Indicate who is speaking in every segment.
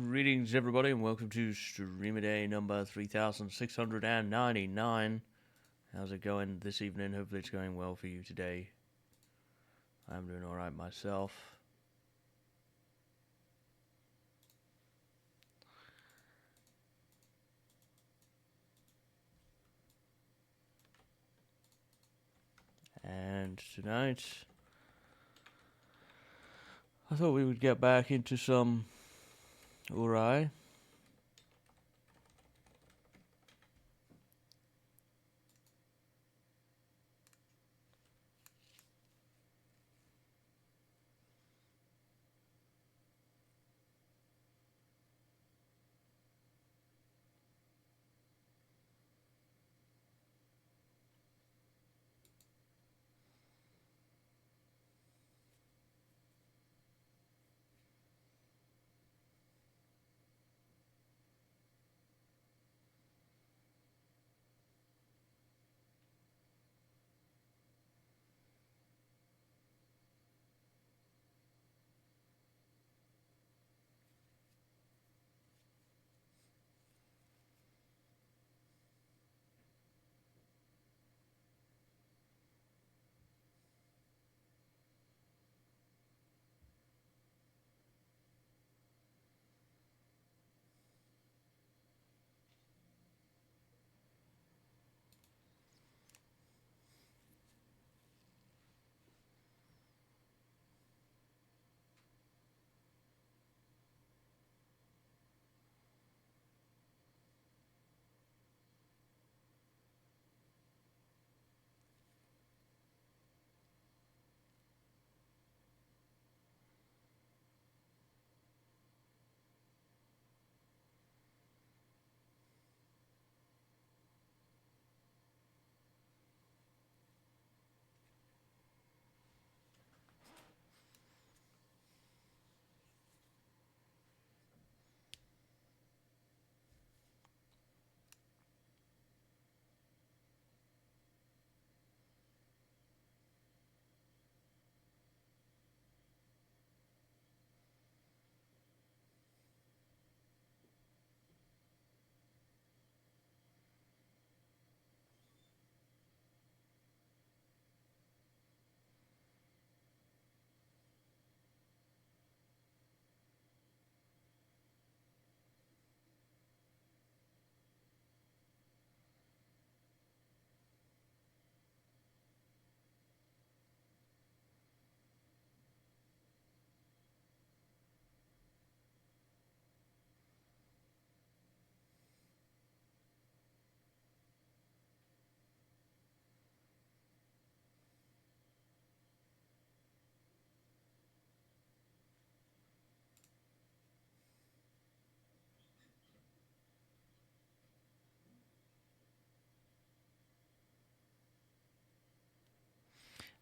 Speaker 1: Greetings, everybody, and welcome to Streamer Day number 3699. How's it going this evening? Hopefully, it's going well for you today. I'm doing alright myself. And tonight, I thought we would get back into some Urai.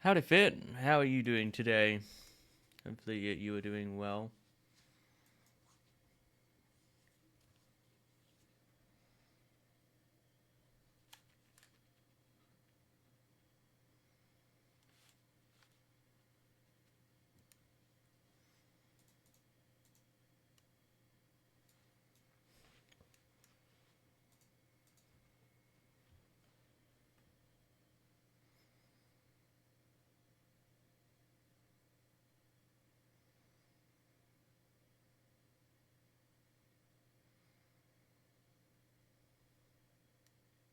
Speaker 1: Howdy, Fit. How are you doing today? Hopefully, you are doing well.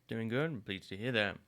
Speaker 1: Doing good. I'm pleased to hear that.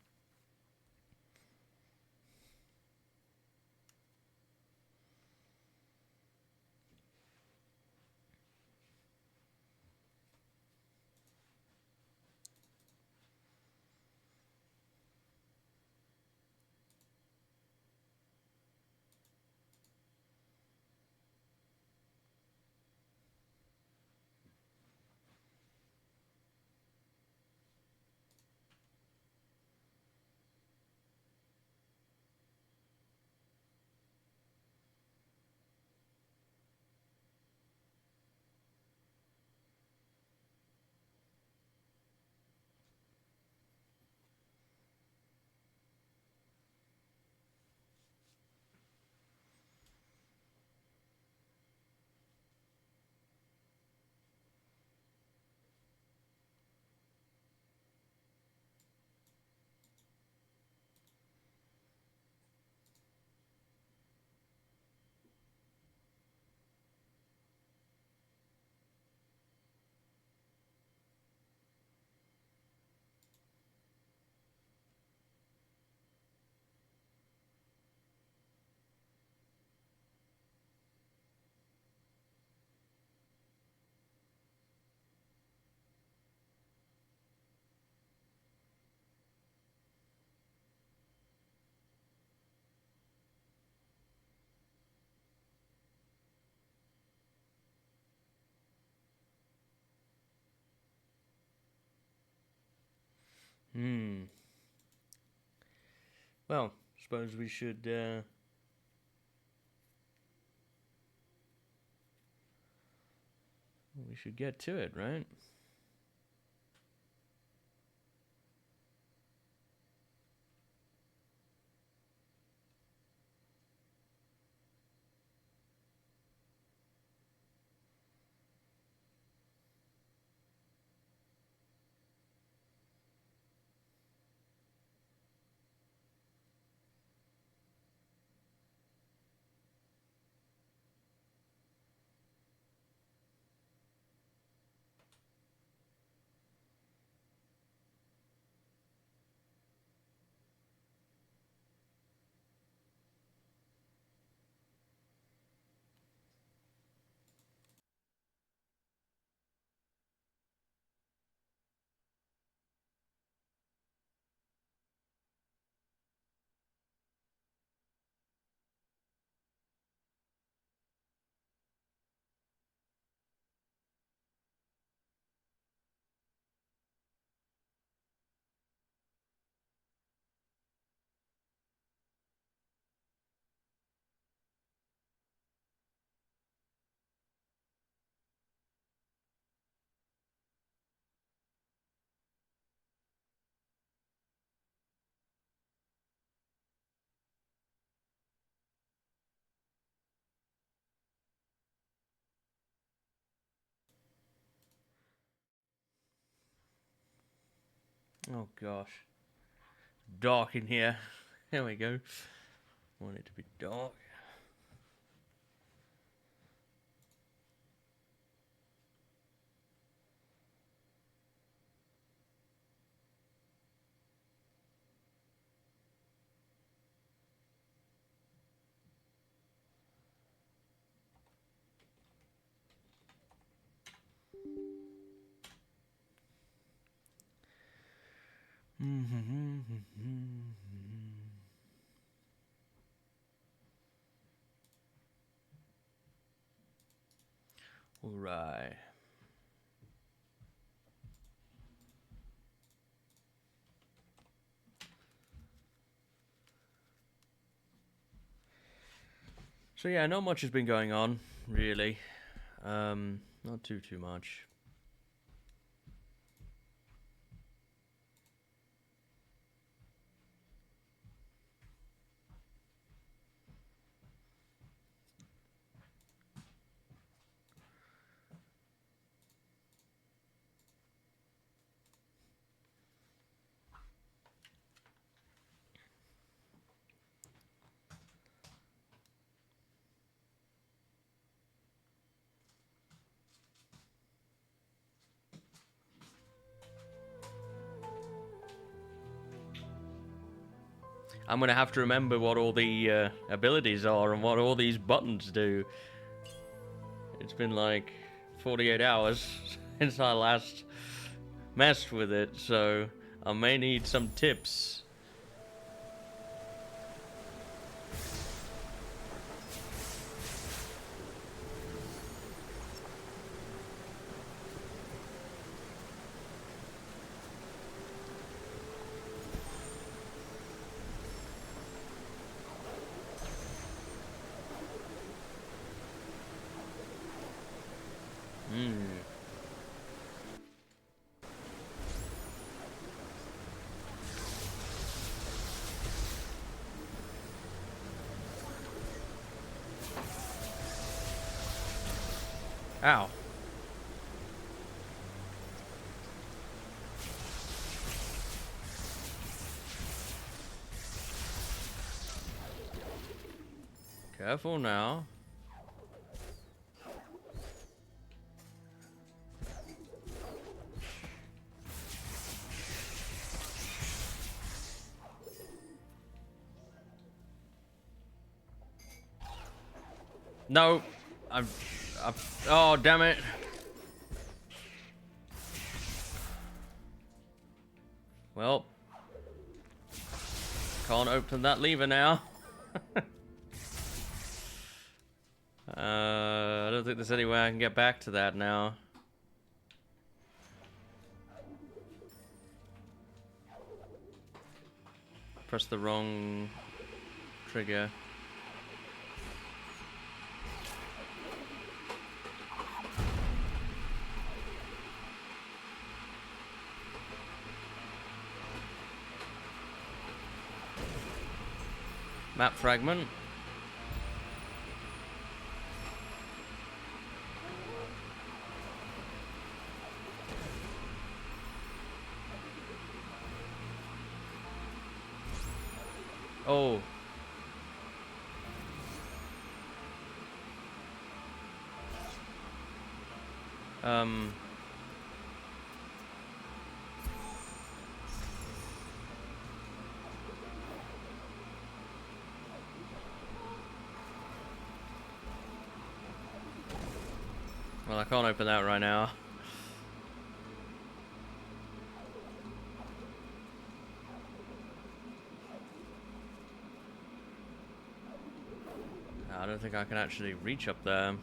Speaker 1: Hmm. Well, suppose we should get to it, right? Oh gosh. Dark in here. There we go. Want it to be dark. All right. So yeah, not much has been going on, really. Not too much. I'm gonna have to remember what all the abilities are and what all these buttons do. It's been like 48 hours since I last messed with it, so I may need some tips. Hmm. Ow. Careful now. No. Oh, damn it. Well. Can't open that lever now. I don't think there's any way I can get back to that now. Press the wrong trigger. Map fragment. Oh. Well, I can't open that right now. I don't think I can actually reach up there.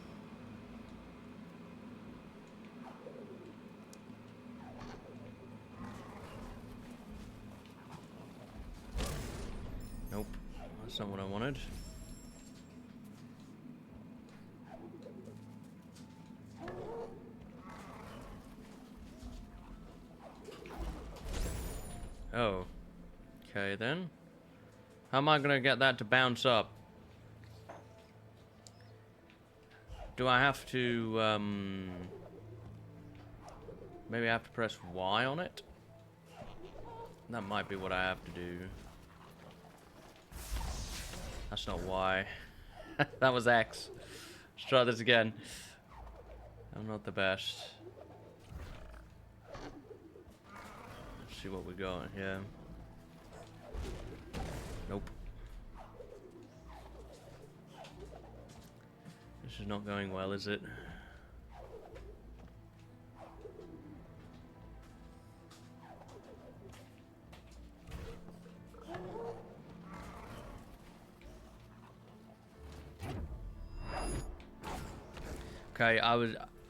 Speaker 1: Nope, that's not what I wanted. Oh. Okay then. How am I gonna get that to bounce up? Do I have to, maybe I have to press Y on it? That might be what I have to do. That's not Y. That was X. Let's try this again. I'm not the best. Let's see what we got here. Nope. This is not going well, is it? Okay,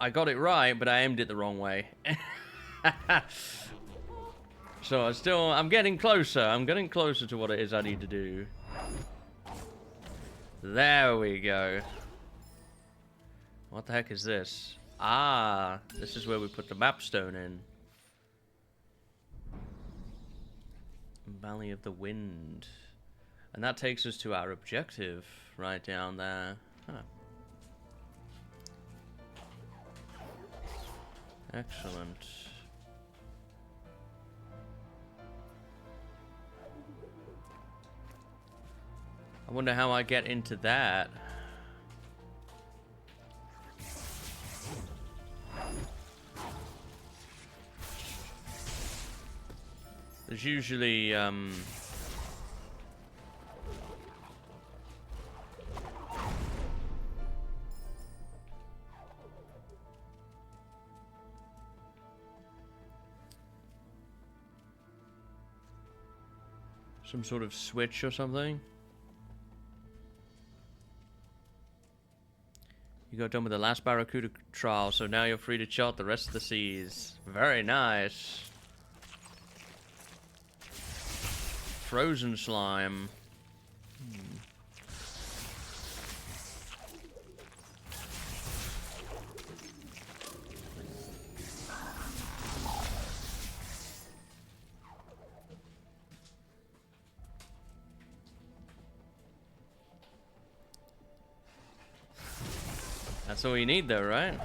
Speaker 1: I got it right, but I aimed it the wrong way. So I'm getting closer. I'm getting closer to what it is I need to do. There we go. What the heck is this? Ah, this is where we put the map stone in. Valley of the Wind. And that takes us to our objective right down there. Huh. Excellent. I wonder how I get into that. There's usually, some sort of switch or something. You got done with the last Barracuda trial, so now you're free to chart the rest of the seas. Very nice. Frozen slime. That's all you need though, right?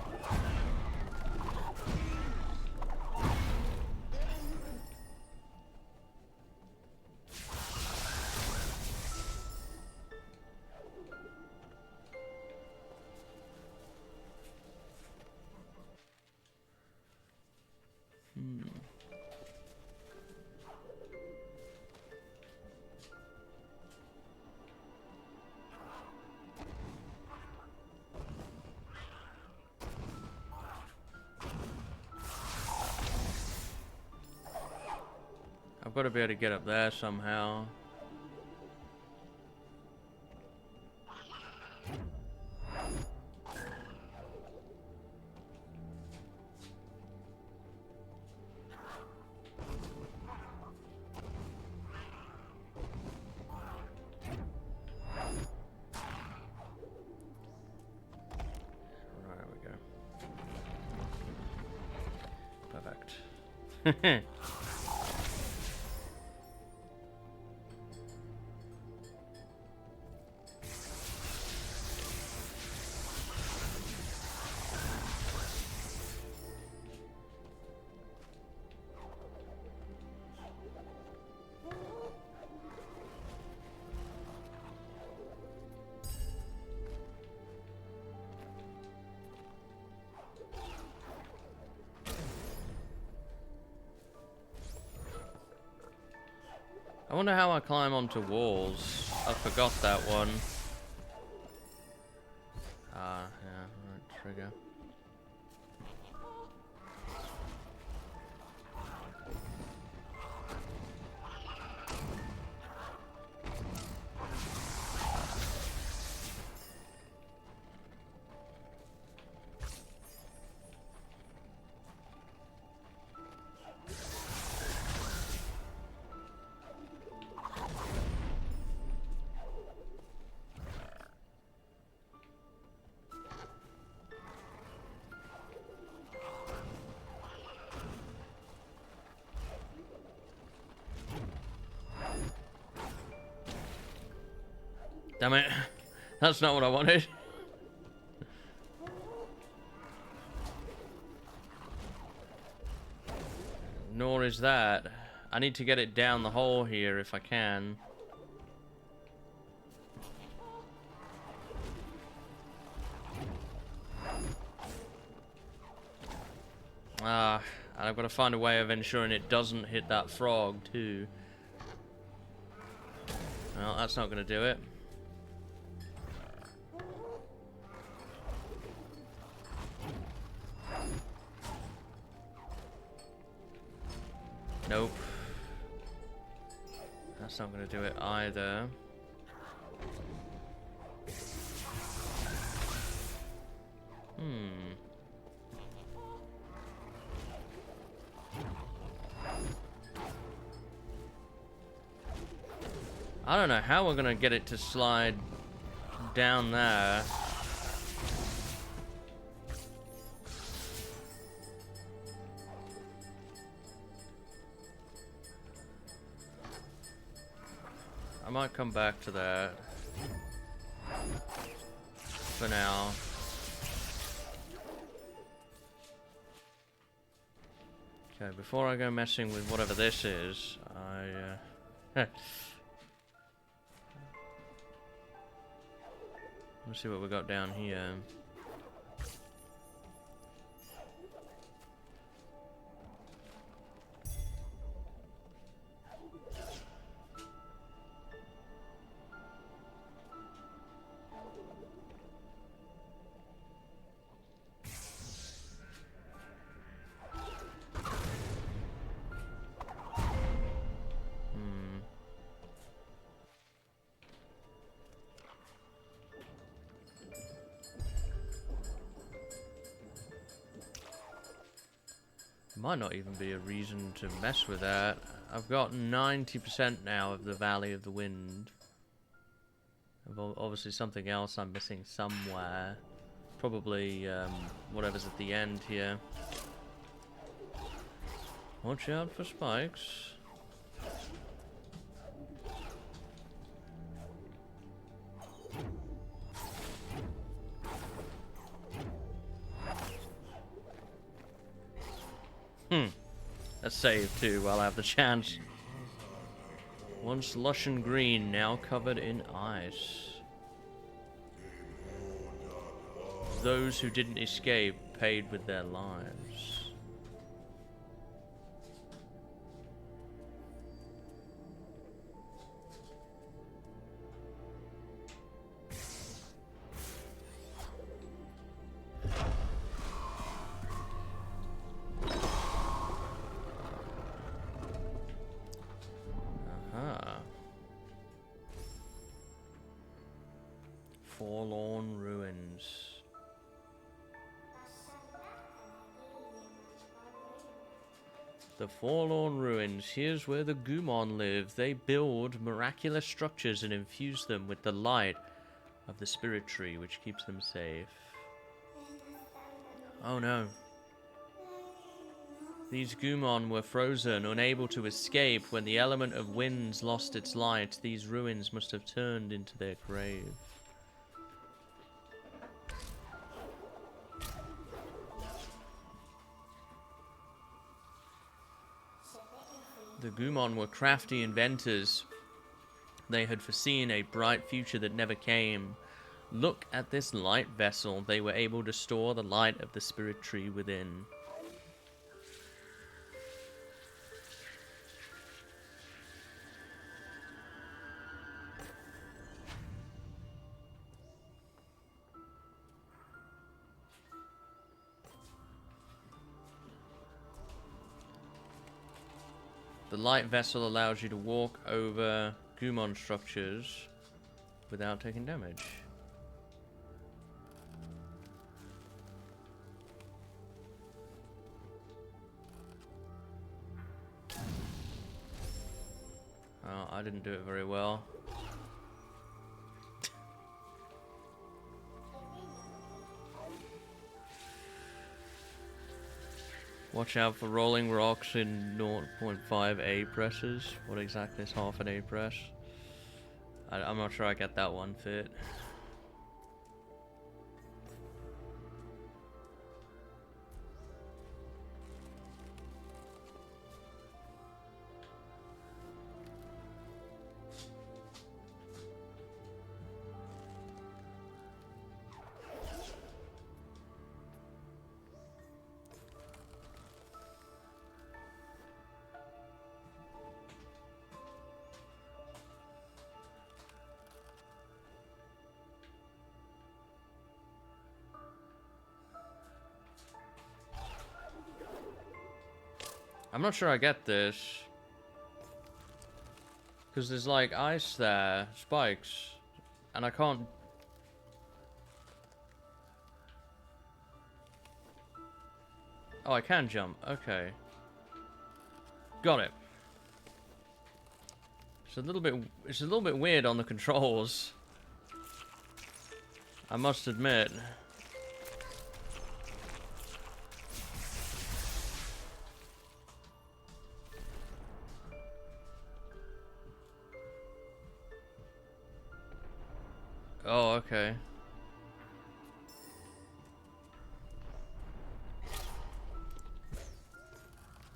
Speaker 1: I've got to be able to get up there somehow. I wonder how I climb onto walls. I forgot that one. Ah, yeah, right, trigger. Damn it. That's not what I wanted. Nor is that. I need to get it down the hole here if I can. Ah, and I've got to find a way of ensuring it doesn't hit that frog too. Well, that's not going to do it. Nope. That's not going to do it either. I don't know how we're going to get it to slide down there. I might come back to that for now. Okay, before I go messing with whatever this is, let's see what we got down here. Might not even be a reason to mess with that. I've got 90% now of the Valley of the Wind. Obviously something else I'm missing somewhere. Probably whatever's at the end here. Watch out for spikes. Let's save too while I have the chance. Once lush and green, now covered in ice. Those who didn't escape paid with their lives. Forlorn Ruins. The Forlorn Ruins. Here's where the Gumon live. They build miraculous structures and infuse them with the light of the spirit tree, which keeps them safe. Oh no. These Gumon were frozen, unable to escape. When the element of winds lost its light, these ruins must have turned into their grave. The Gumon were crafty inventors. They had foreseen a bright future that never came. Look at this light vessel. They were able to store the light of the spirit tree within. The light vessel allows you to walk over Gumon structures without taking damage. Oh, I didn't do it very well. Watch out for rolling rocks in 0.5 A presses. What exactly is half an A press? I'm not sure I get that one fit. I'm not sure I get this. Because there's like ice there, spikes, and I can't... Oh, I can jump, okay. Got it. It's a little bit weird on the controls, I must admit. Oh, okay.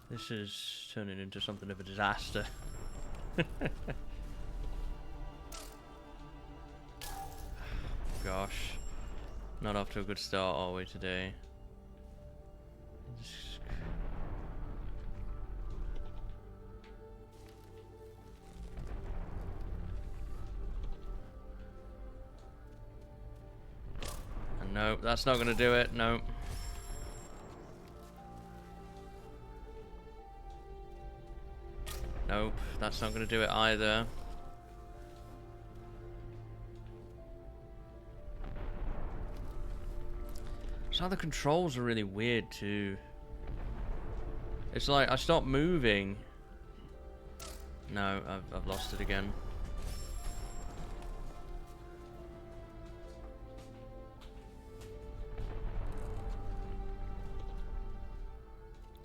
Speaker 1: This is turning into something of a disaster. Gosh. Not off to a good start, are we, today? Nope, that's not gonna do it. Nope. Nope, that's not gonna do it either. So the controls are really weird too. It's like I stopped moving. No, I've lost it again.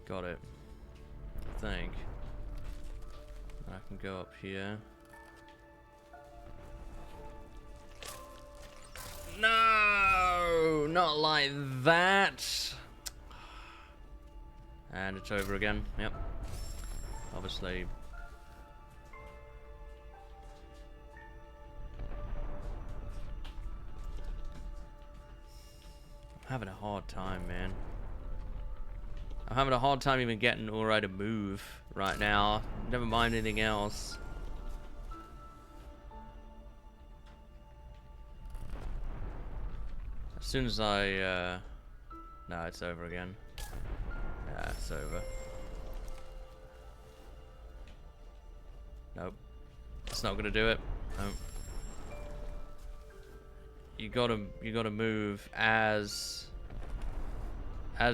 Speaker 1: Got it. I think. I can go up here. No! Not like that! And it's over again. Yep. Obviously. I'm having a hard time, man. I'm having a hard time even getting Ori to move right now. Never mind anything else. As soon as I, no, it's over again. Yeah, it's over. Nope. It's not gonna do it. Nope. You gotta move as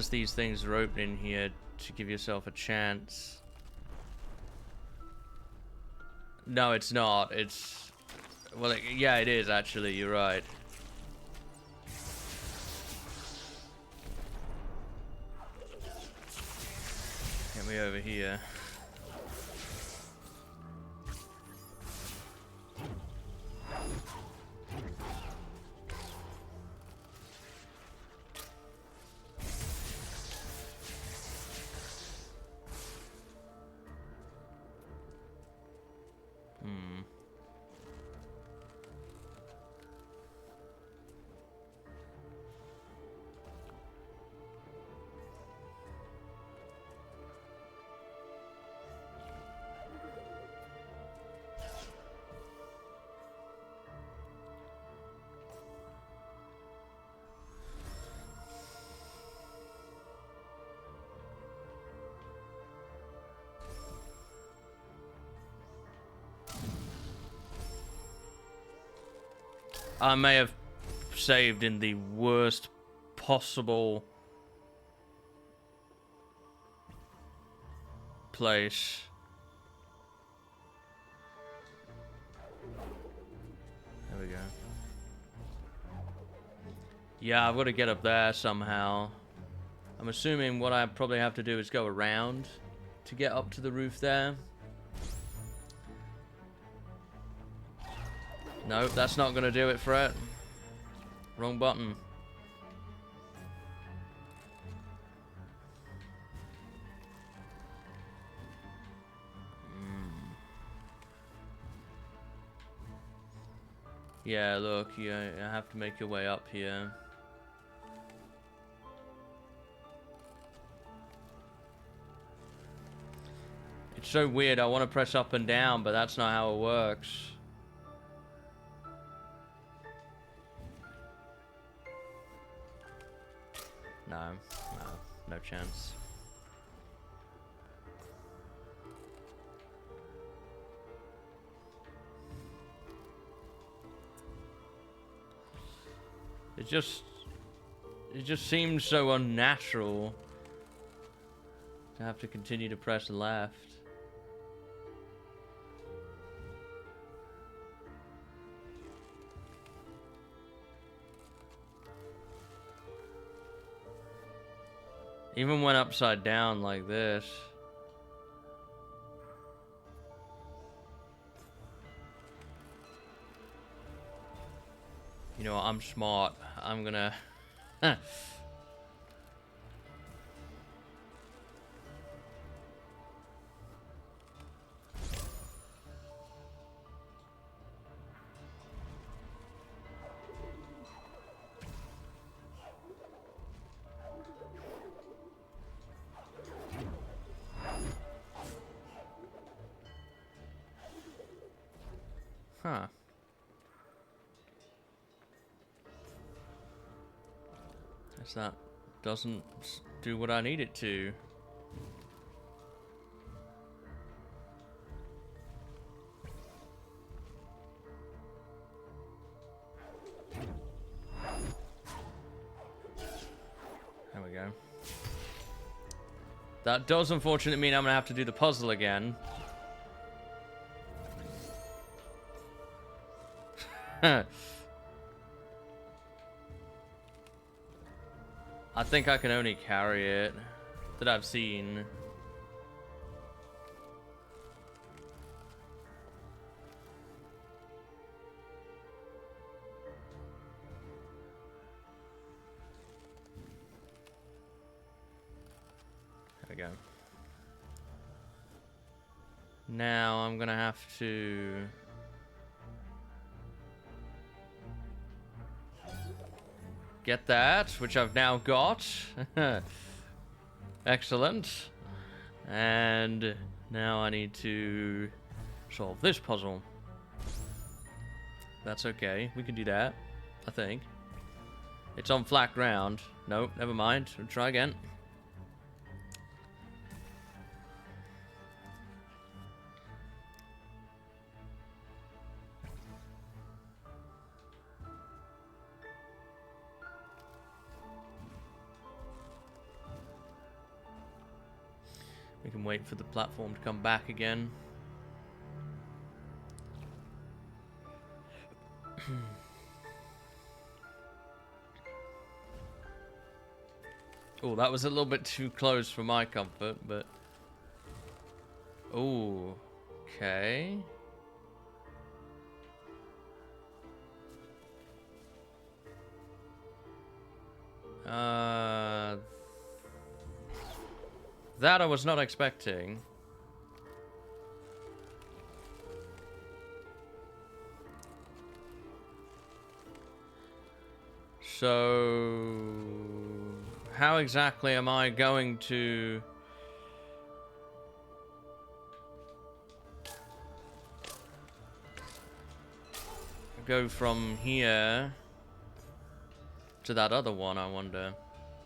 Speaker 1: these things are opening here to give yourself a chance. No, it's not. It's... Well, yeah, it is, actually. You're right. Get me over here. I may have saved in the worst possible place. There we go. Yeah, I've got to get up there somehow. I'm assuming what I probably have to do is go around to get up to the roof there. Nope, that's not going to do it for it. Wrong button. Yeah, look, you have to make your way up here. It's so weird, I want to press up and down, but that's not how it works. No chance. It just seems so unnatural to have to continue to press left. Even when upside down like this. You know what, I'm smart. I'm gonna... Huh. Guess that doesn't do what I need it to. There we go. That does unfortunately mean I'm gonna have to do the puzzle again. I think I can only carry it that I've seen. There we go. Now I'm gonna have to... get that, which I've now got. Excellent. And now I need to solve this puzzle. That's okay. We can do that, I think. It's on flat ground. Nope, never mind. We'll try again. We can wait for the platform to come back again. Oh, that was a little bit too close for my comfort, but Ooh. Okay. That I was not expecting. So, how exactly am I going to go from here to that other one, I wonder?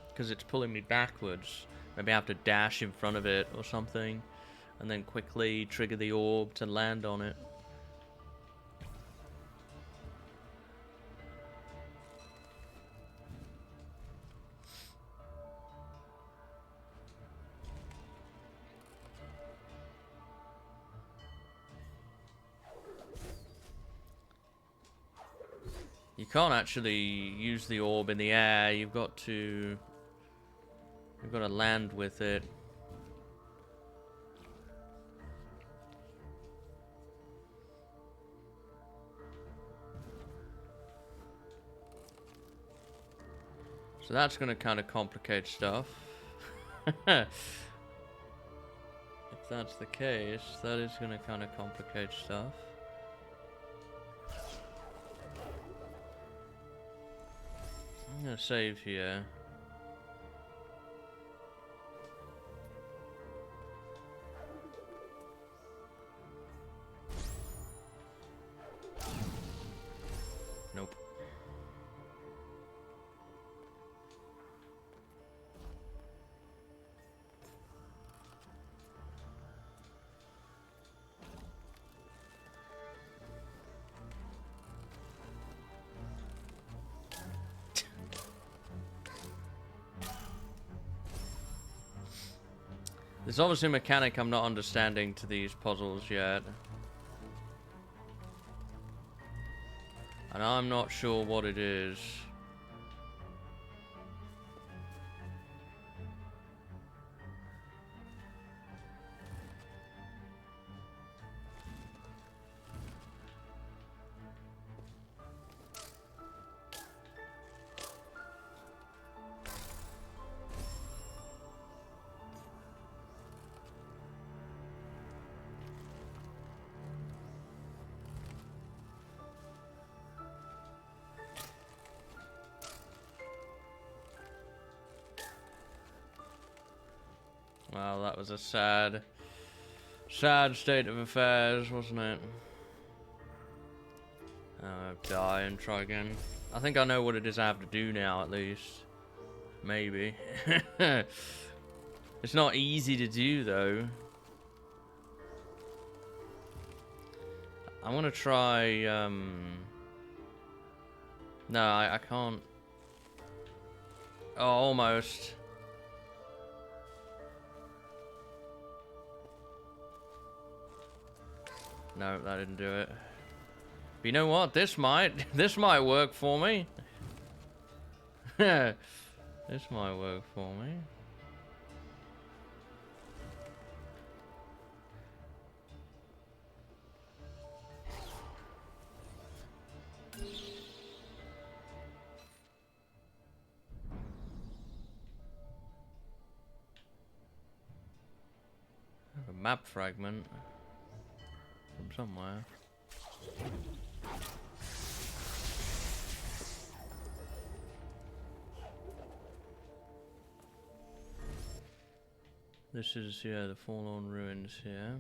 Speaker 1: Because it's pulling me backwards. Maybe I have to dash in front of it or something, and then quickly trigger the orb to land on it. You can't actually use the orb in the air. You've got to land with it. So that's going to kind of complicate stuff. If that's the case, that is going to kind of complicate stuff. I'm going to save here. Nope. There's obviously a mechanic I'm not understanding to these puzzles yet. And I'm not sure what it is. Well, that was a sad state of affairs, wasn't it? Die and try again. I think I know what it is I have to do now, at least. Maybe. It's not easy to do, though. I want to try, No, I can't. Oh, almost. No, that didn't do it. But you know what? This might work for me. This might work for me. A map fragment from somewhere. This is, yeah, the Forlorn Ruins here.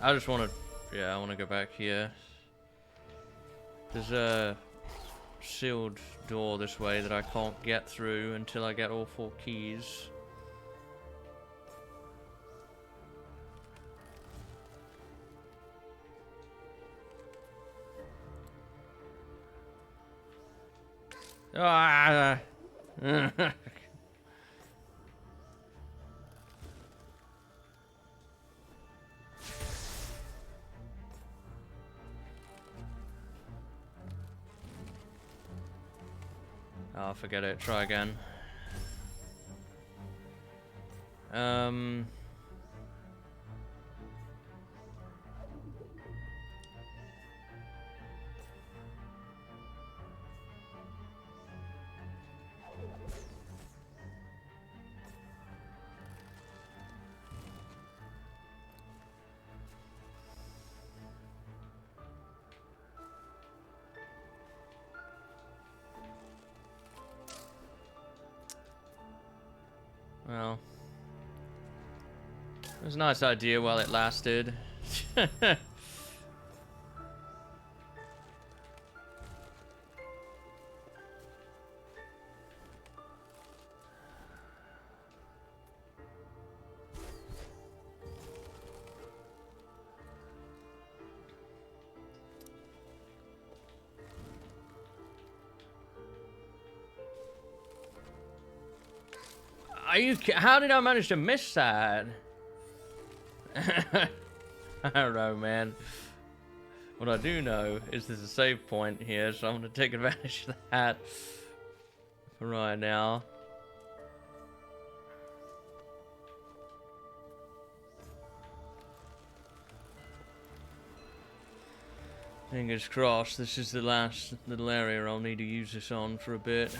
Speaker 1: I just want to, yeah, I want to go back here. There's a sealed door this way that I can't get through until I get all 4 keys. Ah! Oh, forget it. Try again. Well, it was a nice idea while it lasted. How did I manage to miss that? I don't know, man. What I do know is there's a save point here, so I'm going to take advantage of that for right now. Fingers crossed, this is the last little area I'll need to use this on for a bit.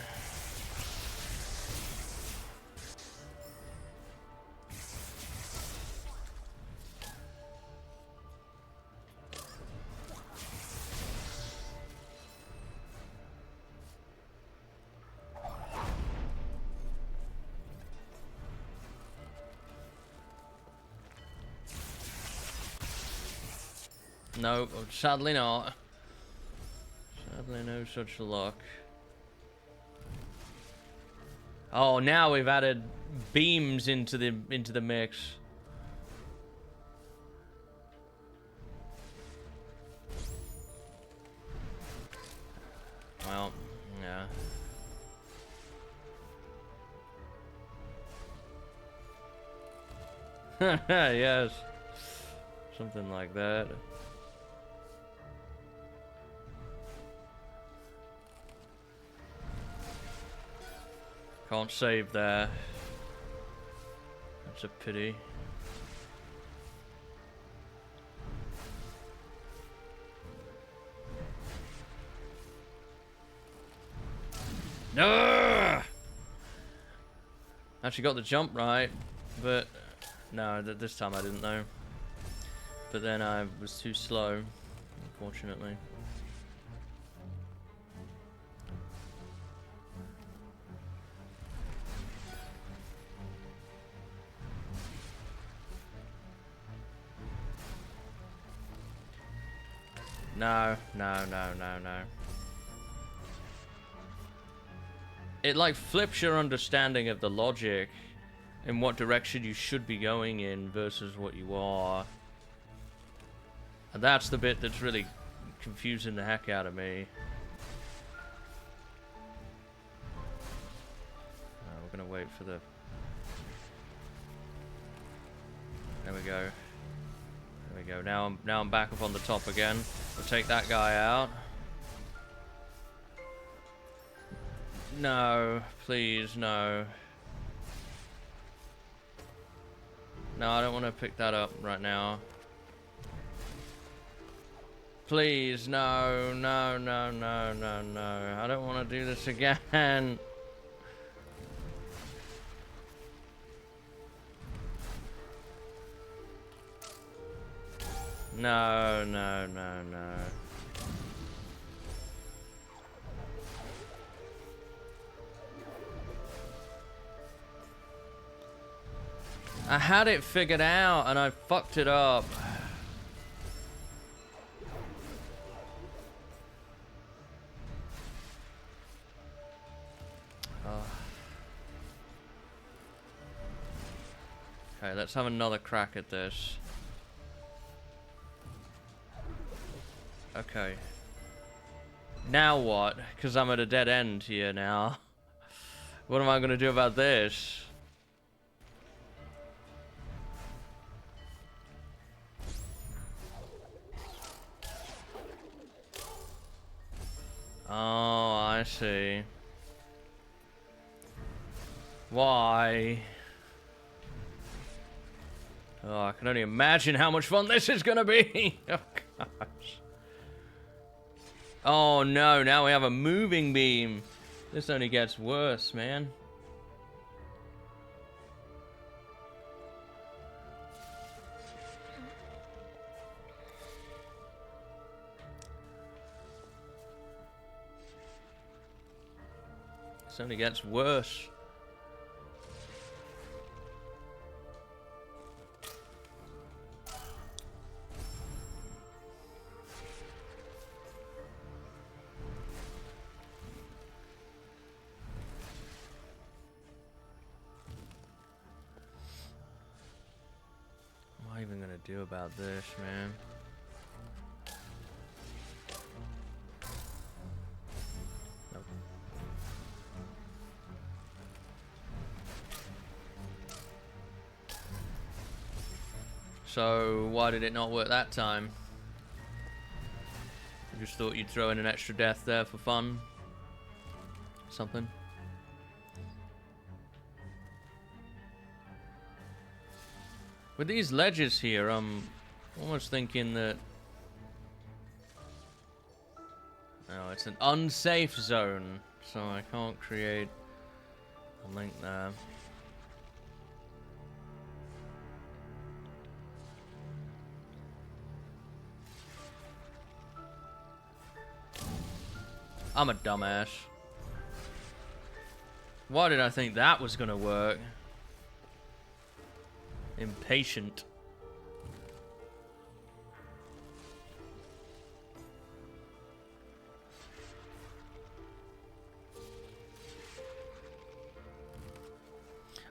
Speaker 1: No, sadly not. Sadly no such luck. Oh, now we've added beams into the mix. Well, yeah. Yes. Something like that. Can't save there. That's a pity. No! Actually got the jump right, but no, this time I didn't know. But then I was too slow, unfortunately. No. It like flips your understanding of the logic in what direction you should be going in versus what you are. And that's the bit that's really confusing the heck out of me. We're gonna wait for the... There we go. There we go. Now I'm back up on the top again. We'll take that guy out. No, please, no. No, I don't want to pick that up right now. Please, no. I don't want to do this again. No. I had it figured out and I fucked it up. Okay, let's have another crack at this. Okay. Now what? Because I'm at a dead end here now. What am I going to do about this? Oh, I see. Why? Oh, I can only imagine how much fun this is gonna be. Oh, gosh. Oh, no. Now we have a moving beam. This only gets worse, man. This only gets worse. What am I even gonna do about this, man? Nope. So, why did it not work that time? I just thought you'd throw in an extra death there for fun. Something. With these ledges here, I'm almost thinking that... Oh, it's an unsafe zone, so I can't create a link there. I'm a dumbass. Why did I think that was gonna work? Impatient.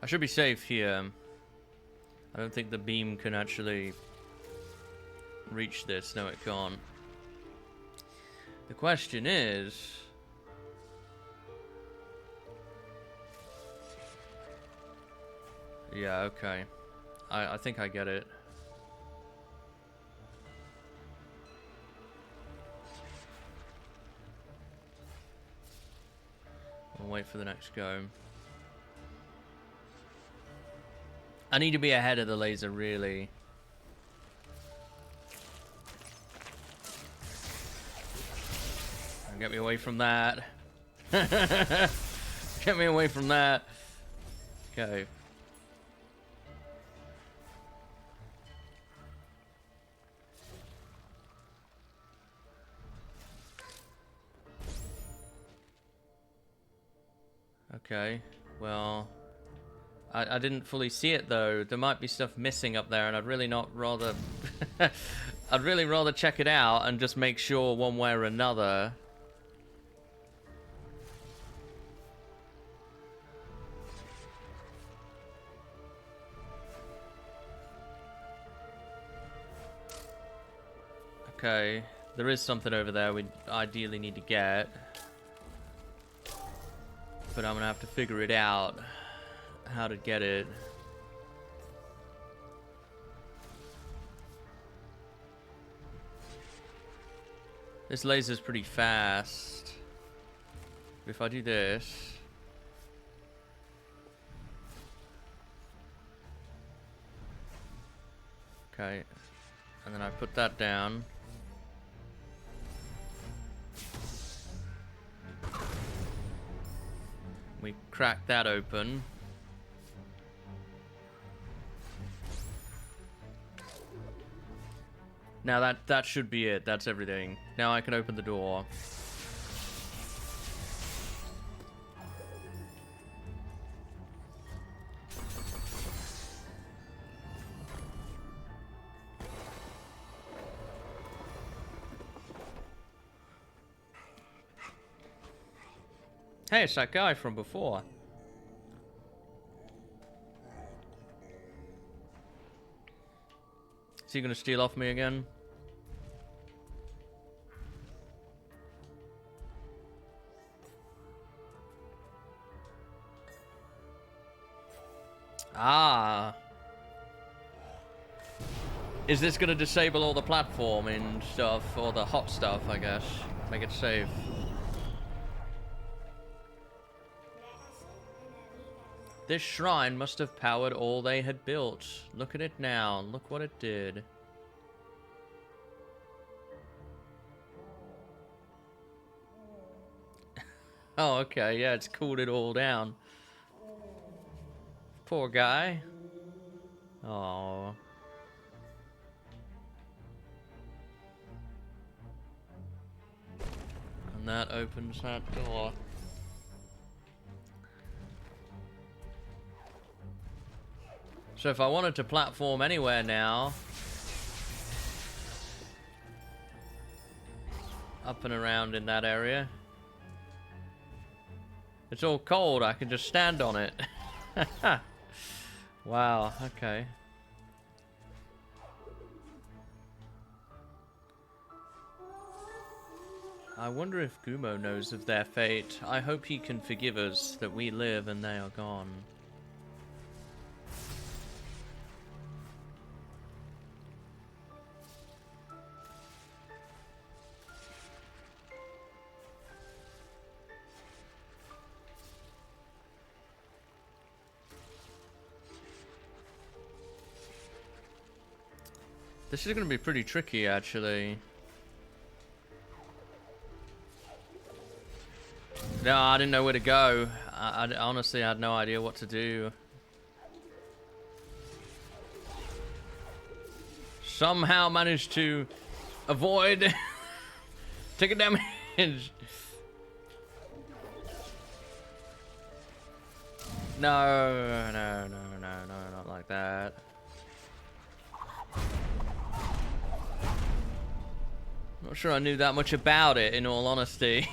Speaker 1: I should be safe here. I don't think the beam can actually reach this. No, it can't. The question is... Yeah, okay. I think I get it. I'll wait for the next go. I need to be ahead of the laser, really. Get me away from that. Get me away from that. Okay. Okay, well, I didn't fully see it though. There might be stuff missing up there, and I'd really not rather... I'd really rather check it out and just make sure one way or another. Okay, there is something over there we ideally need to get. But I'm gonna have to figure it out, how to get it. This laser's pretty fast. If I do this... Okay, and then I put that down. We crack that open. Now that should be it. That's everything. Now I can open the door. Hey, it's that guy from before. Is he gonna steal off me again? Ah. Is this gonna disable all the platforming stuff, or the hot stuff, I guess? Make it safe. This shrine must have powered all they had built. Look at it now. Look what it did. Oh, okay. Yeah, it's cooled it all down. Poor guy. Oh. And that opens that door. So if I wanted to platform anywhere now, up and around in that area, it's all cold, I can just stand on it. Wow, okay. I wonder if Gumo knows of their fate. I hope he can forgive us that we live and they are gone. This is going to be pretty tricky, actually. No, I didn't know where to go. I honestly had no idea what to do. Somehow managed to avoid taking damage. No, not like that. Not sure I knew that much about it, in all honesty.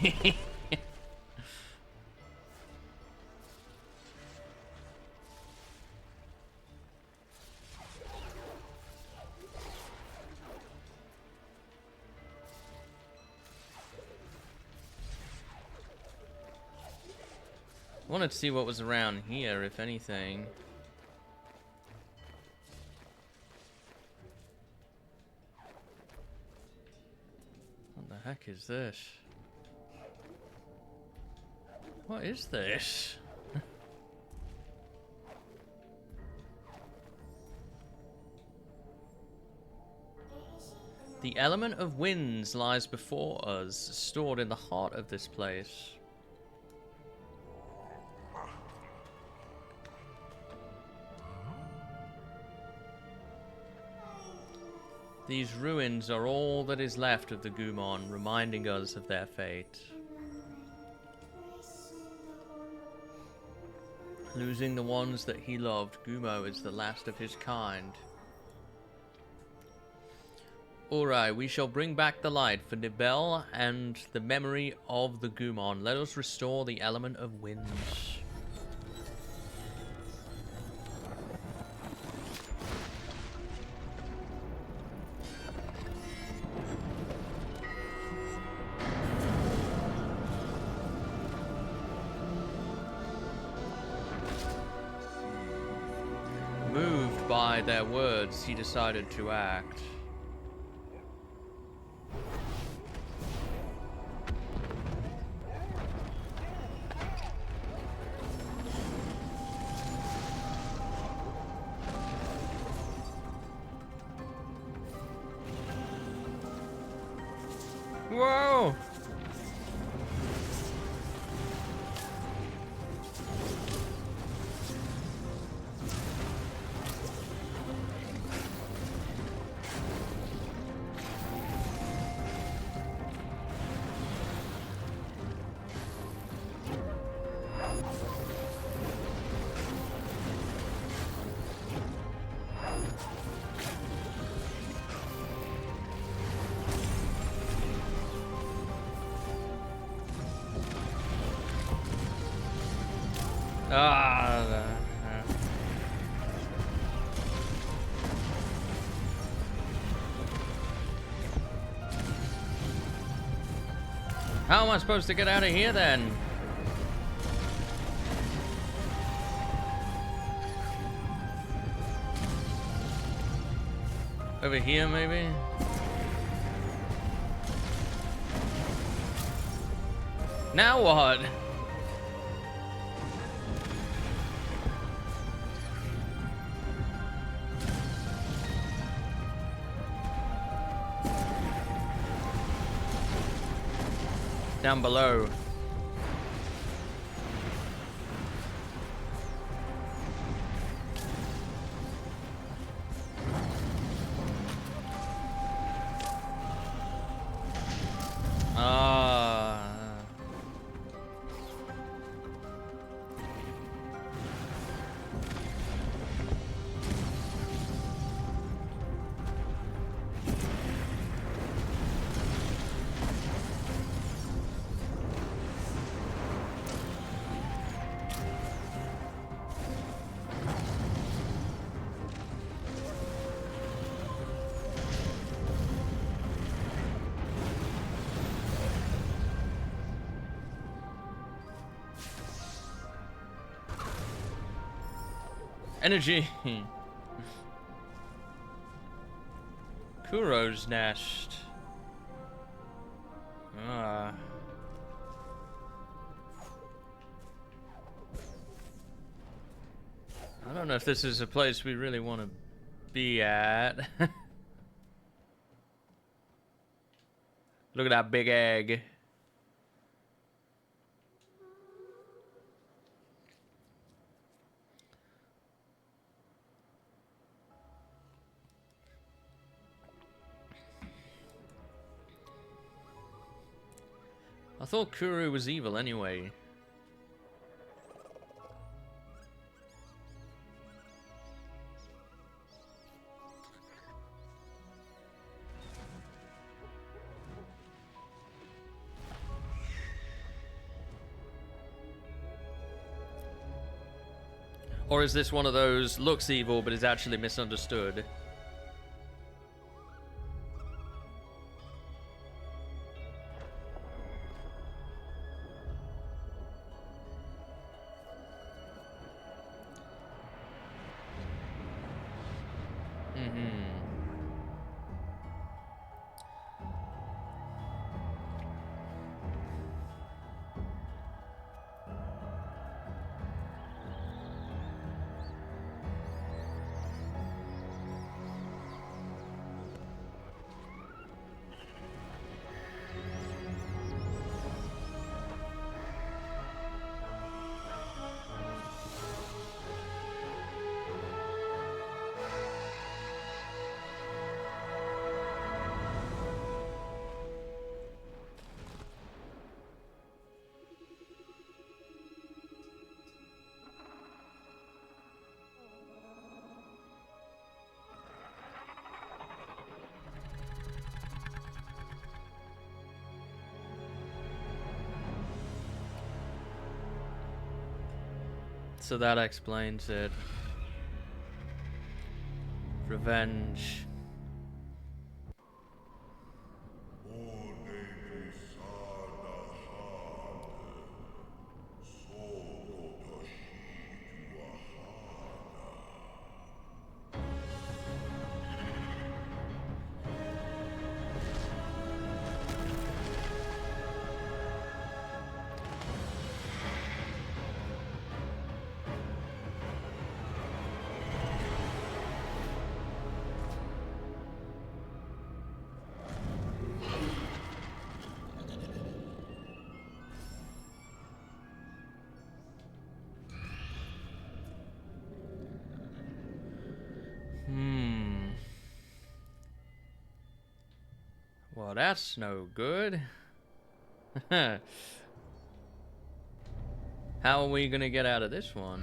Speaker 1: I wanted to see what was around here, if anything. What the heck is this? What is this? The element of winds lies before us, stored in the heart of this place. These ruins are all that is left of the Gumon, reminding us of their fate. Losing the ones that he loved, Gumo is the last of his kind. Alright, we shall bring back the light for Nibel and the memory of the Gumon. Let us restore the element of winds. Moved by their words, he decided to act. Whoa! How am I supposed to get out of here then? Over here maybe? Now what? Down below. Energy. Kuro's nest. I don't know if this is a place we really want to be at. Look at that big egg. I thought Kuro was evil anyway. Or is this one of those looks evil but is actually misunderstood? So that explains it. Revenge. Well, that's no good. How are we gonna get out of this one?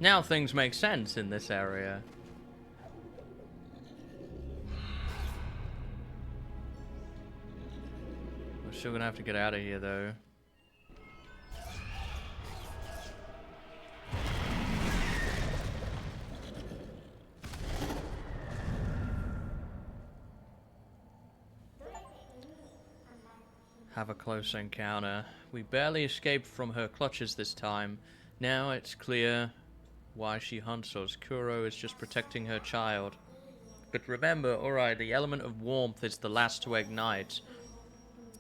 Speaker 1: Now things make sense in this area. Still gonna have to get out of here, though. Have a close encounter. We barely escaped from her clutches this time. Now it's clear why she hunts us. Kuro is just protecting her child. But remember, alright, the element of warmth is the last to ignite.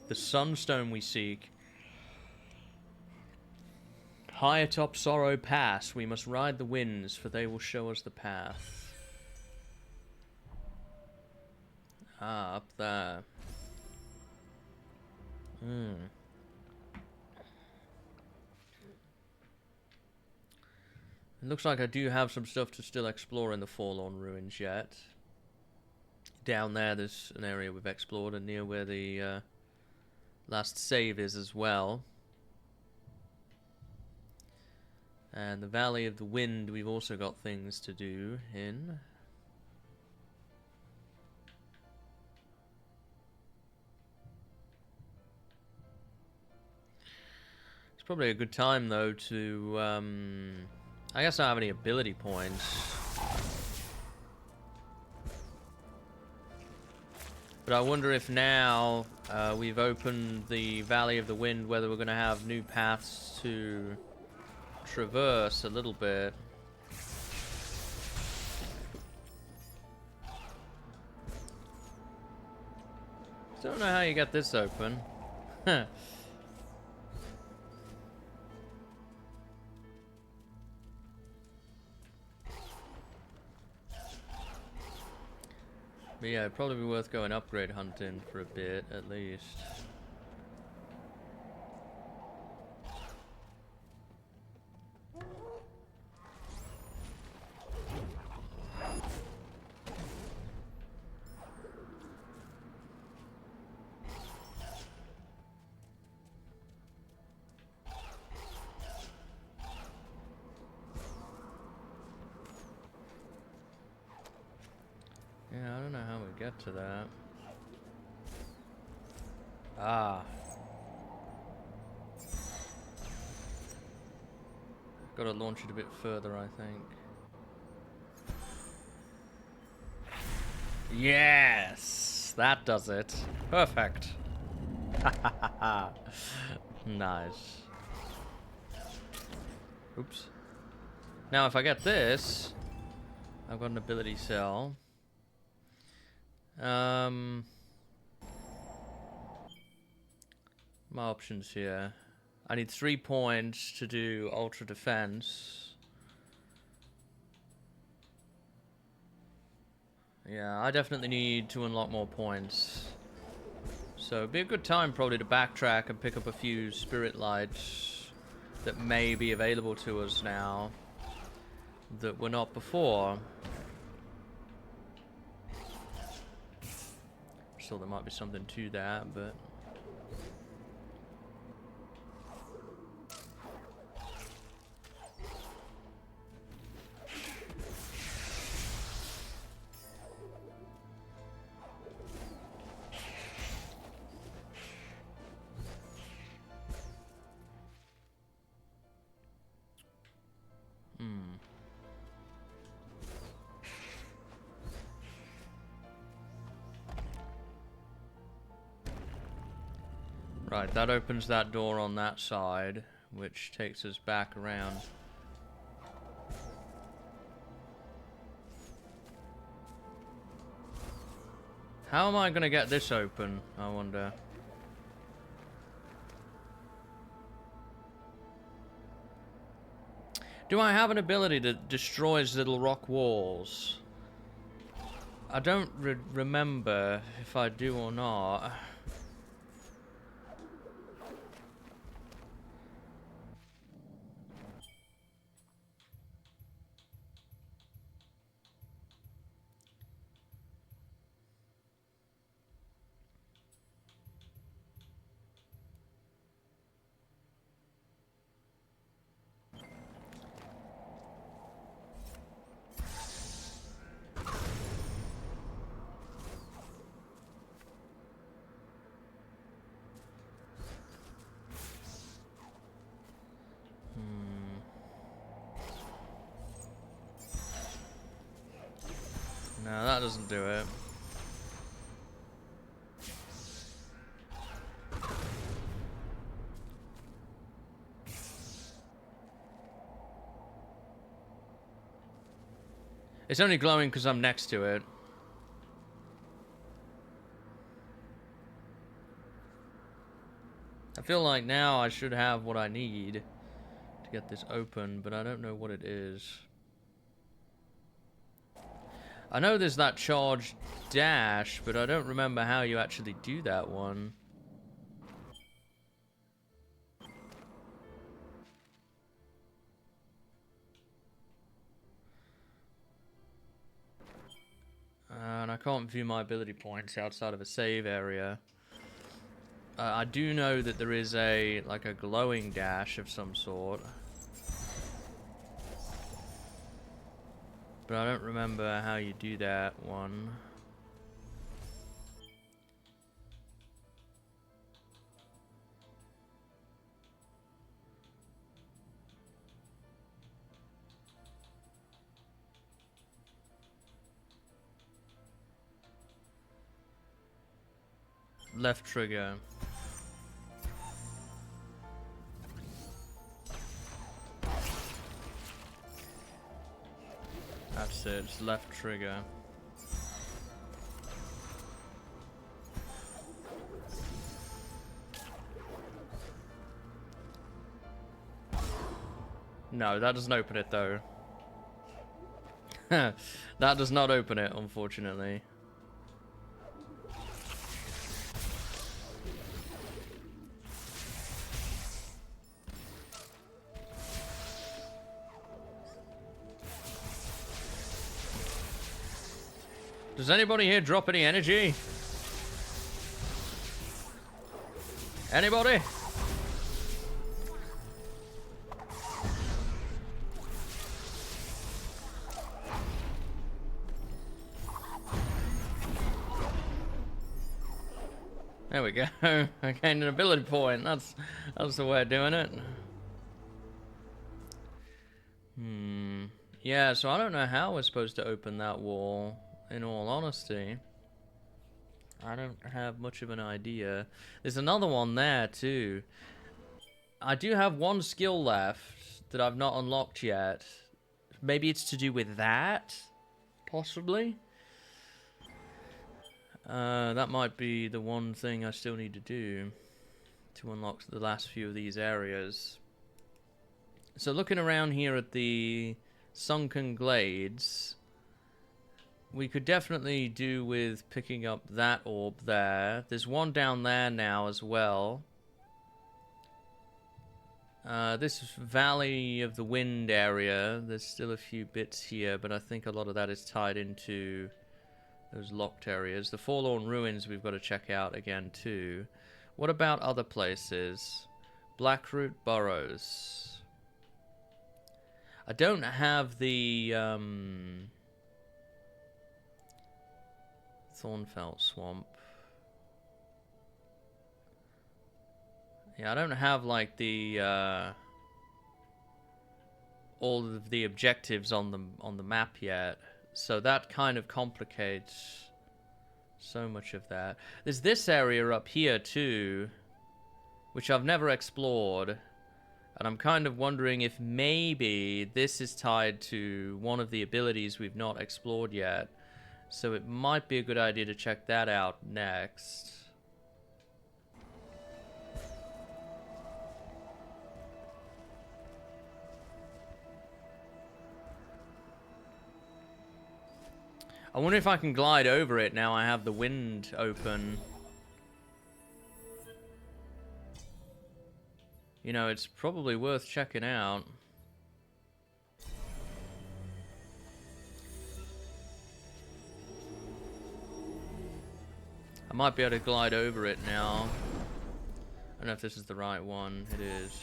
Speaker 1: The sunstone we seek. High atop Sorrow Pass, we must ride the winds, for they will show us the path. Ah, up there. It looks like I do have some stuff to still explore in the Forlorn Ruins yet. Down there, there's an area we've explored, and near where the last save is as well. And the Valley of the Wind, we've also got things to do in. It's probably a good time, though, to... I guess I don't have any ability points. But I wonder if now we've opened the Valley of the Wind, whether we're going to have new paths to traverse a little bit. Don't know how you get this open. Huh. But yeah, it'd probably be worth going upgrade hunting for a bit, at least. Yeah, I don't know how we get to that. Ah. Gotta launch it a bit further, I think. Yes! That does it. Perfect. Nice. Oops. Now, if I get this, I've got an ability cell. My options here. I need 3 points to do Ultra Defense. Yeah, I definitely need to unlock more points. So it'd be a good time probably to backtrack and pick up a few Spirit Lights that may be available to us now that were not before. Still, there might be something to that, but... Right, that opens that door on that side, which takes us back around. How am I going to get this open, I wonder? Do I have an ability that destroys little rock walls? I don't remember if I do or not. that doesn't do it. It's only glowing because I'm next to it. I feel like now I should have what I need to get this open, but I don't know what it is. I know there's that charge dash, but I don't remember how you actually do that one. And I can't view my ability points outside of a save area. I do know that there is a glowing dash of some sort, but I don't remember how you do that one. Left trigger. That's it, it's left trigger. No, that doesn't open it though. That does not open it, unfortunately. Does anybody here drop any energy? Anybody? There we go. I gained an ability point. That's the way of doing it. Yeah, so I don't know how we're supposed to open that wall, in all honesty. I don't have much of an idea. There's another one there, too. I do have one skill left that I've not unlocked yet. Maybe it's to do with that? Possibly? That might be the one thing I still need to do to unlock the last few of these areas. So looking around here at the Sunken Glades, we could definitely do with picking up that orb there. There's one down there now as well. This Valley of the Wind area, there's still a few bits here, but I think a lot of that is tied into those locked areas. The Forlorn Ruins we've got to check out again too. What about other places? Blackroot Burrows. I don't have the Thornfelt Swamp. Yeah, I don't have like the all of the objectives on the map yet, so that kind of complicates so much of that. There's this area up here too, which I've never explored. And I'm kind of wondering if maybe this is tied to one of the abilities we've not explored yet. So it might be a good idea to check that out next. I wonder if I can glide over it now I have the wind open. You know, it's probably worth checking out. I might be able to glide over it now. I don't know if this is the right one. It is.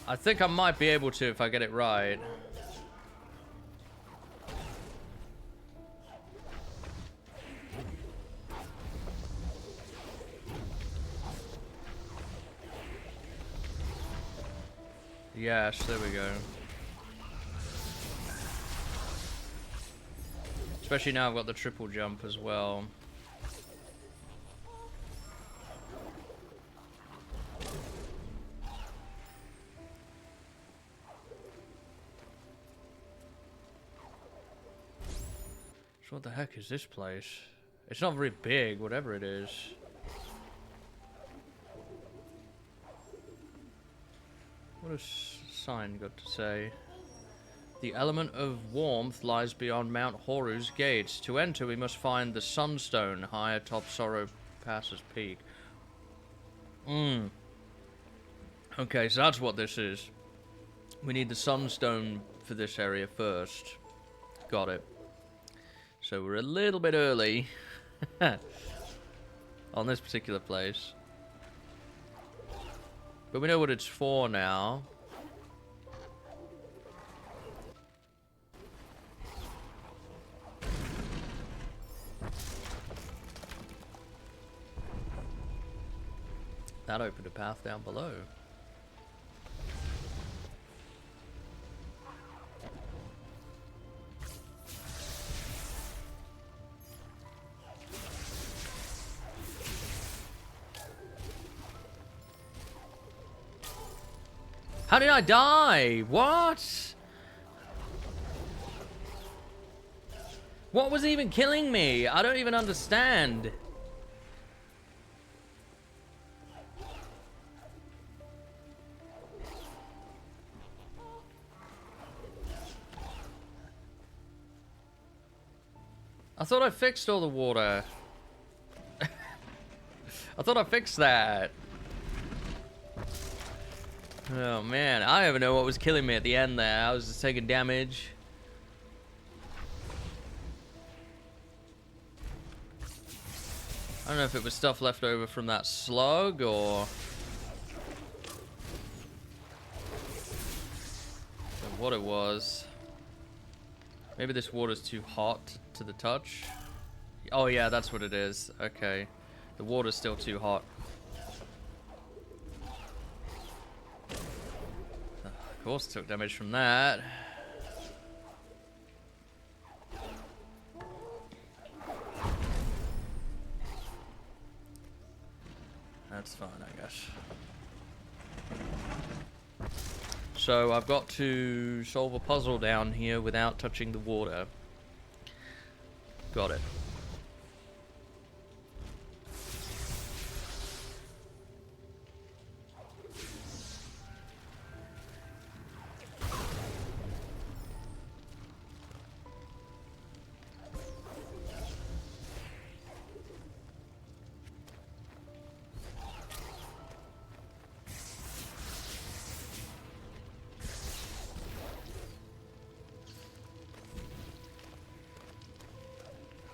Speaker 1: I think I might be able to if I get it right. Yes, there we go. Especially now I've got the triple jump as well. So what the heck is this place? It's not very big, whatever it is. What has sign got to say? The element of warmth lies beyond Mount Horu's gates. To enter, we must find the Sunstone high atop Sorrow Pass's peak. Okay, so that's what this is. We need the Sunstone for this area first. Got it. So we're a little bit early on this particular place. But we know what it's for now. That opened a path down below. How did I die? What? What was even killing me? I don't even understand. I thought I fixed all the water. I thought I fixed that. Oh man, I don't even know what was killing me at the end there. I was just taking damage. I don't know if it was stuff left over from that slug or what it was. Maybe this water's too hot to the touch. Oh yeah, that's what it is. Okay. The water's still too hot. Of course, took damage from that. That's fine, I guess. So I've got to solve a puzzle down here without touching the water. Got it.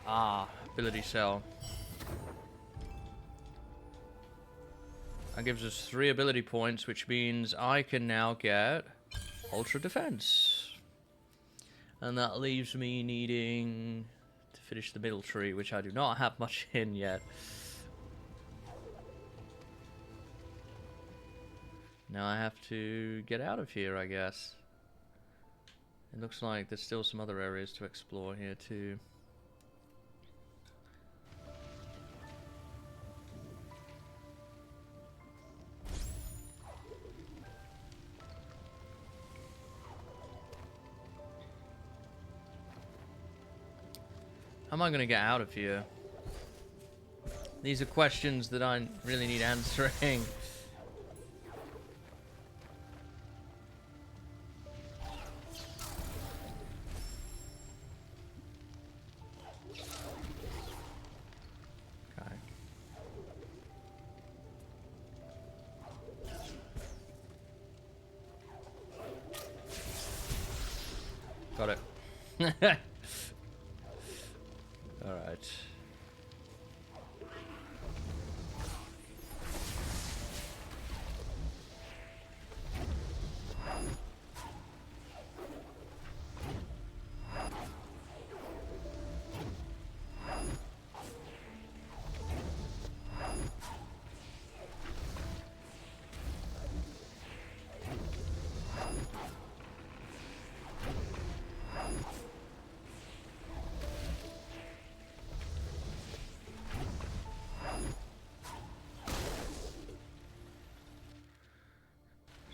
Speaker 1: Ah, ability cell. That gives us 3 ability points, which means I can now get Ultra Defense. And that leaves me needing to finish the middle tree, which I do not have much in yet. Now I have to get out of here, I guess. It looks like there's still some other areas to explore here too. How am I going to get out of here? These are questions that I really need answering. Okay. Got it. Alright.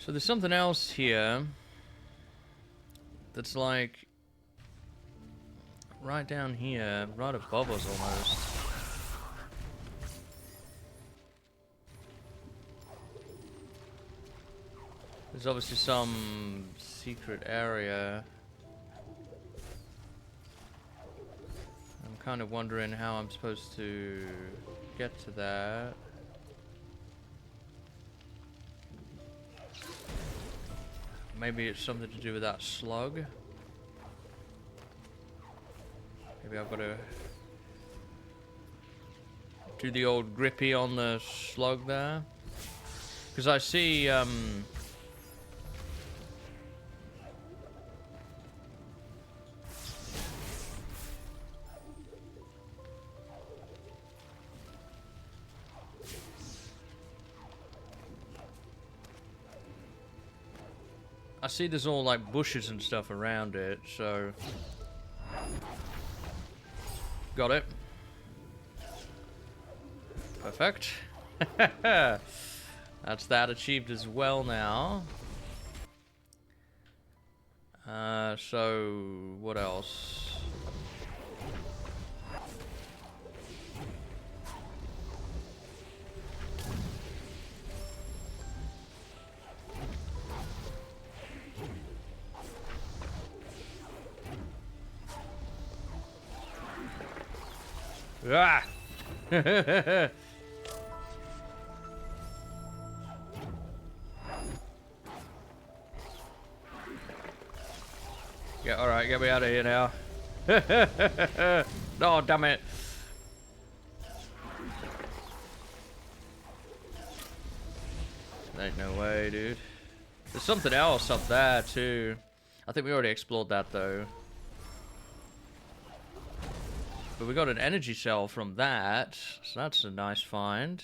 Speaker 1: So there's something else here that's like right down here, right above us almost. There's obviously some secret area. I'm kind of wondering how I'm supposed to get to that. Maybe it's something to do with that slug. Maybe I've got to do the old grippy on the slug there. Because I see, I see there's all like bushes and stuff around it, so... Got it. Perfect. That's that achieved as well now. So what else? Ah! Yeah, alright, get me out of here now. No, damn it. Ain't no way, dude. There's something else up there, too. I think we already explored that, though. But we got an energy cell from that, so that's a nice find.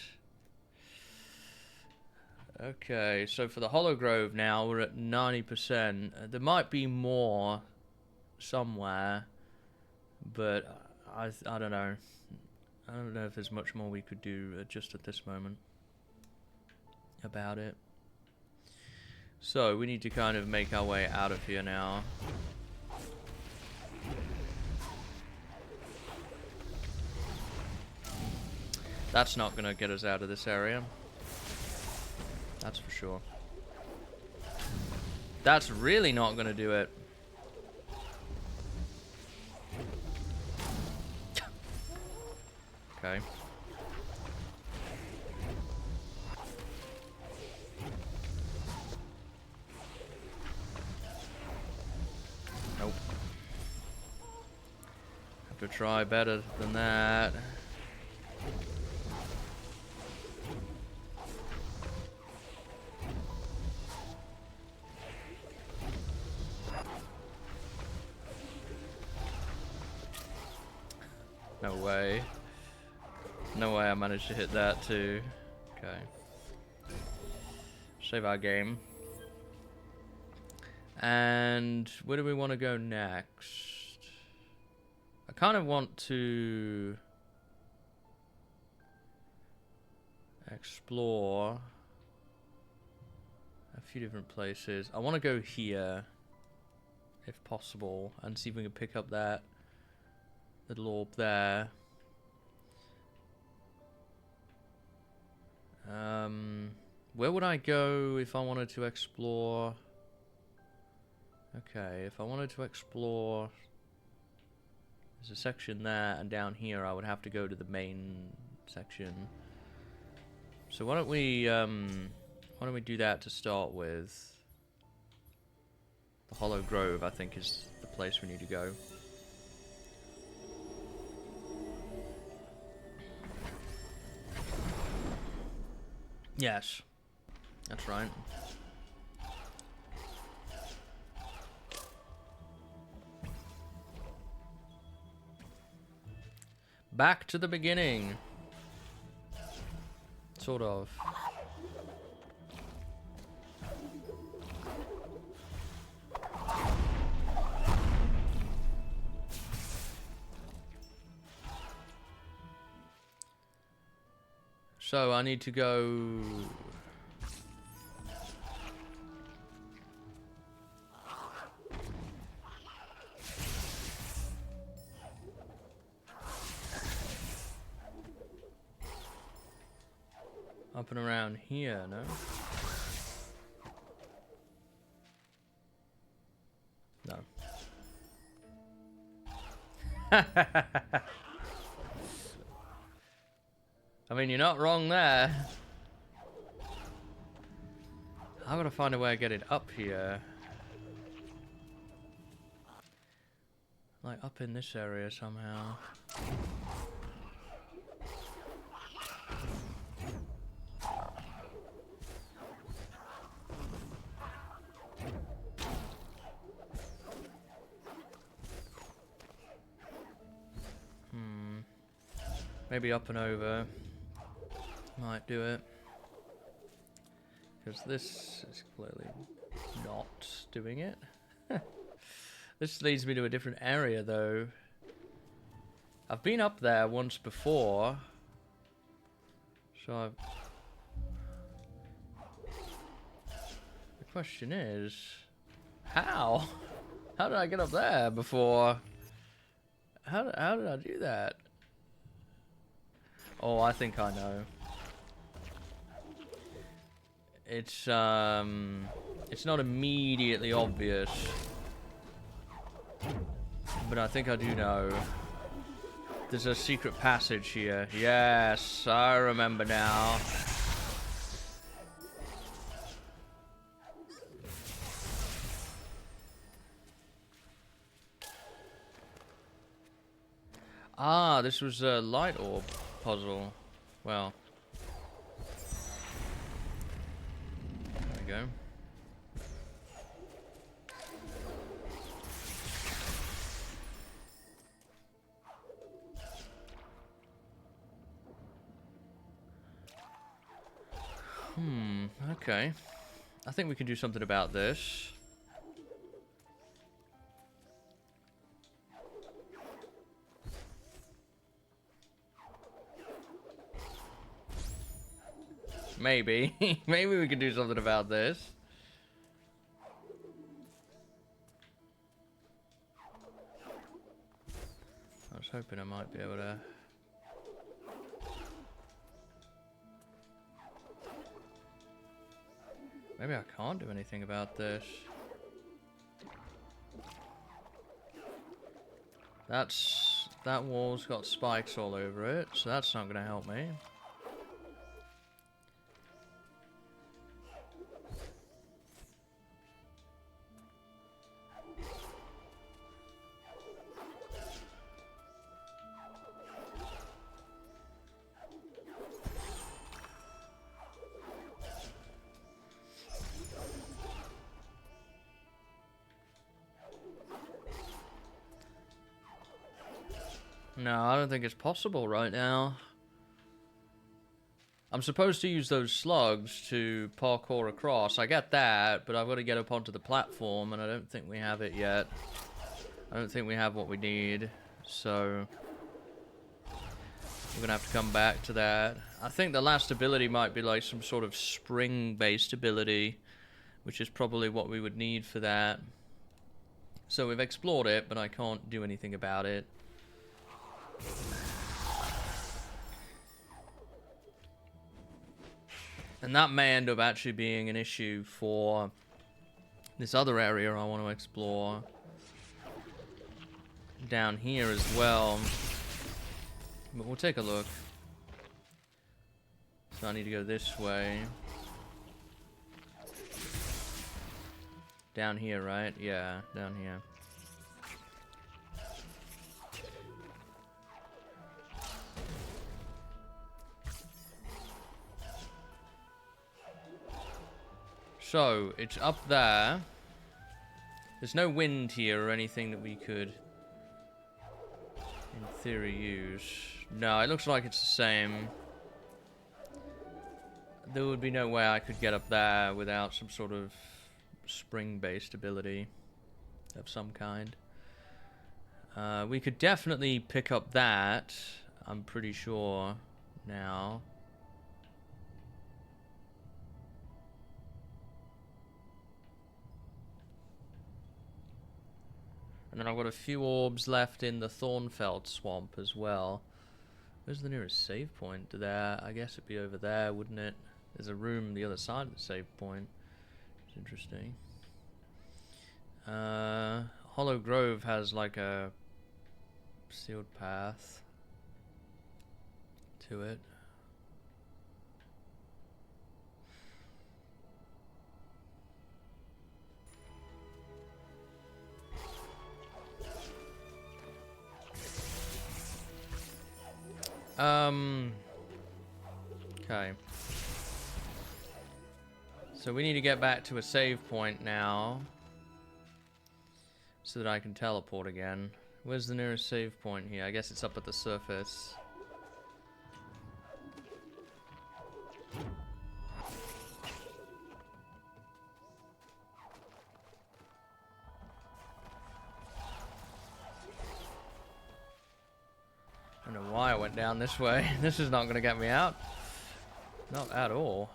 Speaker 1: Okay, so for the Hollow Grove now, we're at 90%. There might be more somewhere, but I don't know. I don't know if there's much more we could do just at this moment about it. So we need to kind of make our way out of here now. That's not gonna get us out of this area. That's for sure. That's really not gonna do it. Okay. Nope. Have to try better than that. No way. No way I managed to hit that too. Okay. Save our game. And where do we want to go next? I kind of want to explore a few different places. I want to go here, if possible, and see if we can pick up that little orb there. Where would I go if I wanted to explore? Okay, if I wanted to explore, there's a section there, and down here I would have to go to the main section. So why don't we do that to start with? The Hollow Grove, I think, is the place we need to go. Yes, that's right. Back to the beginning. Sort of. So I need to go Up and around here, no? No. I mean, you're not wrong there. I've got to find a way to get it up here. Like up in this area somehow. Maybe up and over might do it. Because this is clearly not doing it. This leads me to a different area though. I've been up there once before. So the question is, how? How did I get up there before? How did I do that? Oh, I think I know. It's not immediately obvious, but I think I do know. There's a secret passage here. Yes, I remember now. Ah, this was a light orb puzzle. Well, there we go. Okay. I think we can do something about this. Maybe. Maybe we can do something about this. I was hoping I might be able to... Maybe I can't do anything about this. That wall's got spikes all over it, so that's not going to help me. No, I don't think it's possible right now. I'm supposed to use those slugs to parkour across. I get that, but I've got to get up onto the platform, and I don't think we have it yet. I don't think we have what we need, so... we're gonna have to come back to that. I think the last ability might be like some sort of spring-based ability, which is probably what we would need for that. So we've explored it, but I can't do anything about it. And that may end up actually being an issue for this other area I want to explore down here as well. But we'll take a look. So I need to go this way. Down here, right? Yeah, down here. So, it's up there. There's no wind here or anything that we could, in theory, use. No, it looks like it's the same. There would be no way I could get up there without some sort of spring-based ability of some kind. We could definitely pick up that, I'm pretty sure, now. And then I've got a few orbs left in the Thornfeld swamp as well. Where's the nearest save point to there? I guess it'd be over there, wouldn't it? There's a room the other side of the save point. It's interesting. Hollow Grove has like a sealed path to it. Okay. So we need to get back to a save point now, so that I can teleport again. Where's the nearest save point here? I guess it's up at the surface. I don't know why I went down this way. This is not going to get me out. Not at all.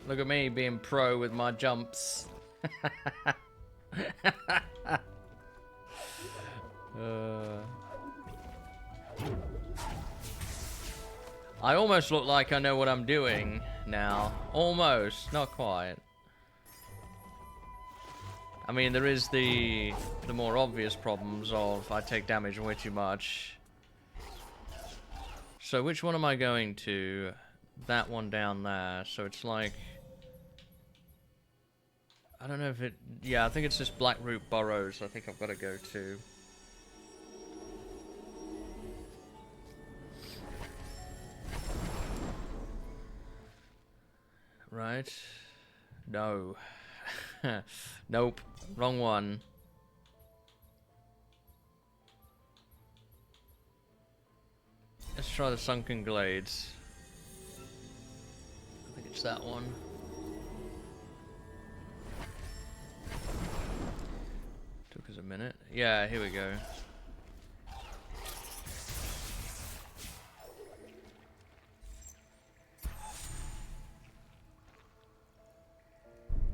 Speaker 1: Look at me being pro with my jumps. I almost look like I know what I'm doing now. Almost, not quite. I mean, there is the more obvious problems of I take damage way too much. So which one am I going to? That one down there. So it's like, I don't know if it... Yeah, I think it's just Blackroot Burrows I think I've got to go to. Right. No. Nope. Wrong one. Let's try the Sunken Glades. I think it's that one. Took us a minute. Yeah, here we go.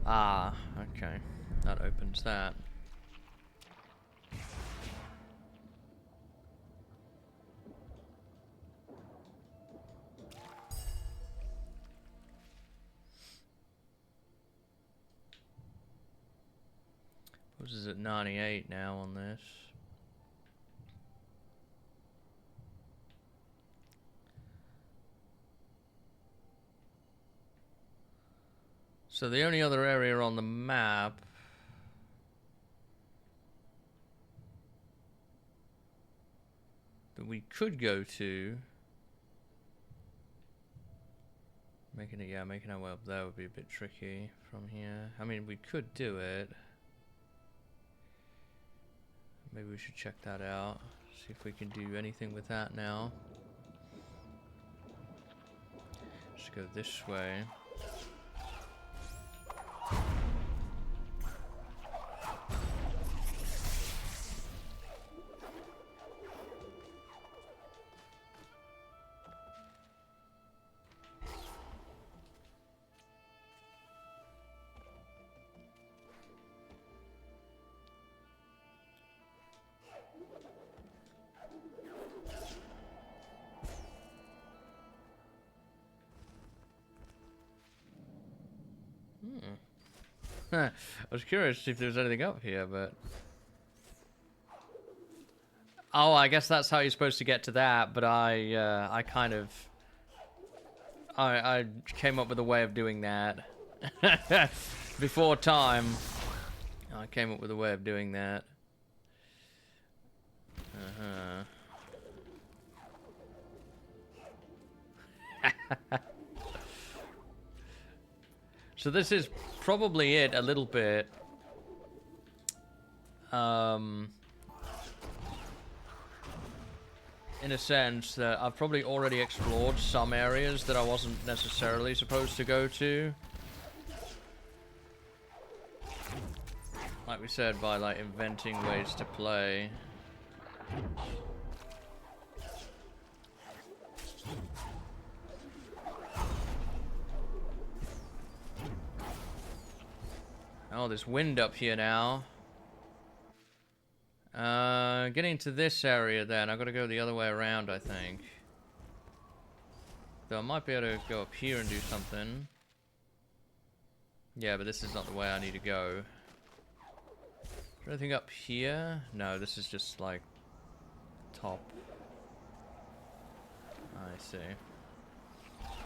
Speaker 1: Ah, okay. That opens that. This is at 98 now on this. So the only other area on the map that we could go to, making our way up there would be a bit tricky from here. I mean, we could do it. Maybe we should check that out. See if we can do anything with that now. Just go this way. I was curious to see if there was anything up here, but... Oh, I guess that's how you're supposed to get to that, but I kind of... I came up with a way of doing that. Before time, I came up with a way of doing that. So this is probably it a little bit. In a sense that I've probably already explored some areas that I wasn't necessarily supposed to go to. like we said, by like inventing ways to play. Oh, there's wind up here now. Getting to this area then, I've got to go the other way around, I think. Though I might be able to go up here and do something. Yeah, but this is not the way I need to go. Is there anything up here? No, this is just like top. I see.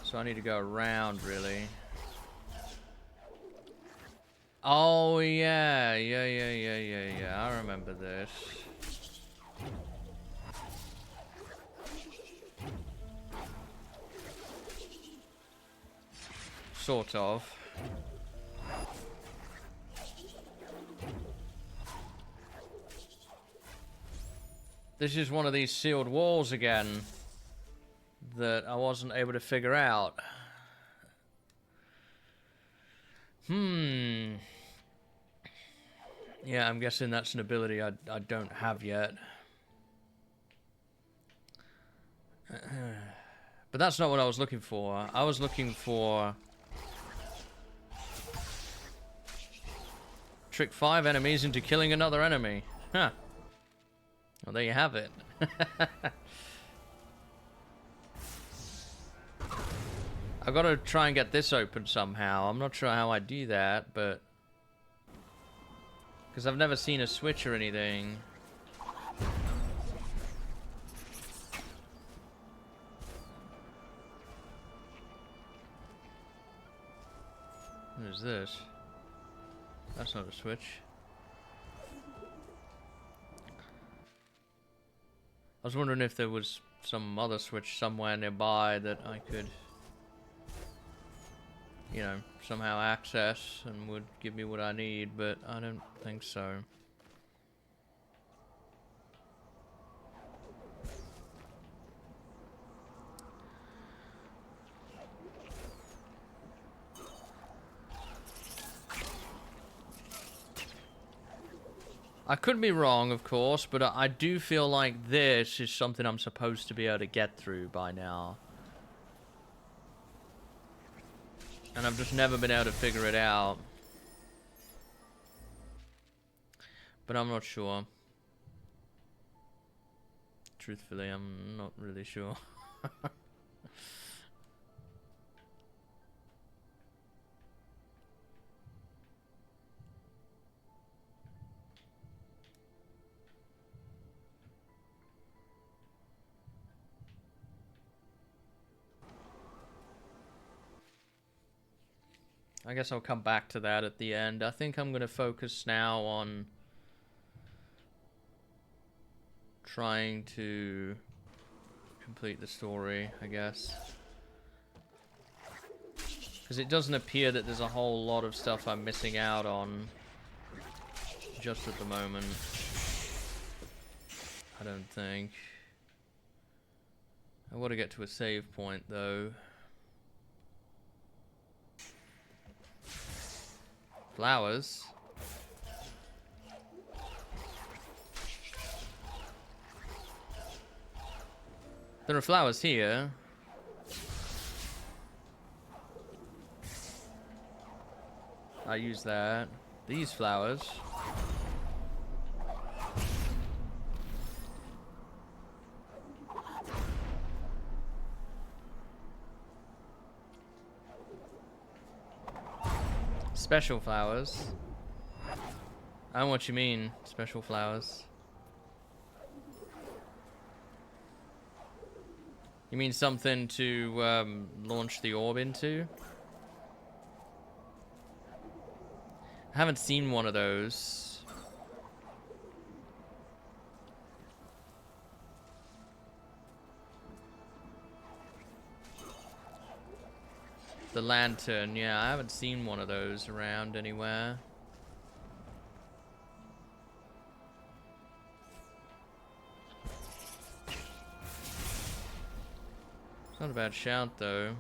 Speaker 1: So I need to go around, really. Oh, yeah. I remember this. Sort of. This is one of these sealed walls again that I wasn't able to figure out. Yeah, I'm guessing that's an ability I don't have yet. But that's not what I was looking for. I was looking for... trick 5 enemies into killing another enemy. Huh. Well, there you have it. I've got to try and get this open somehow. I'm not sure how I do that, but... because I've never seen a switch or anything. What is this? That's not a switch. I was wondering if there was some other switch somewhere nearby that I could, you know, somehow access and would give me what I need, but I don't think so. I could be wrong, of course, but I do feel like this is something I'm supposed to be able to get through by now. And I've just never been able to figure it out. But I'm not sure. Truthfully, I'm not really sure. I guess I'll come back to that at the end. I think I'm going to focus now on trying to complete the story, I guess. Because it doesn't appear that there's a whole lot of stuff I'm missing out on just at the moment. I don't think. I want to get to a save point, though. Flowers. There are flowers here. I use that. These flowers. Special flowers. I don't know what you mean, special flowers. You mean something to launch the orb into? I haven't seen one of those. The lantern, yeah, I haven't seen one of those around anywhere. It's not a bad shout, though.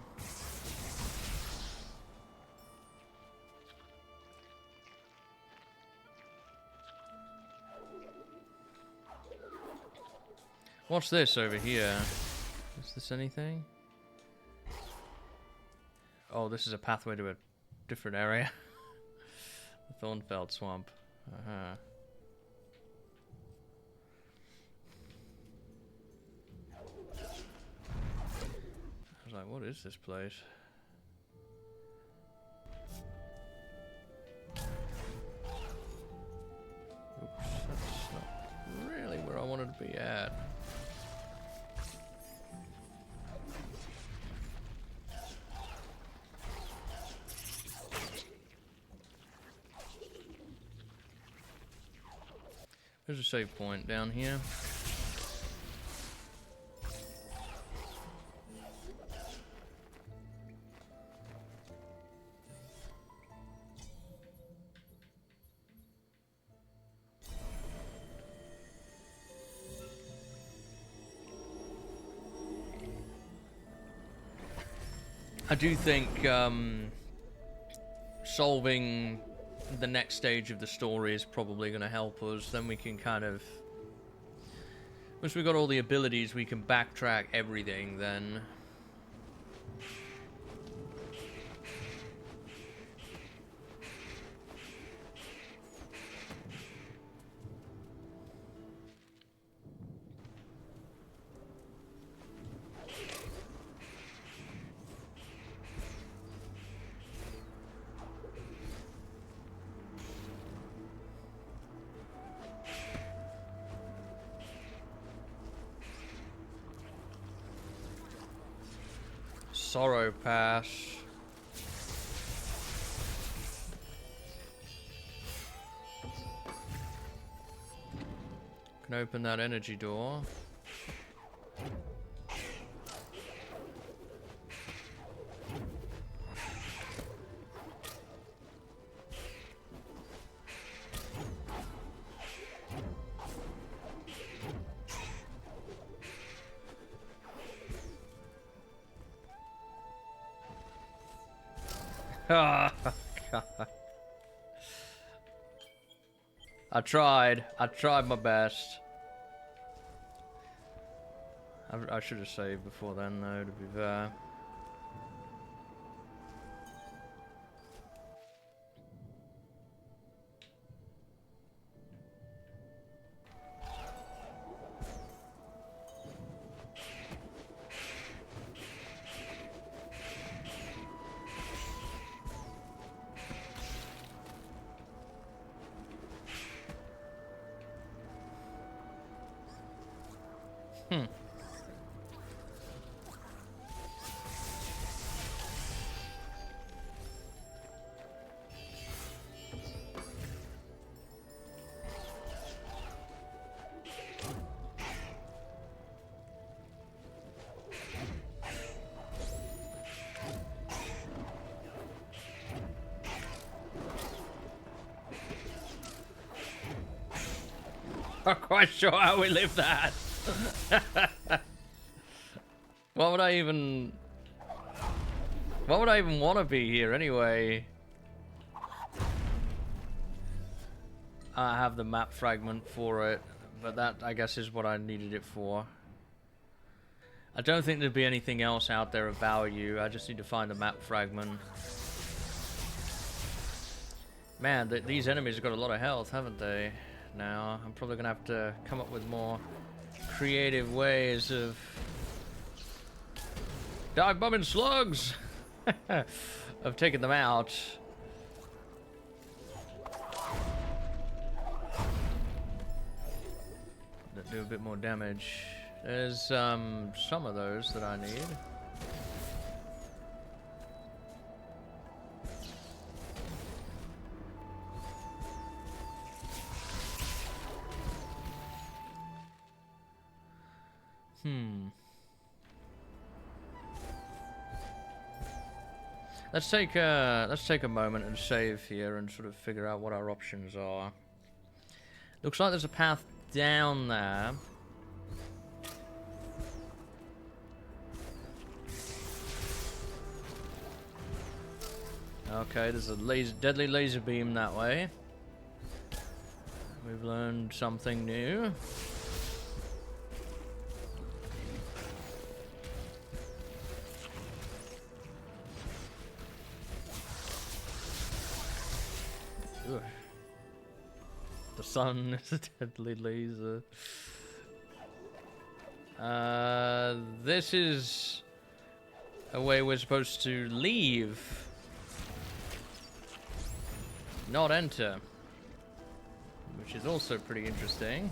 Speaker 1: What's this over here? Is this anything? Oh, this is a pathway to a different area. The Thornfeld Swamp. Uh-huh. I was like, what is this place? Oops, that's not really where I wanted to be at. There's a save point down here. I do think solving the next stage of the story is probably going to help us. Then we can kind of... Once we've got all the abilities, we can backtrack everything then. Sorrow Pass. Can open that energy door. Oh, God. I tried my best. I should have saved before then though, to be fair. Not quite sure how we live that. What would I even want to be here anyway? I have the map fragment for it, but that I guess is what I needed it for. I don't think there'd be anything else out there of value. I just need to find the map fragment. Man, these enemies have got a lot of health, haven't they? Now I'm probably gonna have to come up with more creative ways of dive bombing slugs of taking them out. That do a bit more damage. There's some of those that I need. Let's take a moment and save here and sort of figure out what our options are. Looks like there's a path down there. Okay, there's a deadly laser beam that way. We've learned something new. sun is a deadly laser. This is a way we're supposed to leave. Not enter. Which is also pretty interesting.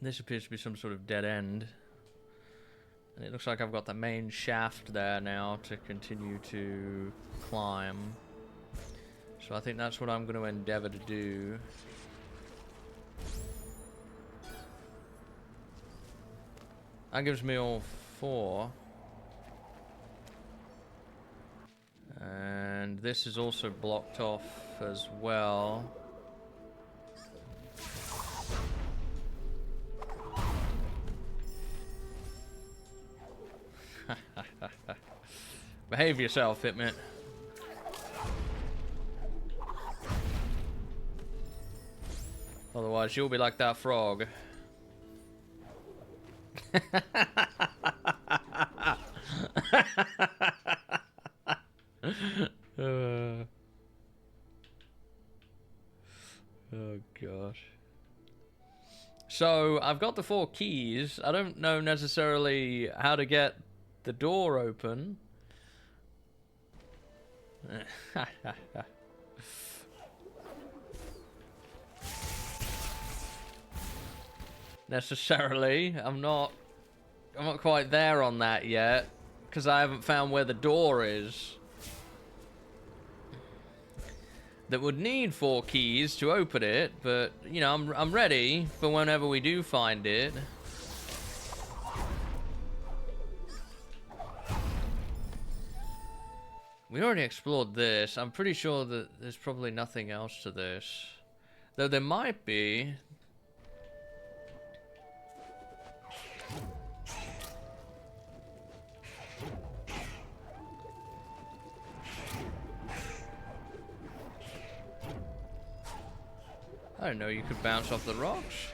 Speaker 1: This appears to be some sort of dead end. And it looks like I've got the main shaft there now to continue to climb. So I think that's what I'm going to endeavor to do. That gives me all 4. And this is also blocked off as well. Behave yourself, Fitment. Otherwise, you'll be like that frog. Oh gosh. So I've got the 4 keys. I don't know necessarily how to get the door open. Necessarily. I'm not quite there on that yet, because I haven't found where the door is. That would need 4 keys to open it, but you know, I'm ready for whenever we do find it. We already explored this. I'm pretty sure that there's probably nothing else to this. Though there might be. I didn't know you could bounce off the rocks.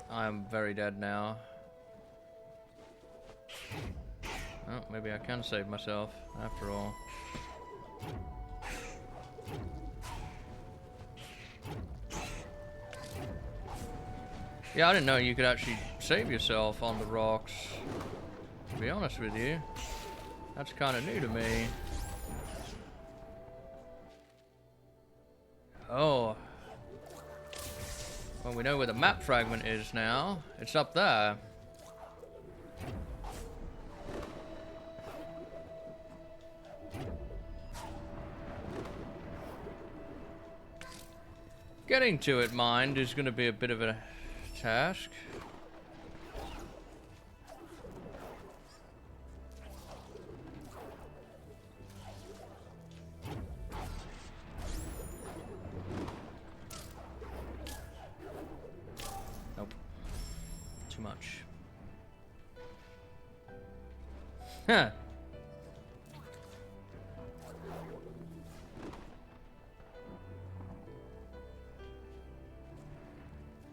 Speaker 1: I am very dead now. Oh, maybe I can save myself, after all. Yeah, I didn't know you could actually save yourself on the rocks. To be honest with you. That's kind of new to me. Oh. Well, we know where the map fragment is now. It's up there. Getting to it, mind, is going to be a bit of a task. Nope. Too much. Huh.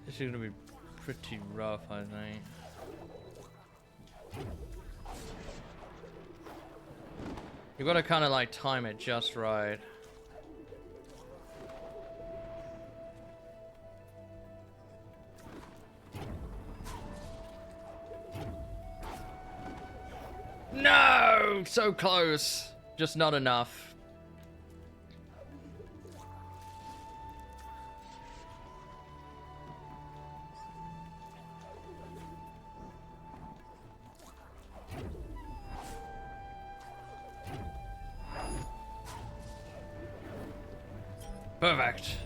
Speaker 1: This is gonna be pretty rough, I think. You gotta kind of like time it just right. No! So close. Just not enough. Perfect.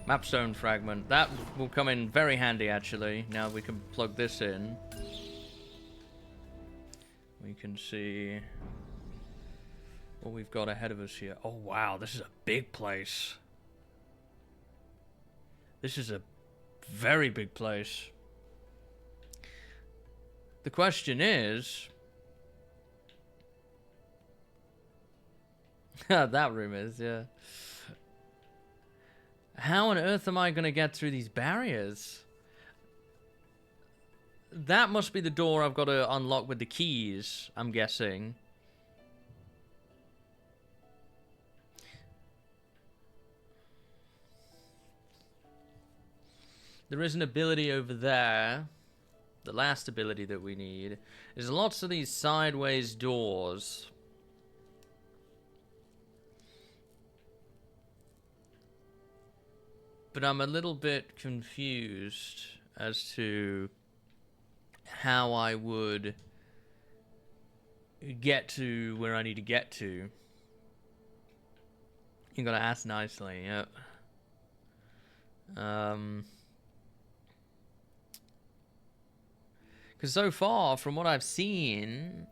Speaker 1: Mapstone fragment. That will come in very handy, actually. Now we can plug this in. We can see what we've got ahead of us here. Oh, wow. This is a big place. This is a very big place. The question is... that room is, yeah. How on earth am I going to get through these barriers? that must be the door I've got to unlock with the keys, I'm guessing. There is an ability over there. The last ability that we need. There's lots of these sideways doors. But I'm a little bit confused as to how I would get to where I need to get to. You gotta ask nicely, yep. Because so far, from what I've seen,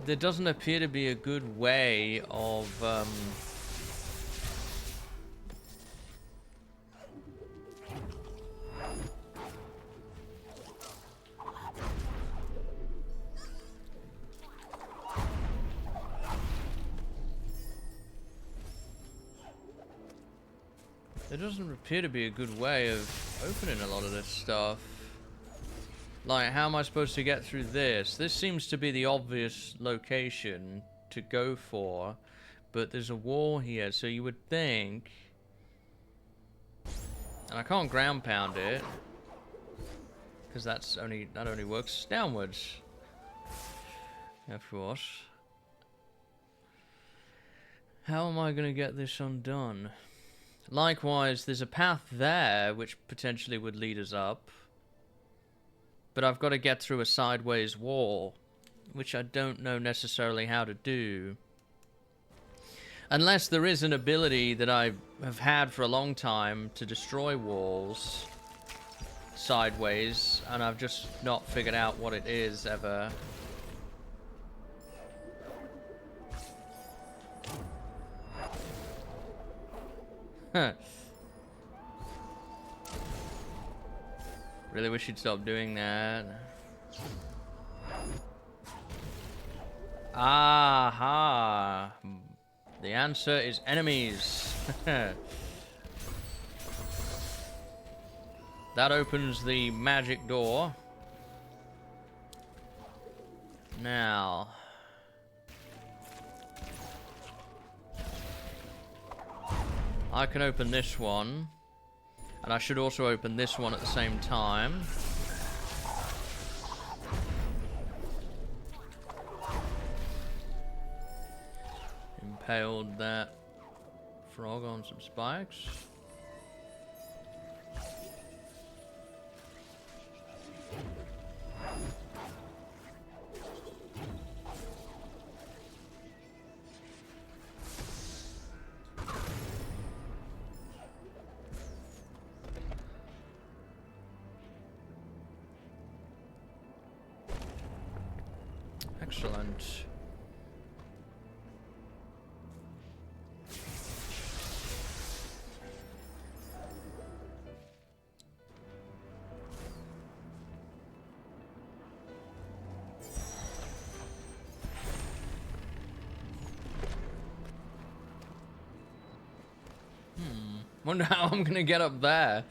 Speaker 1: there doesn't appear to be a good way of there doesn't appear to be a good way of opening a lot of this stuff. Like, how am I supposed to get through this? This seems to be the obvious location to go for, but there's a wall here, so you would think... And I can't ground pound it, because that only works downwards. Of course. How am I going to get this undone? Likewise, there's a path there which potentially would lead us up. But I've got to get through a sideways wall, which I don't know necessarily how to do. Unless there is an ability that I have had for a long time to destroy walls sideways, and I've just not figured out what it is ever. Huh. Really wish you'd stop doing that. Aha! The answer is enemies. That opens the magic door. Now... I can open this one. And I should also open this one at the same time. Impaled that frog on some spikes. Excellent. Wonder how I'm gonna get up there.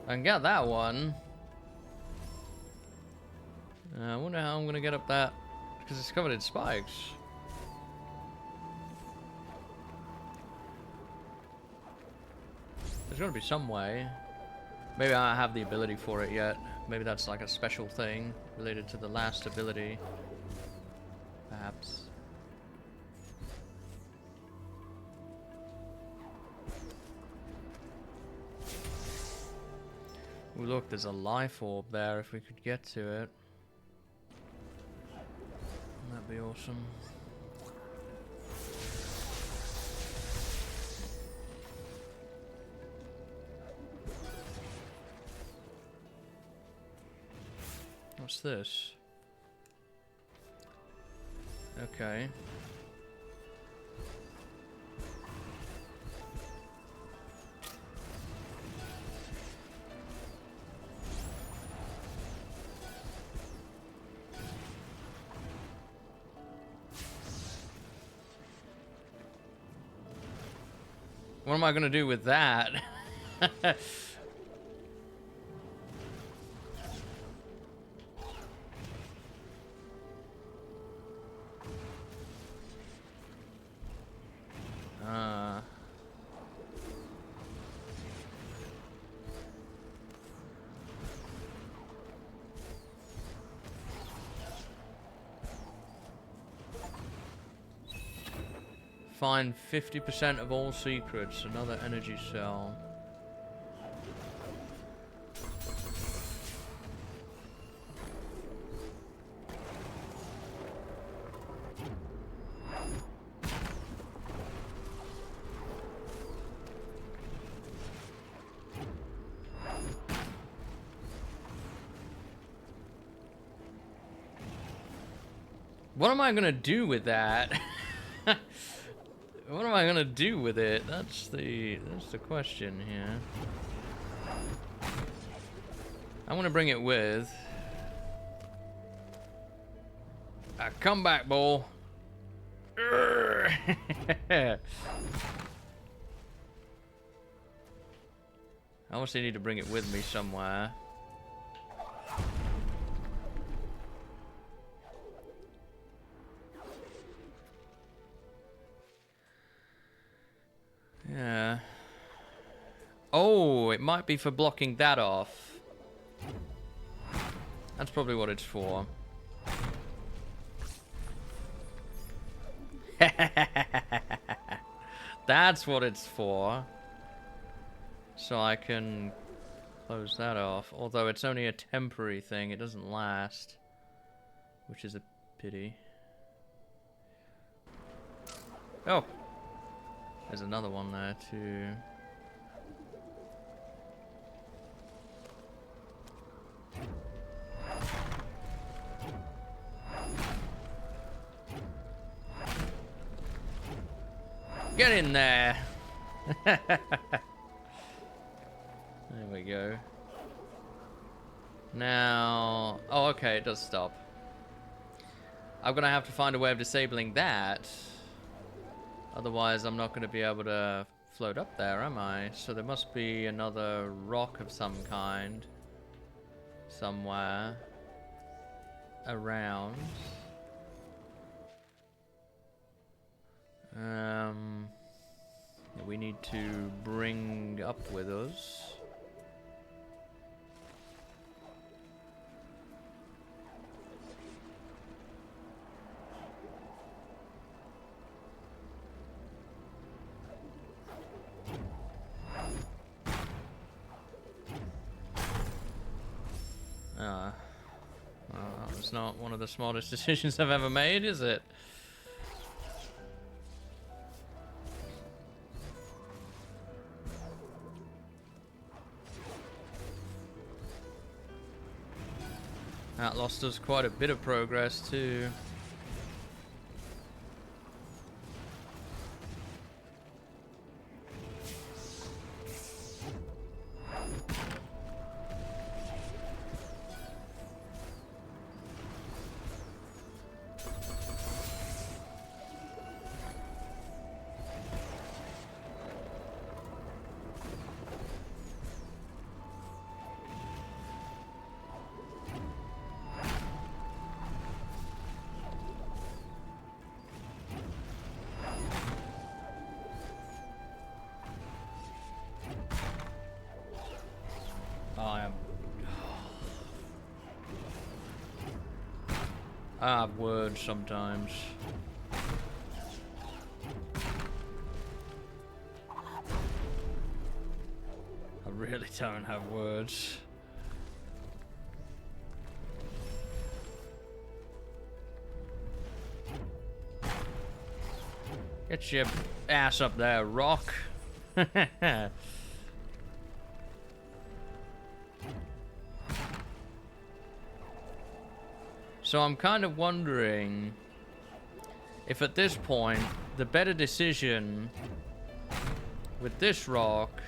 Speaker 1: I can get that one. I wonder how I'm gonna get up that, because it's covered in spikes. There's gotta be some way. Maybe I don't have the ability for it yet. Maybe that's like a special thing related to the last ability. Perhaps. Ooh, look, there's a life orb there if we could get to it. That'd be awesome. What's this? Okay. What am I gonna do with that? Find 50% of all secrets. Another energy cell. What am I gonna do with that? What am I gonna do with it? That's the question here. I'm gonna bring it with. Come back, bull. I obviously need to bring it with me somewhere. Yeah. Oh, it might be for blocking that off. That's probably what it's for. That's what it's for. So I can close that off. Although it's only a temporary thing, it doesn't last. Which is a pity. Oh! There's another one there too. Get in there! There we go. Now... Oh, okay, it does stop. I'm gonna have to find a way of disabling that. Otherwise, I'm not going to be able to float up there, am I? So there must be another rock of some kind somewhere around. We need to bring up with us. It's not one of the smartest decisions I've ever made, is it? That lost us quite a bit of progress too. I have words sometimes. I really don't have words. Get your ass up there, rock. So I'm kind of wondering if at this point the better decision with this rock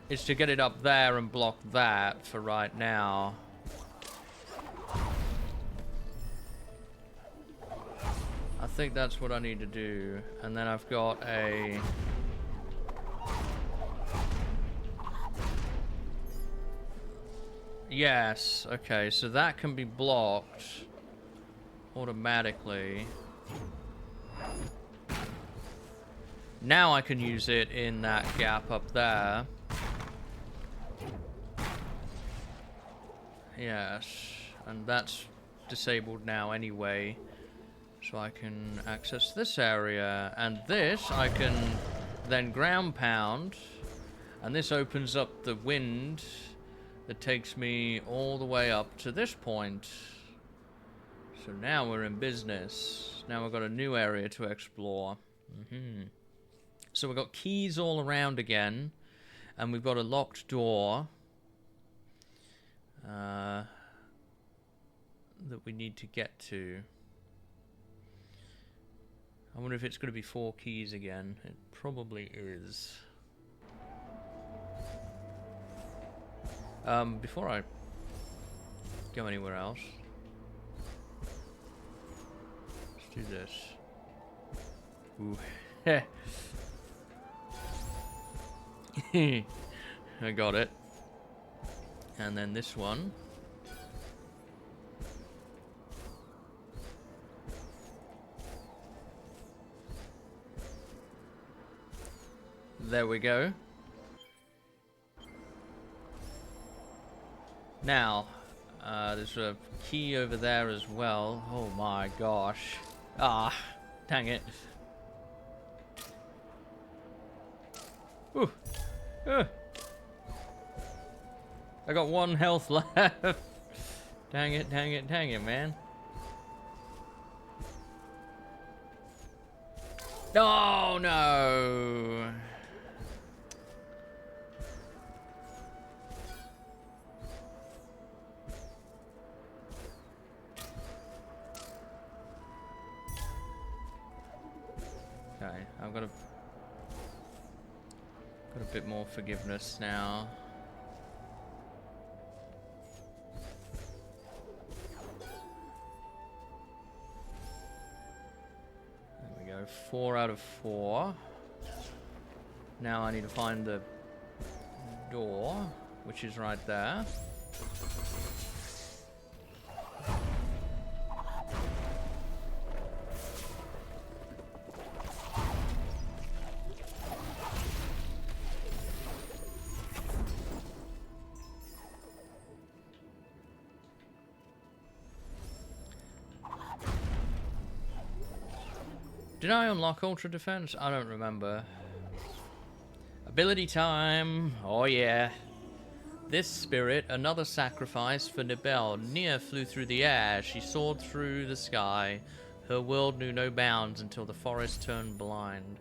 Speaker 1: is to get it up there and block that for right now. I think that's what I need to do. And then I've got a Yes. Okay, so that can be blocked automatically. Now I can use it in that gap up there. Yes. And that's disabled now anyway. So I can access this area. And this I can then ground pound. And this opens up the wind that takes me all the way up to this point. So now we're in business. Now we've got a new area to explore. So we've got keys all around again. And we've got a locked door. That we need to get to. I wonder if it's going to be 4 keys again. It probably is. Before I go anywhere else, let's do this. Ooh. I got it. And then this one. There we go. Now, there's a key over there as well. Oh my gosh. Ah, dang it. Ooh. I got 1 health left. Dang it, dang it, dang it, man. Oh, no. Okay, I've got a bit more forgiveness now. There we go, 4 out of 4. Now I need to find the door, which is right there. Did I unlock Ultra Defense? I don't remember. Ability time. Oh yeah. This spirit, another sacrifice for Nibel. Nia flew through the air. She soared through the sky. Her world knew no bounds until the forest turned blind.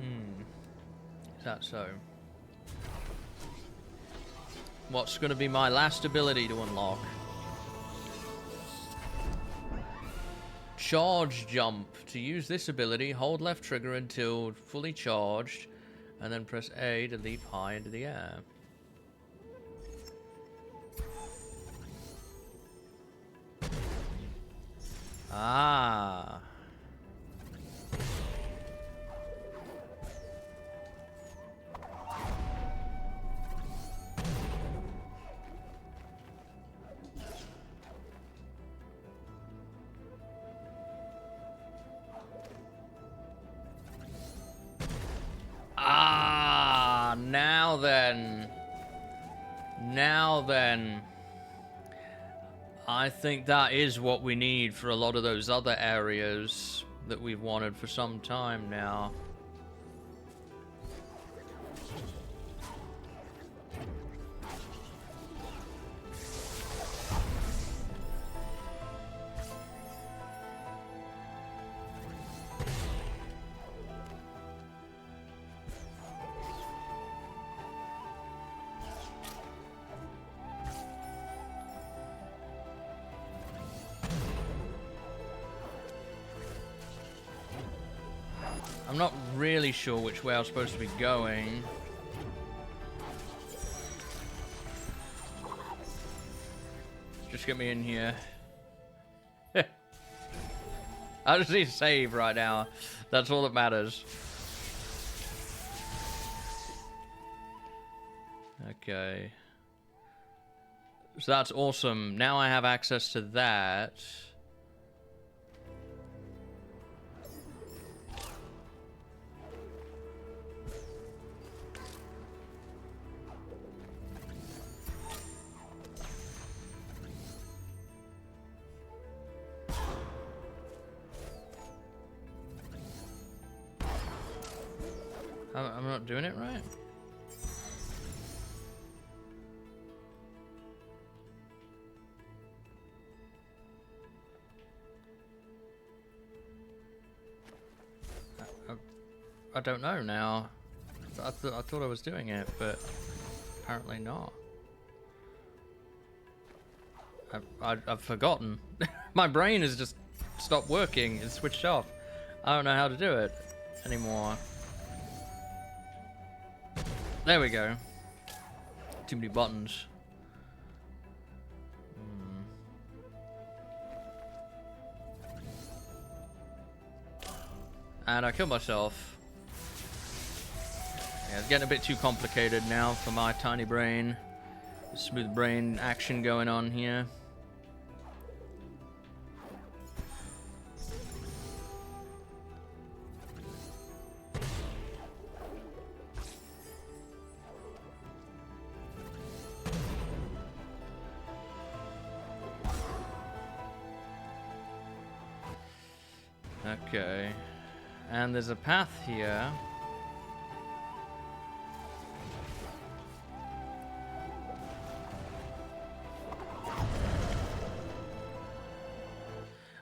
Speaker 1: Is that so? What's going to be my last ability to unlock? Charge jump. To use this ability, hold left trigger until fully charged, and then press A to leap high into the air. Ah. Now then, I think that is what we need for a lot of those other areas that we've wanted for some time now. I'm not really sure which way I'm supposed to be going. Just get me in here. I just need to save right now. That's all that matters. Okay. So that's awesome. Now I have access to that. I'm not doing it right? I don't know now. I thought I was doing it, but apparently not. I've forgotten. My brain has just stopped working. It's switched off. I don't know how to do it anymore. There we go. Too many buttons. And I killed myself. Yeah, it's getting a bit too complicated now for my tiny brain. Smooth brain action going on here. Okay. And there's a path here.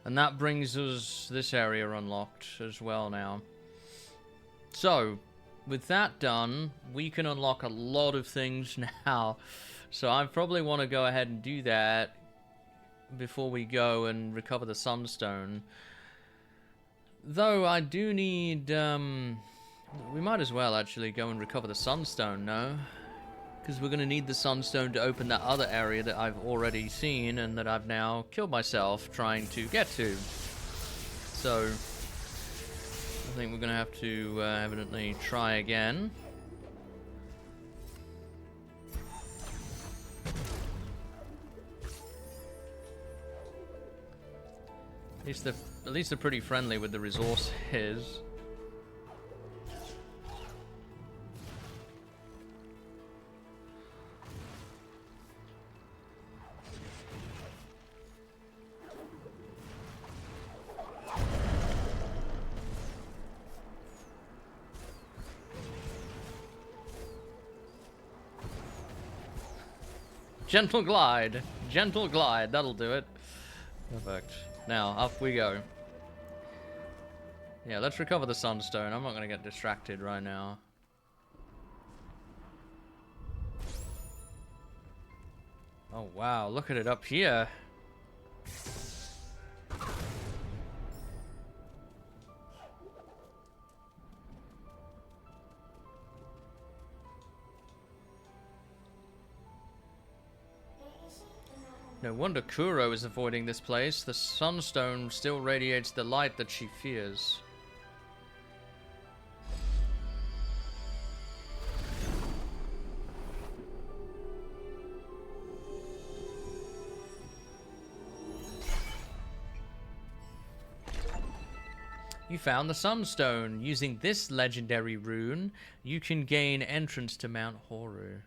Speaker 1: And that brings us this area unlocked as well now. So, with that done, we can unlock a lot of things now. So I probably want to go ahead and do that before we go and recover the Sunstone. Though I do need, we might as well actually go and recover the Sunstone, no? Because we're going to need the Sunstone to open that other area that I've already seen and that I've now killed myself trying to get to. So, I think we're going to have to evidently try again. At least they're pretty friendly with the resources. Gentle glide. Gentle glide. That'll do it. Perfect. Now, off we go. Yeah, let's recover the Sunstone. I'm not going to get distracted right now. Oh, wow. Look at it up here. No wonder Kuro is avoiding this place. The Sunstone still radiates the light that she fears. You found the Sunstone. Using this legendary rune, you can gain entrance to Mount Horu.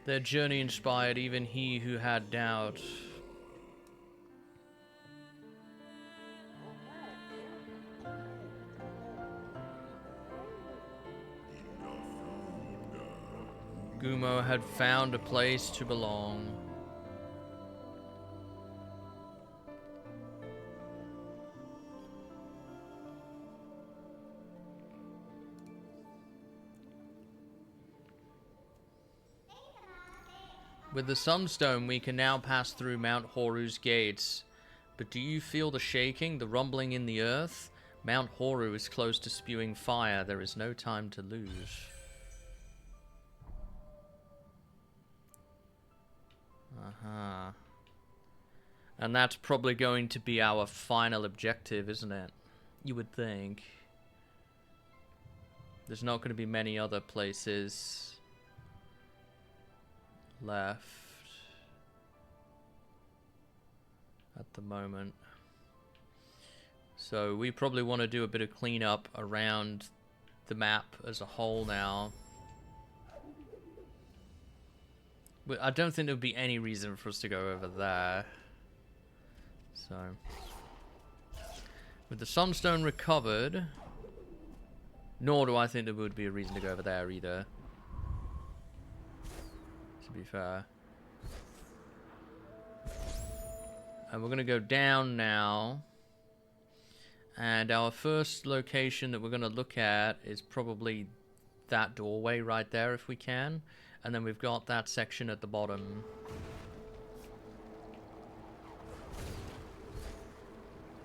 Speaker 1: Their journey inspired even he who had doubt. Gumo had found a place to belong. With the Sunstone, we can now pass through Mount Horu's gates. But do you feel the shaking, the rumbling in the earth? Mount Horu is close to spewing fire. There is no time to lose. Uh-huh. And that's probably going to be our final objective, isn't it? You would think. There's not going to be many other places left at the moment. So we probably want to do a bit of cleanup around the map as a whole now. But I don't think there would be any reason for us to go over there. So, with the Sunstone recovered, nor do I think there would be a reason to go over there either, to be fair. And we're going to go down now. And our first location that we're going to look at is probably that doorway right there if we can. And then we've got that section at the bottom.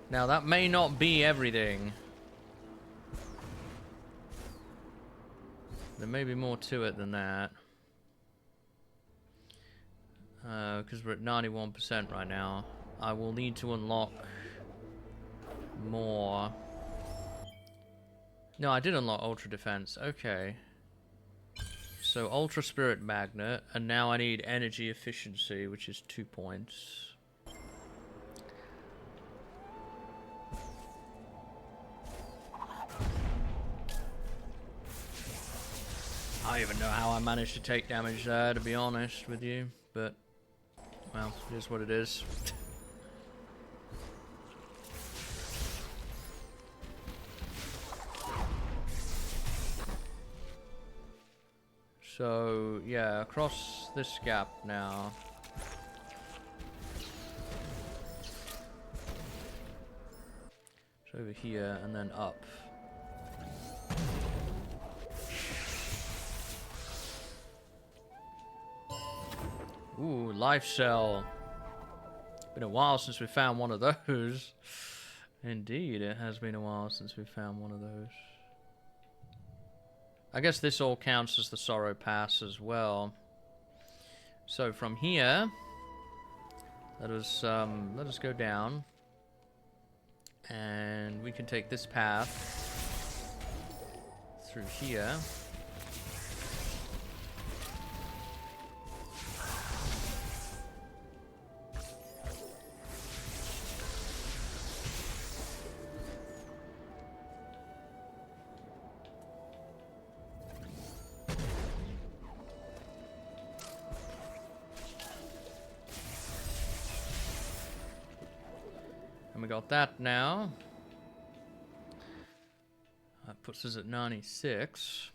Speaker 1: Now that may not be everything. There may be more to it than that. Because we're at 91% right now. I will need to unlock more. No, I did unlock Ultra Defense. Okay. So Ultra Spirit Magnet, and now I need Energy Efficiency, which is 2 points. I don't even know how I managed to take damage there, to be honest with you, but, well, it is what it is. So, yeah, across this gap now. It's over here and then up. Ooh, life cell. Been a while since we found one of those. Indeed, it has been a while since we found one of those. I guess this all counts as the Sorrow Pass as well. So from here, let us go down, and we can take this path through here. And we got that now. That puts us at 96.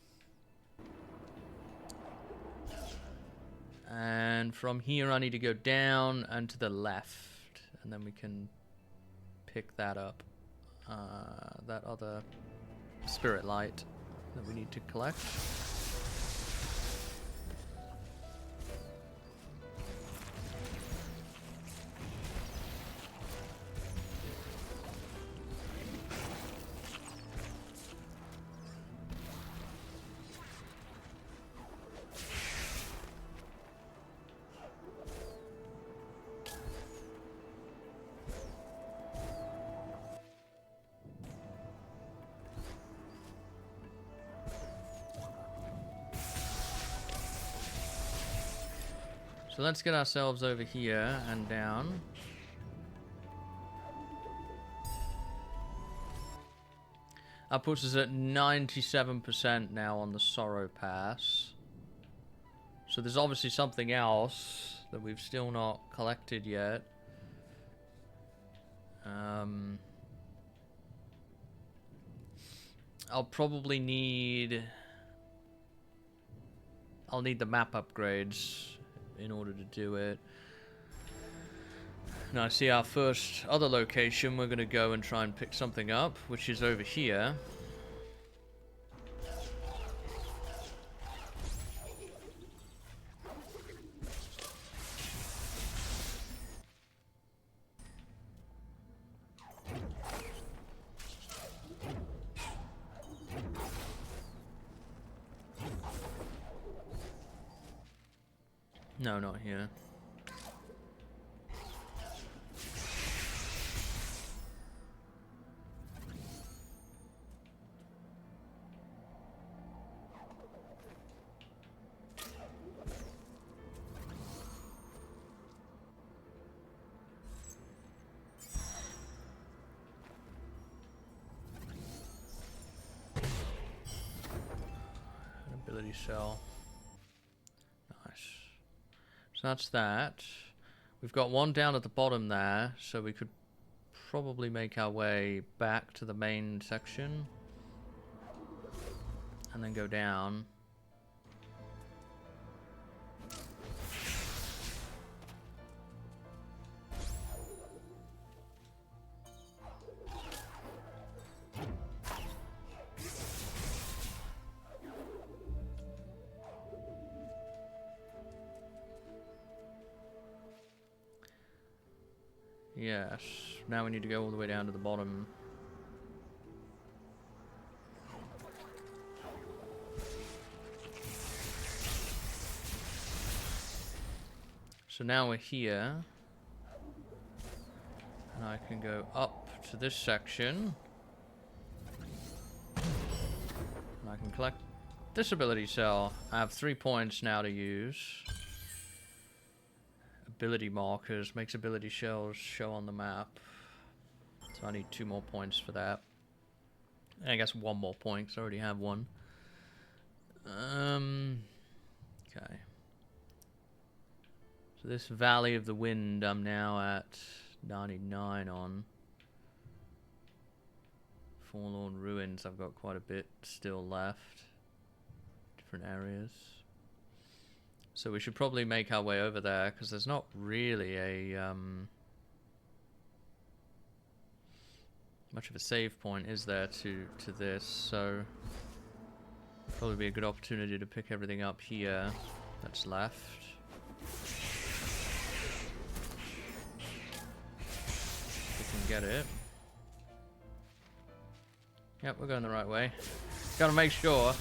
Speaker 1: And from here I need to go down and to the left. And then we can pick that up. That other spirit light that we need to collect. So let's get ourselves over here and down. That puts us at 97% now on the Sorrow Pass. So there's obviously something else that we've still not collected yet. I'll probably need... I'll need the map upgrades in order to do it. Now I see our first other location. We're going to go and try and pick something up, which is over here. No, not here. Ability cell. Nice. So that's that. We've got one down at the bottom there, so we could probably make our way back to the main section. And then go down. Yes. Now we need to go all the way down to the bottom. So now we're here. And I can go up to this section. And I can collect this ability cell. I have 3 points now to use. Ability markers makes ability shells show on the map. So I need 2 more points for that. And I guess 1 more point because I already have 1. Okay. So this Valley of the Wind I'm now at 99 on. Forlorn Ruins I've got quite a bit still left. Different areas. So we should probably make our way over there, because there's not really a much of a save point, is there, to this? So probably be a good opportunity to pick everything up here that's left. We can get it. Yep, we're going the right way. Gotta make sure.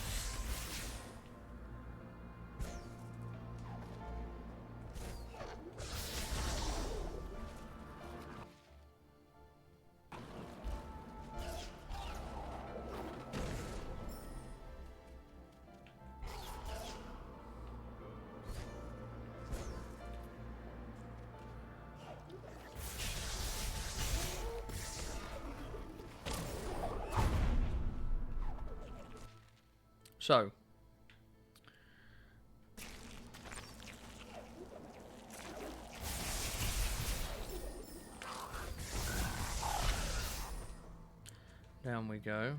Speaker 1: So, down we go.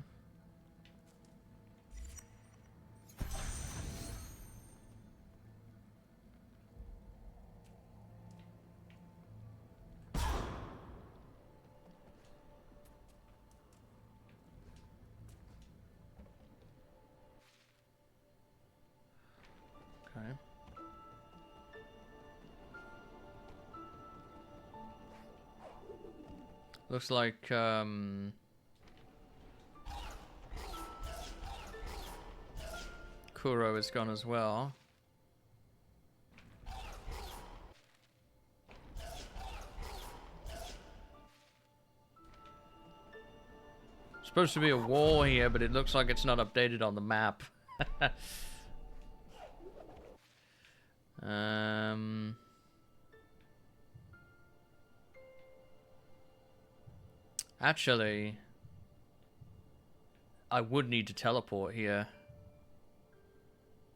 Speaker 1: Okay. Looks like Kuro is gone as well. Supposed to be a wall here, but it looks like it's not updated on the map. Actually, I would need to teleport here.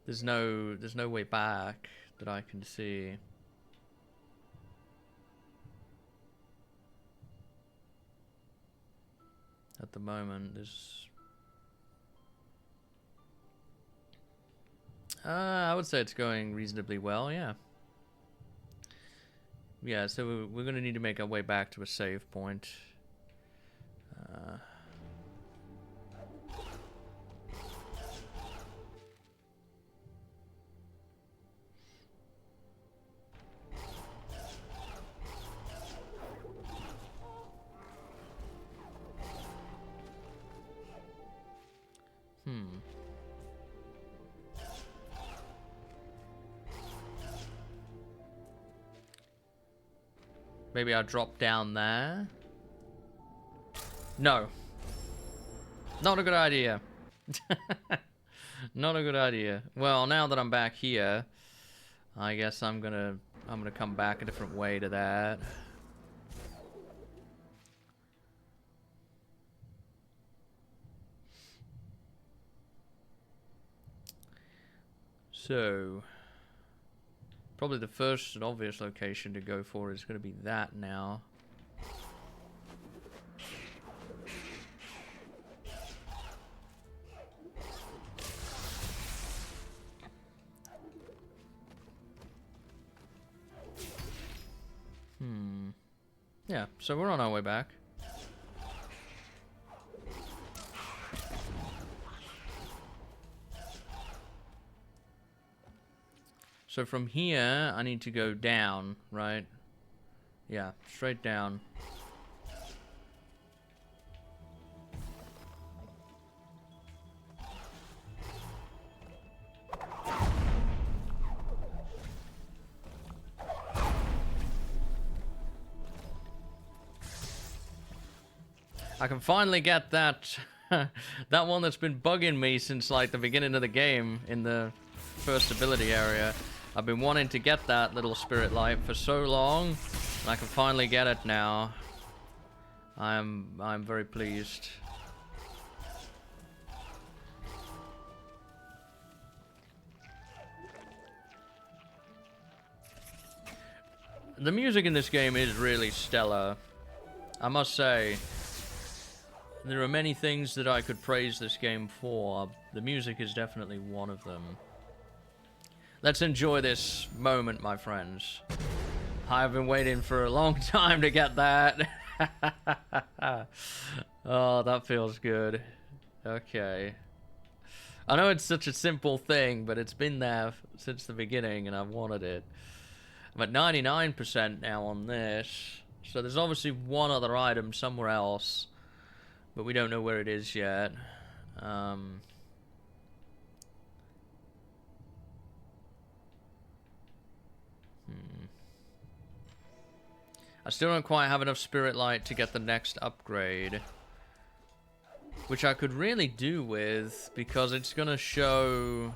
Speaker 1: There's no way back that I can see. At the moment, there's I would say it's going reasonably well, yeah. Yeah, so we're going to need to make our way back to a save point. Maybe I'll drop down there. No. Not a good idea. Not a good idea. Well, now that I'm back here, I guess I'm gonna come back a different way to that. So, probably the first and obvious location to go for is going to be that now. Yeah, so we're on our way back. So from here, I need to go down, right? Yeah, straight down. I can finally get that that one that's been bugging me since like the beginning of the game in the first ability area. I've been wanting to get that little spirit light for so long, and I can finally get it now. I'm very pleased. The music in this game is really stellar, I must say. There are many things that I could praise this game for. The music is definitely one of them. Let's enjoy this moment, my friends. I've been waiting for a long time to get that. Oh, that feels good. Okay. I know it's such a simple thing, but it's been there since the beginning and I've wanted it. I'm at 99% now on this. So there's obviously one other item somewhere else, but we don't know where it is yet. I still don't quite have enough spirit light to get the next upgrade, which I could really do with, because it's gonna show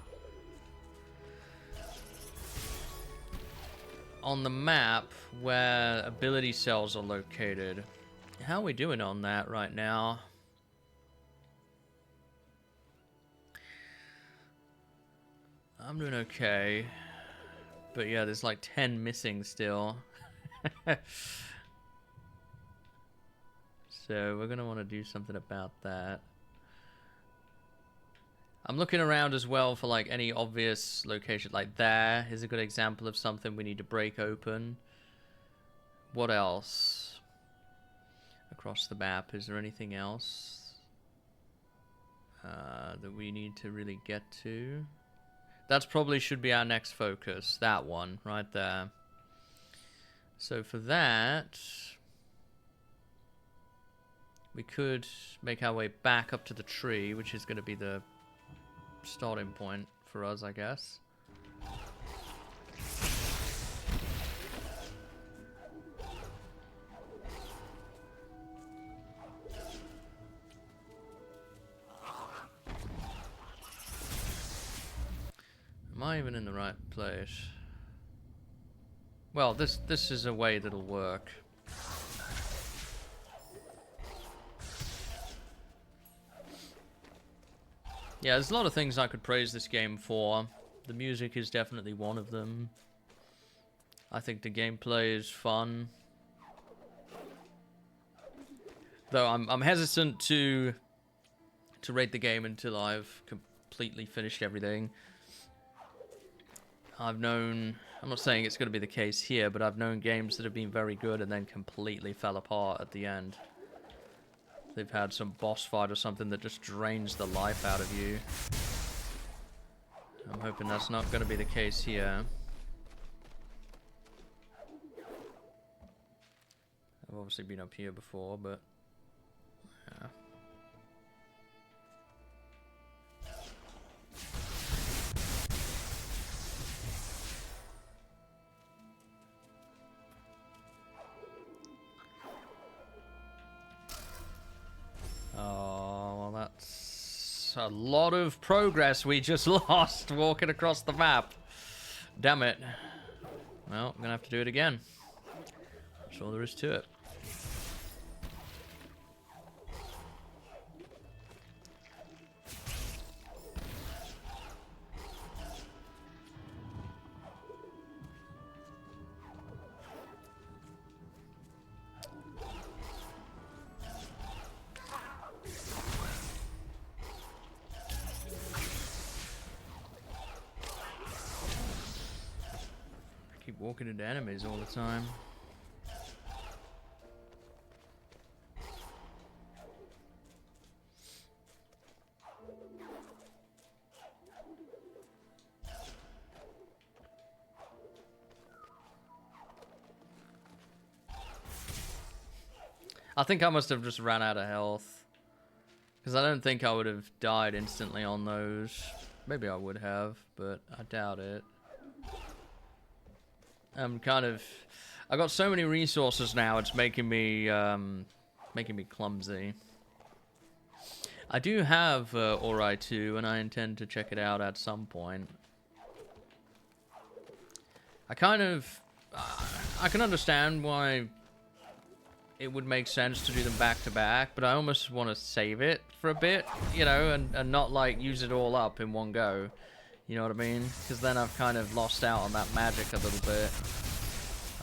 Speaker 1: on the map where ability cells are located. How are we doing on that right now? I'm doing okay. But yeah, there's like 10 missing still. So we're going to want to do something about that. I'm looking around as well for like any obvious location. Like there is a good example of something we need to break open. What else? Across the map, is there anything else that we need to really get to? That's probably should be our next focus. That one right there. So for that, we could make our way back up to the tree, which is going to be the starting point for us, I guess. Am I even in the right place? Well, this is a way that'll work. Yeah, there's a lot of things I could praise this game for. The music is definitely one of them. I think the gameplay is fun. Though I'm hesitant to rate the game until I've completely finished everything. I'm not saying it's going to be the case here, but I've known games that have been very good and then completely fell apart at the end. They've had some boss fight or something that just drains the life out of you. I'm hoping that's not going to be the case here. I've obviously been up here before, but yeah. a lot of progress we just lost walking across the map. Damn it. Well, I'm gonna have to do it again. That's all there is to it. Walking into enemies all the time. I think I must have just ran out of health. Because I don't think I would have died instantly on those. Maybe I would have, but I doubt it. I'm kind of... I got so many resources now, it's making me clumsy. I do have Ori 2, and I intend to check it out at some point. I kind of... I can understand why it would make sense to do them back to back, but I almost want to save it for a bit, you know, and not, like, use it all up in one go. You know what I mean? Because then I've kind of lost out on that magic a little bit.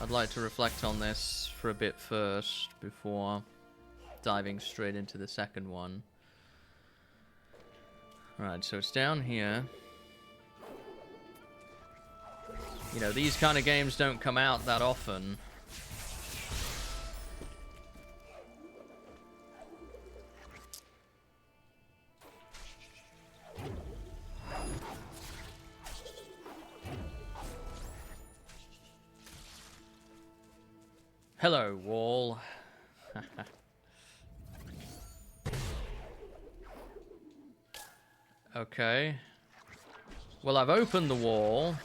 Speaker 1: I'd like to reflect on this for a bit first before diving straight into the second one. Alright, so it's down here. You know, these kind of games don't come out that often. Hello, wall. Okay. Well, I've opened the wall.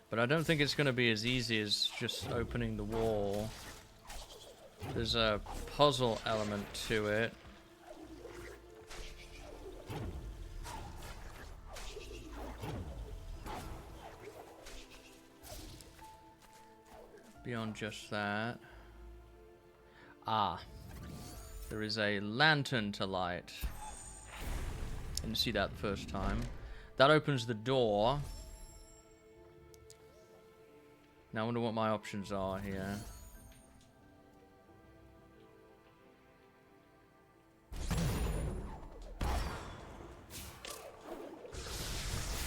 Speaker 1: But I don't think it's going to be as easy as just opening the wall. There's a puzzle element to it. Beyond just that. Ah. There is a lantern to light. Didn't see that the first time. That opens the door. Now I wonder what my options are here.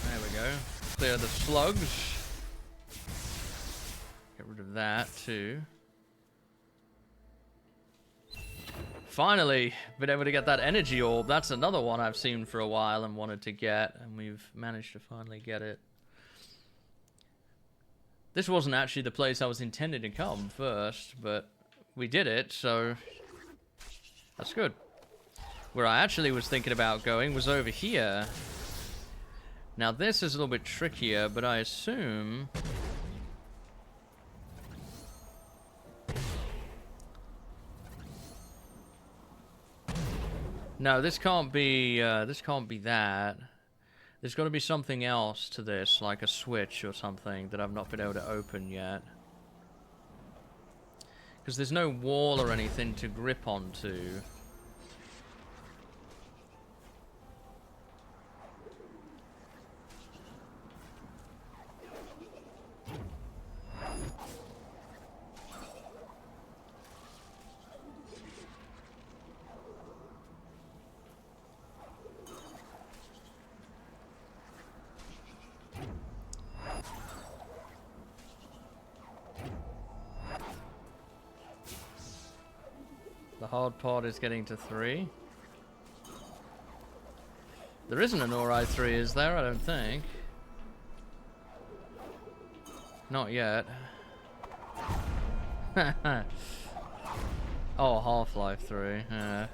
Speaker 1: There we go. Clear the slugs. Get rid of that too. Finally, been able to get that energy orb. That's another one I've seen for a while and wanted to get, and we've managed to finally get it. This wasn't actually the place I was intending to come first, but we did it, so that's good. Where I actually was thinking about going was over here. Now this is a little bit trickier, but I assume... No, this can't be that. There's got to be something else to this, like a switch or something that I've not been able to open yet. Because there's no wall or anything to grip onto. The hard part is getting to 3. There isn't an Ori 3, is there? I don't think. Not yet. Oh, Half-Life 3. Yeah.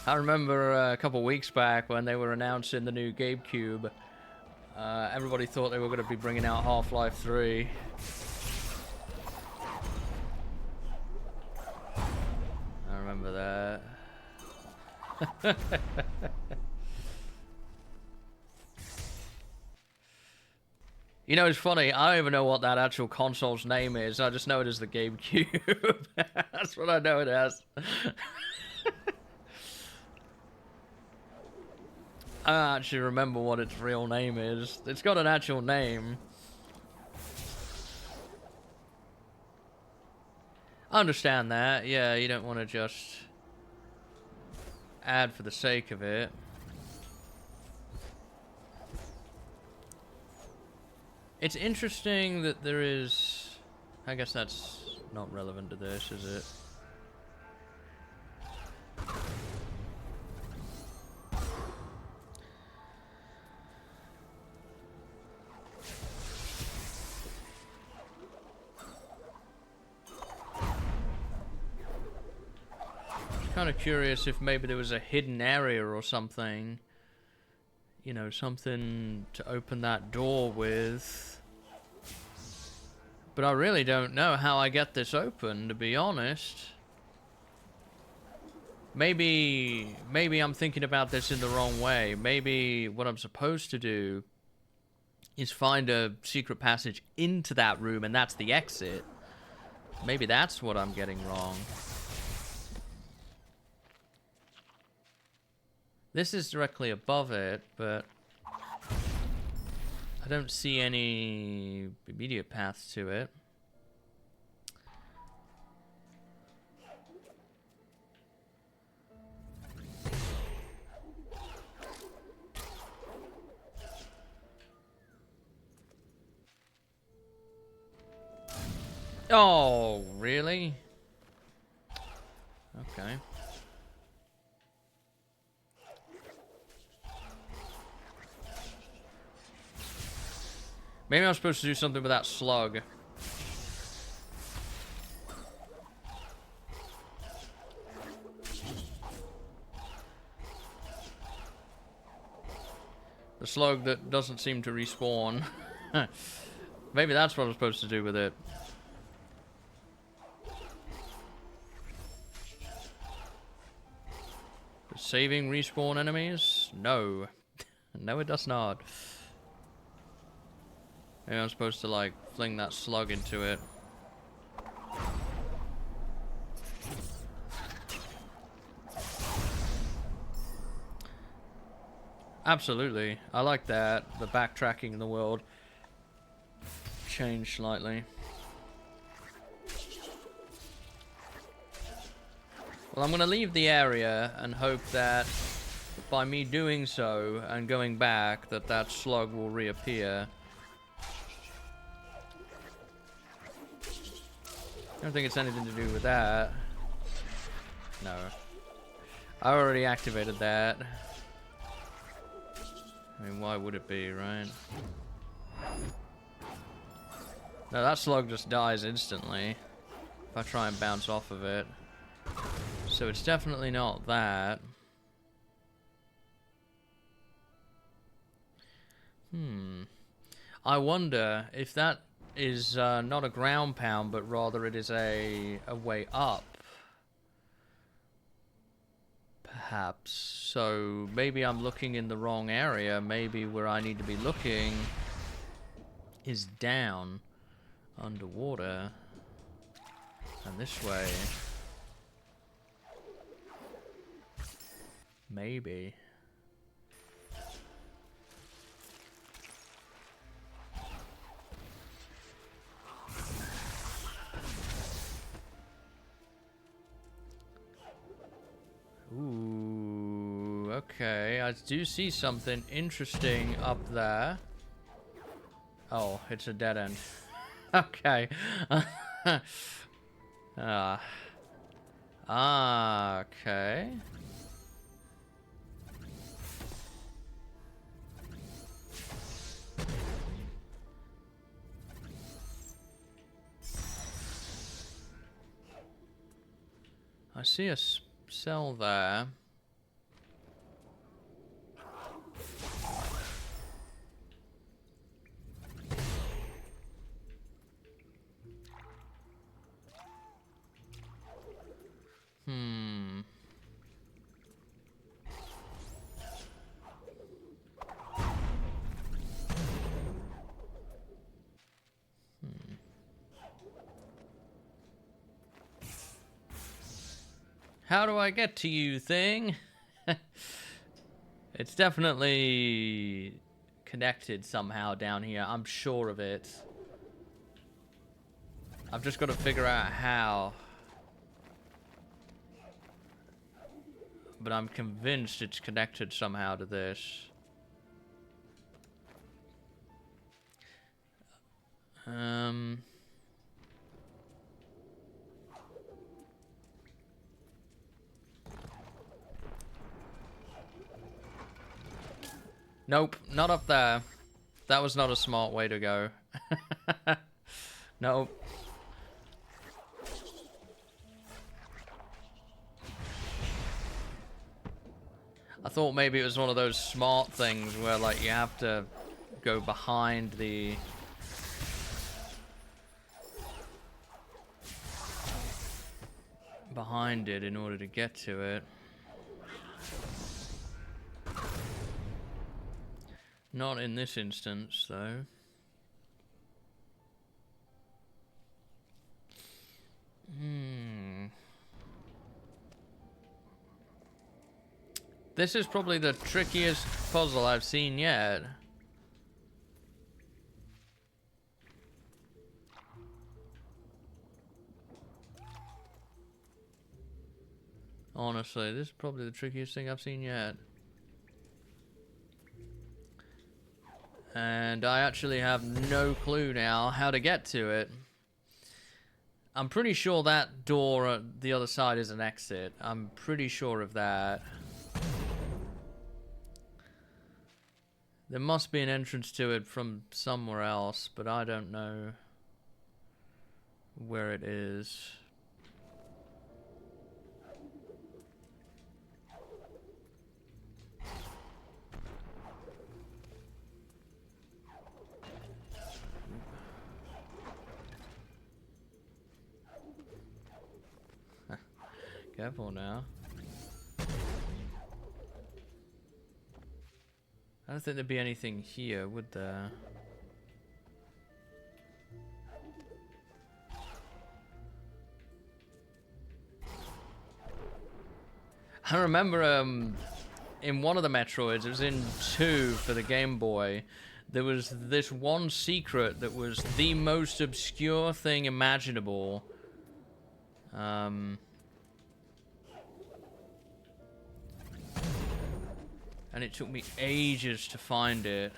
Speaker 1: I remember a couple weeks back when they were announcing the new GameCube. Everybody thought they were going to be bringing out Half-Life 3. I remember that. You know, it's funny, I don't even know what that actual console's name is. I just know it as the GameCube. That's what I know it as. I don't actually remember what its real name is. It's got an actual name. I understand that. Yeah, you don't want to just add for the sake of it. It's interesting that there is... I guess that's not relevant to this, is it? Kind of curious if maybe there was a hidden area or something. You know, something to open that door with. But I really don't know how I get this open, to be honest. Maybe I'm thinking about this in the wrong way. Maybe what I'm supposed to do is find a secret passage into that room and that's the exit. Maybe that's what I'm getting wrong. This is directly above it, but I don't see any immediate paths to it. Oh, really? Okay. Maybe I'm supposed to do something with that slug. The slug that doesn't seem to respawn. Maybe that's what I'm supposed to do with it. Does saving respawn enemies? No. No, it does not. Maybe I'm supposed to, like, fling that slug into it. Absolutely. I like that. The backtracking in the world changed slightly. Well, I'm going to leave the area and hope that by me doing so and going back, that slug will reappear. I don't think it's anything to do with that. No. I already activated that. I mean, why would it be, right? No, that slug just dies instantly if I try and bounce off of it. So it's definitely not that. I wonder if that is not a ground pound, but rather it is a way up. Perhaps. So maybe I'm looking in the wrong area. Maybe where I need to be looking is down, underwater, and this way. Maybe. Ooh, okay. I do see something interesting up there. Oh, it's a dead end. Okay. Okay. I see a cell there. How do I get to you, thing? It's definitely connected somehow down here. I'm sure of it. I've just got to figure out how. But I'm convinced it's connected somehow to this. Nope, not up there. That was not a smart way to go. Nope. I thought maybe it was one of those smart things where, like, you have to go behind the... behind it in order to get to it. Not in this instance, though. This is probably the trickiest puzzle I've seen yet. Honestly, this is probably the trickiest thing I've seen yet. And I actually have no clue now how to get to it. I'm pretty sure that door at the other side is an exit. I'm pretty sure of that. There must be an entrance to it from somewhere else, but I don't know where it is. Careful now. I don't think there'd be anything here, would there? I remember in one of the Metroids, it was in 2 for the Game Boy, there was this one secret that was the most obscure thing imaginable. And it took me ages to find it.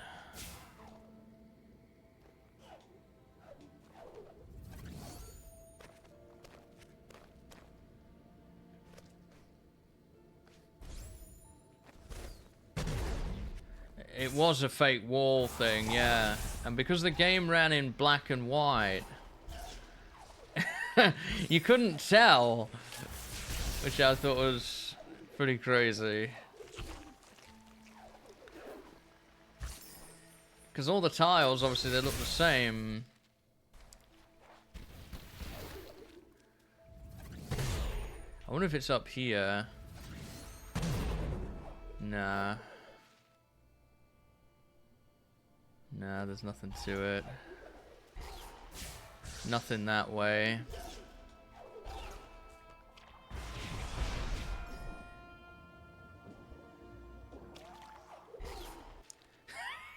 Speaker 1: It was a fake wall thing, yeah. And because the game ran in black and white, you couldn't tell, which I thought was pretty crazy. Because all the tiles, obviously, they look the same. I wonder if it's up here. Nah. Nah, there's nothing to it. Nothing that way.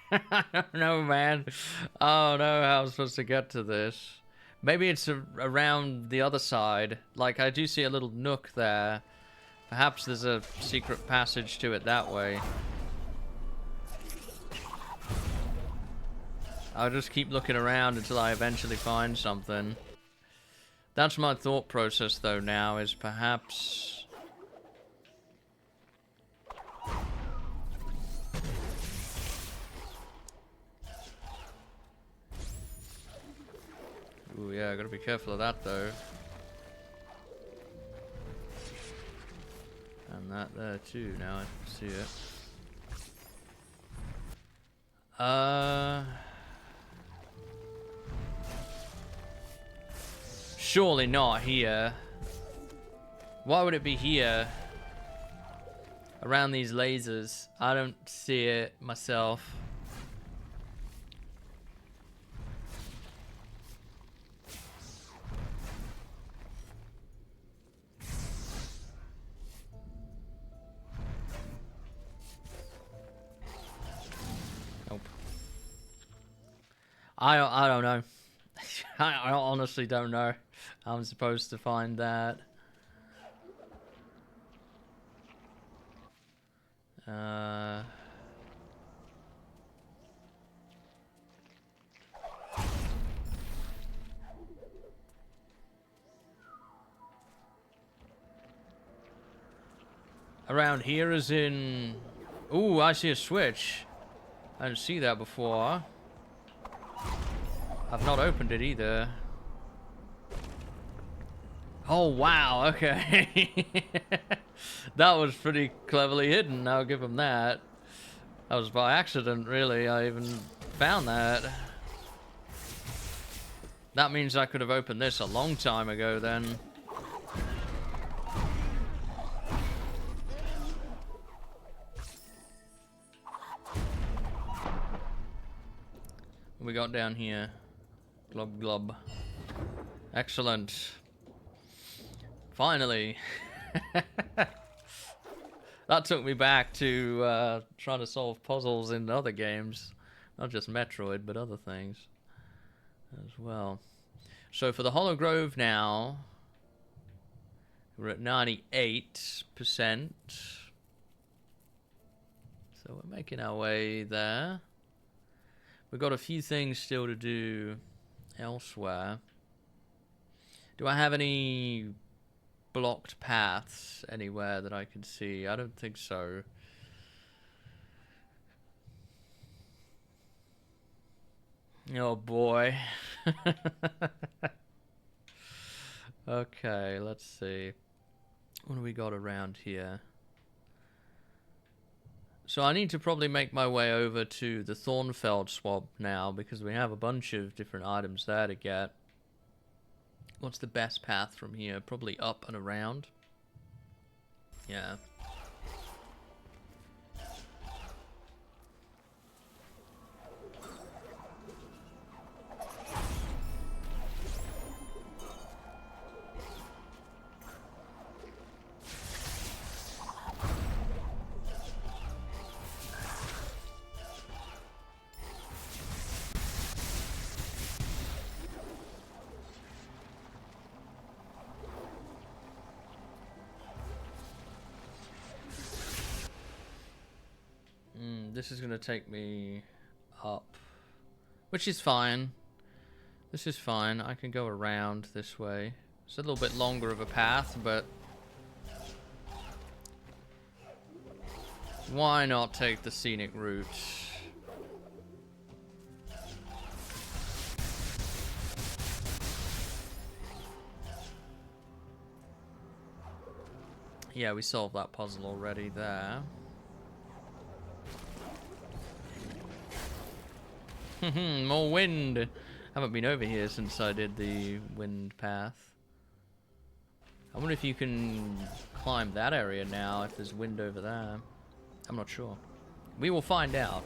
Speaker 1: I don't know, man. I don't know how I'm supposed to get to this. Maybe it's around the other side. Like, I do see a little nook there. Perhaps there's a secret passage to it that way. I'll just keep looking around until I eventually find something. That's my thought process, though, now, is perhaps... Ooh, yeah, I gotta be careful of that, though. And that there, too, now I can see it. Surely not here. Why would it be here? Around these lasers. I don't see it myself. I don't know. I honestly don't know. I'm supposed to find that. Around here is in... Ooh, I see a switch. I didn't see that before. I've not opened it either. Oh, wow, okay. That was pretty cleverly hidden, I'll give him that. That was by accident, really. I even found that. That means I could have opened this a long time ago, then. What we got down here? Glub glub. Excellent. Finally. That took me back to trying to solve puzzles in other games. Not just Metroid, but other things as well. So for the Hollow Grove now, we're at 98%. So we're making our way there. We've got a few things still to do elsewhere. Do I have any blocked paths anywhere that I can see? I don't think so. Oh boy. Okay, let's see. What do we got around here? So I need to probably make my way over to the Thornfeld swamp now, because we have a bunch of different items there to get. What's the best path from here? Probably up and around. Yeah. This is going to take me up, which is fine. This is fine. I can go around this way. It's a little bit longer of a path, but why not take the scenic route? Yeah, we solved that puzzle already there. More wind. Haven't been over here since I did the wind path. I wonder if you can climb that area now, if there's wind over there. I'm not sure. We will find out.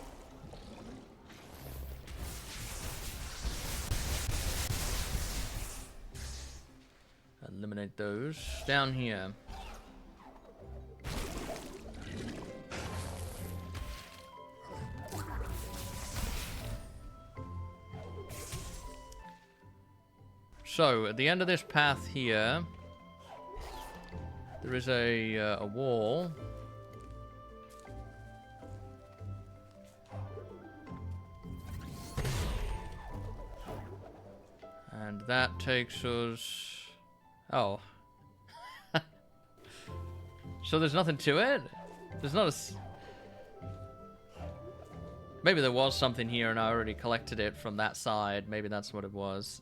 Speaker 1: Eliminate those. Down here. So, at the end of this path here, there is a wall. And that takes us... Oh. So there's nothing to it? There's not a... Maybe there was something here and I already collected it from that side. Maybe that's what it was.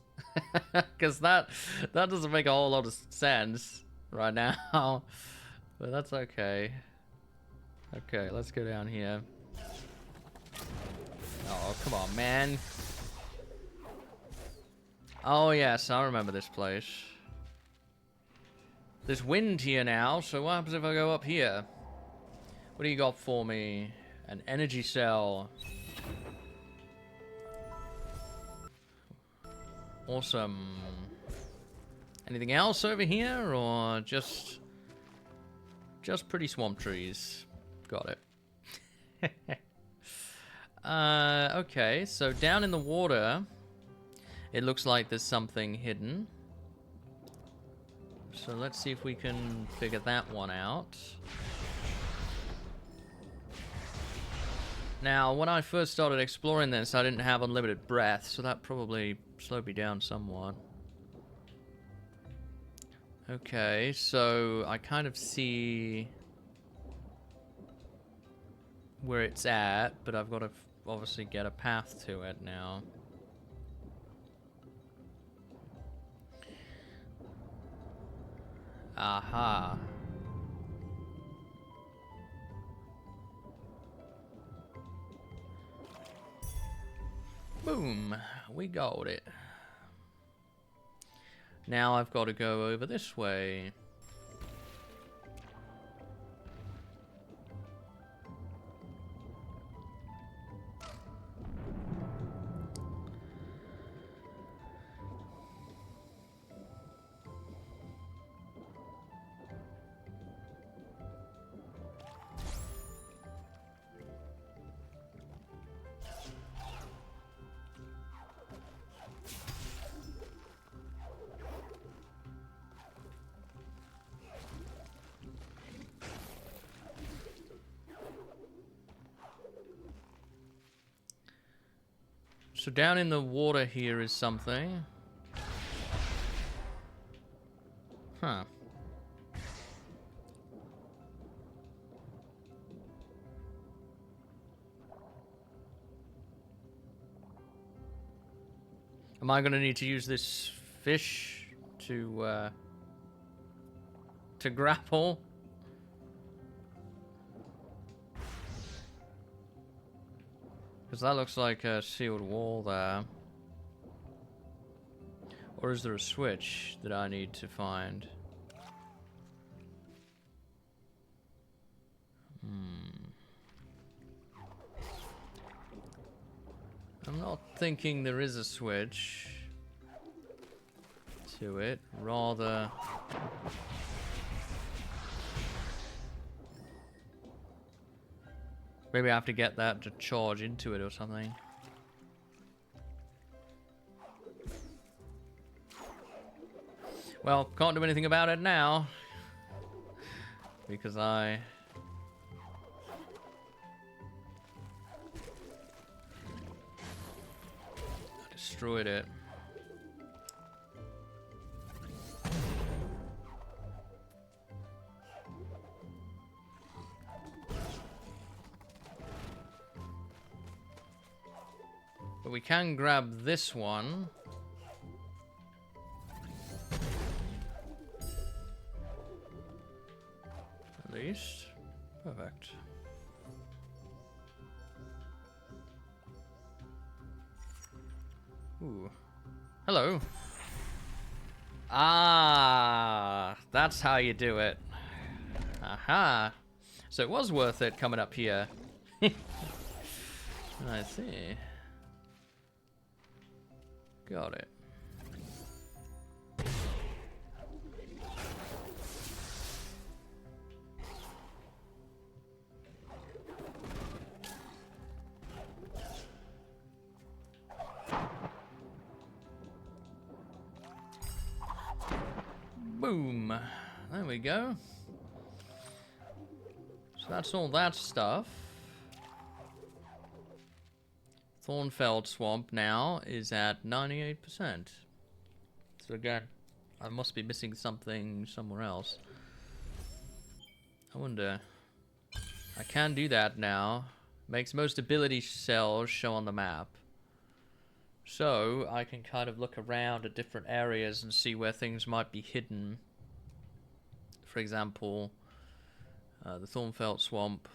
Speaker 1: Because that doesn't make a whole lot of sense right now. But that's okay. Okay, let's go down here. Oh, come on, man. Oh, yes, I remember this place. There's wind here now, so what happens if I go up here? What do you got for me? An energy cell. Awesome. Anything else over here, or just pretty swamp trees? Got it. Okay, so down in the water, It looks like there's something hidden. So let's see if we can figure that one out. Now, when I first started exploring this, I didn't have unlimited breath, so that probably slowed me down somewhat. Okay, so I kind of see where it's at, but I've got to obviously get a path to it now. Aha. Boom. We got it. Now I've got to go over this way. So down in the water here is something. Huh. Am I going to need to use this fish to grapple? Because that looks like a sealed wall there. Or is there a switch that I need to find? I'm not thinking there is a switch to it. Rather... maybe I have to get that to charge into it or something. Well, can't do anything about it now. Because I destroyed it. But we can grab this one. At least. Perfect. Ooh. Hello. Ah, that's how you do it. Aha. So it was worth it coming up here. I see. Got it. Boom. There we go. So that's all that stuff. Thornfeld Swamp now is at 98%. So again, I must be missing something somewhere else. I wonder. I can do that now. Makes most ability cells show on the map. So I can kind of look around at different areas and see where things might be hidden. For example, the Thornfeld Swamp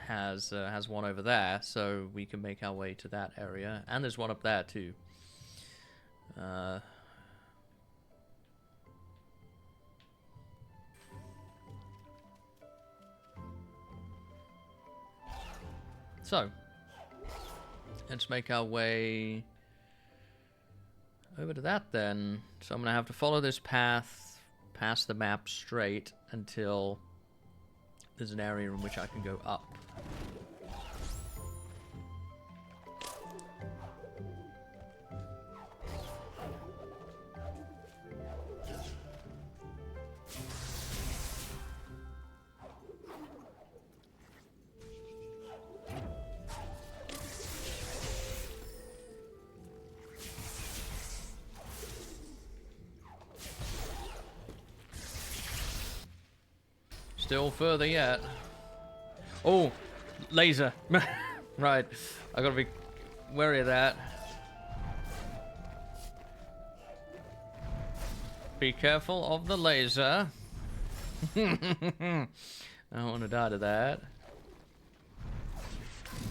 Speaker 1: has one over there, so we can make our way to that area. And there's one up there too. So let's make our way over to that then. So I'm gonna have to follow this path past the map straight until there's an area in which I can go up. Still further yet. Oh, laser. Right, I gotta be wary of that. Be careful of the laser. I don't want to die to that.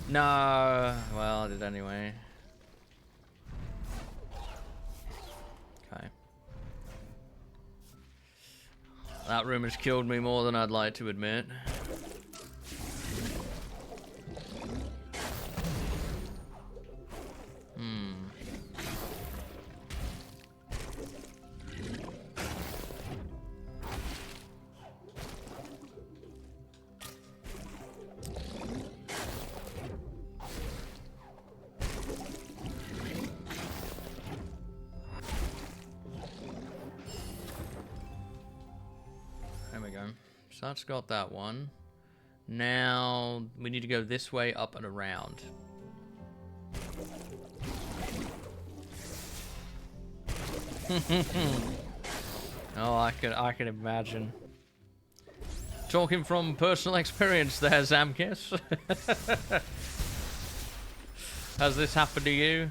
Speaker 1: No, well, I did anyway. Okay. That room has killed me more than I'd like to admit. There we go. So that's got that one. Now we need to go this way, up and around. Oh, I can imagine. Talking from personal experience there, Zamkis. Has this happened to you?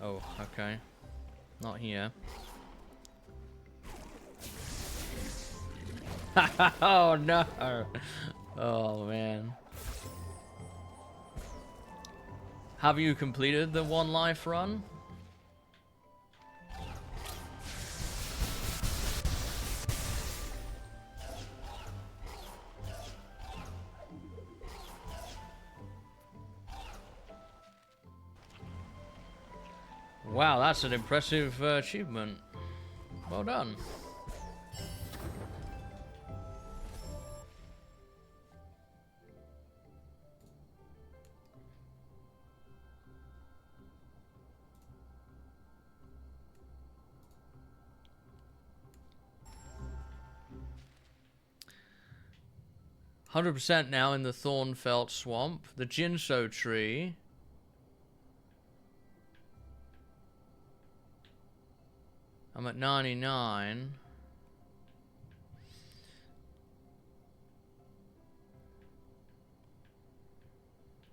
Speaker 1: Oh, okay. Not here. Oh no! Oh man. Have you completed the one life run? Wow, that's an impressive achievement. Well done. %, now in the Thornfelt Swamp. The Jinso tree. I'm at 99.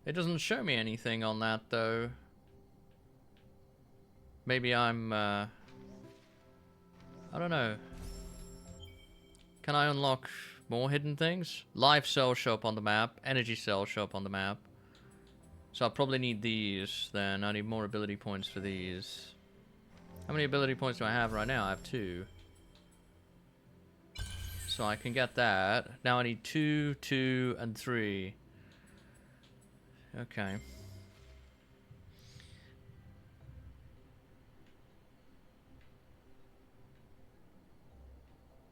Speaker 1: It doesn't show me anything on that though. Maybe I'm I don't know. Can I unlock more hidden things? Life cells show up on the map. Energy cells show up on the map. So I probably need these then. I need more ability points for these. How many ability points do I have right now? I have 2. So I can get that. Now I need 2, 2, and 3. Okay.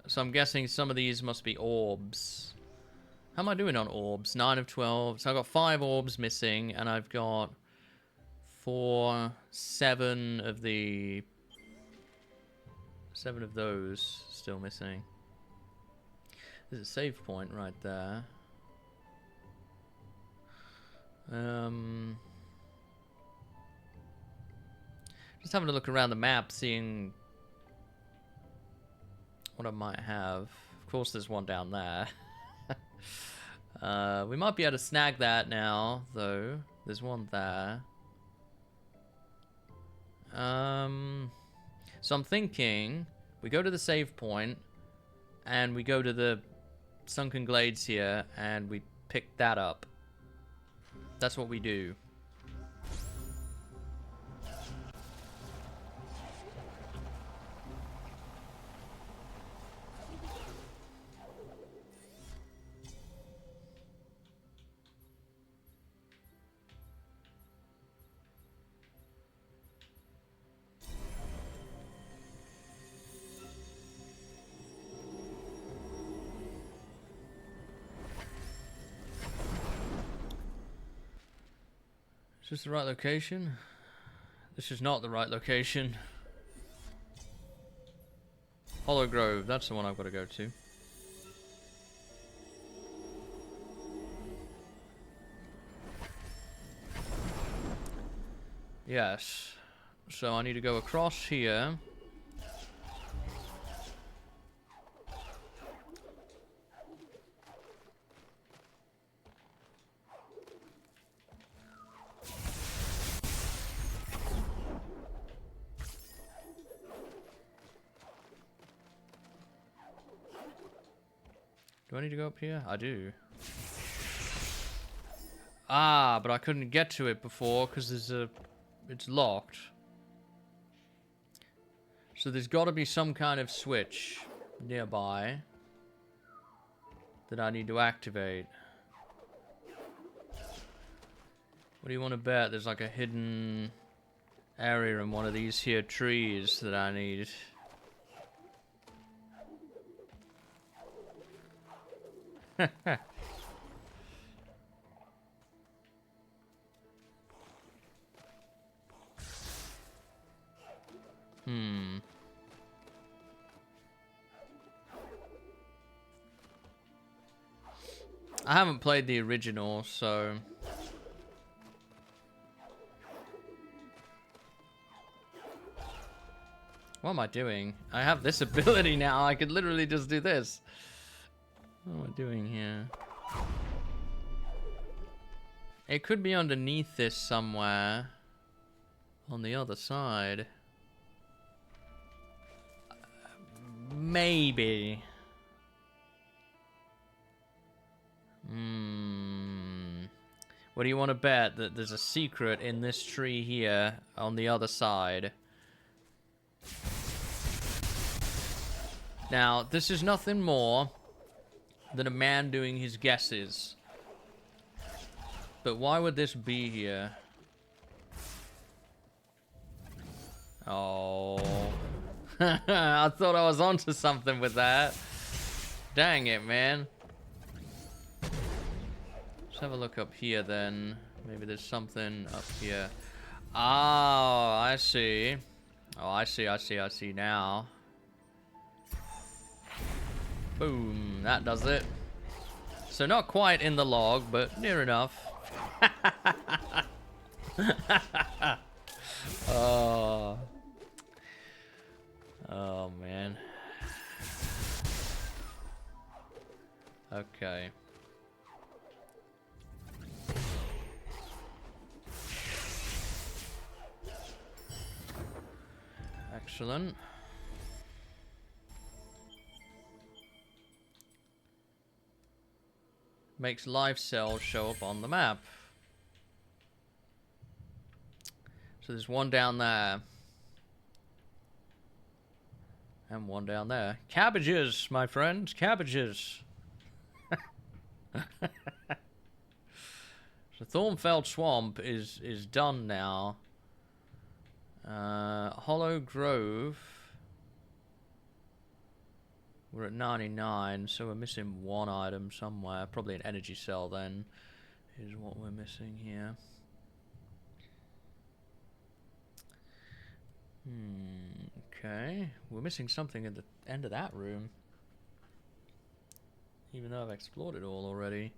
Speaker 1: So I'm guessing some of these must be orbs. How am I doing on orbs? 9 of 12. So I've got 5 orbs missing, and I've got 7 of the... 7 of those still missing. There's a save point right there. Just having a look around the map, seeing what I might have. Of course, there's one down there. We might be able to snag that now, though. There's one there. So I'm thinking we go to the save point and we go to the Sunken Glades here and we pick that up. That's what we do. Is this the right location? This is not the right location. Hollow Grove, that's the one I've got to go to. Yes. So I need to go across here. Do I need to go up here? I do. Ah, but I couldn't get to it before because it's locked. So there's got to be some kind of switch nearby that I need to activate. What do you want to bet? There's like a hidden area in one of these here trees that I need. I haven't played the original, so... What am I doing? I have this ability now. I could literally just do this. What am I doing here? It could be underneath this somewhere. On the other side. Maybe. What do you want to bet? That there's a secret in this tree here on the other side. Now, this is nothing more than a man doing his guesses. But why would this be here? Oh. I thought I was onto something with that. Dang it, man. Let's have a look up here then. Maybe there's something up here. Oh, I see. Oh, I see now. Boom, that does it. So not quite in the log, but near enough. Oh. Oh, man. Okay. Excellent. Makes live cells show up on the map. So there's one down there. And one down there. Cabbages, my friends, cabbages. So Thornfeld Swamp is done now. Hollow Grove. We're at 99, so we're missing one item somewhere. Probably an energy cell then, is what we're missing here. Okay. We're missing something at the end of that room. Even though I've explored it all already.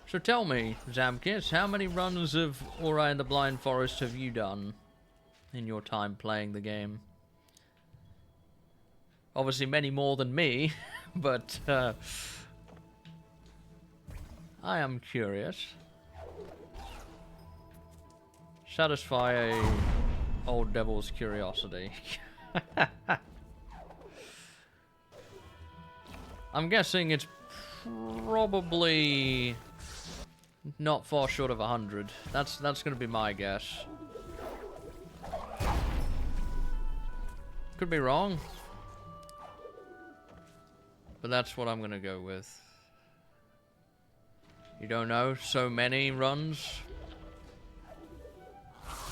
Speaker 1: So tell me, Zamkis, how many runs of Ori and the Blind Forest have you done in your time playing the game? Obviously many more than me, but I am curious. Satisfy a old devil's curiosity. I'm guessing it's probably not far short of 100. That's gonna be my guess. Could be wrong, but that's what I'm gonna go with. You don't know? So many runs?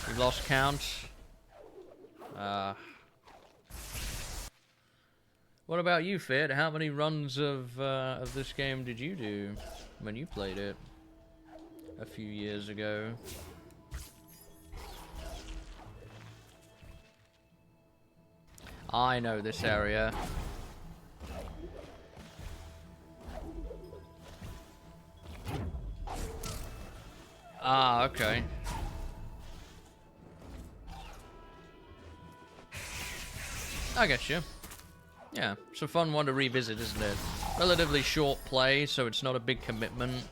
Speaker 1: You lost count? What about you, Fit? How many runs of this game did you do when you played it a few years ago? I know this area. Ah, okay. I get you. Yeah, it's a fun one to revisit, isn't it? Relatively short play, so it's not a big commitment.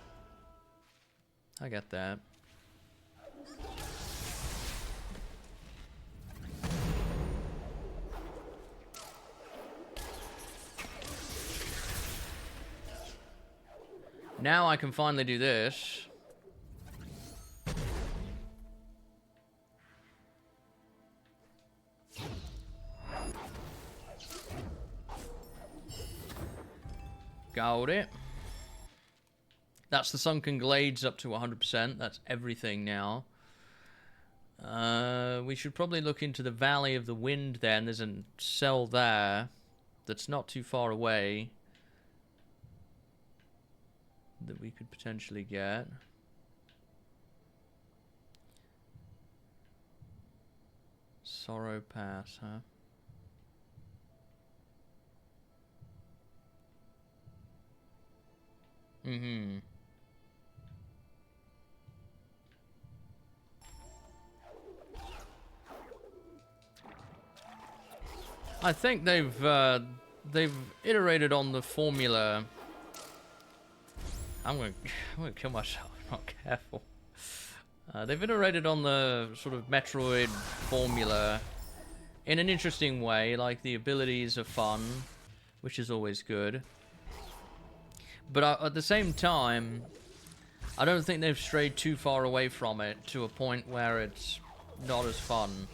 Speaker 1: I get that. Now I can finally do this. Got it. That's the Sunken Glades up to 100%. That's everything now. We should probably look into the Valley of the Wind then. There's a cell there that's not too far away that we could potentially get. Sorrow Pass, huh? Mm-hmm. I think they've iterated on the formula. I'm gonna kill myself. I'm not careful. They've iterated on the sort of Metroid formula in an interesting way. Like, the abilities are fun, which is always good. But at the same time, I don't think they've strayed too far away from it to a point where it's not as fun.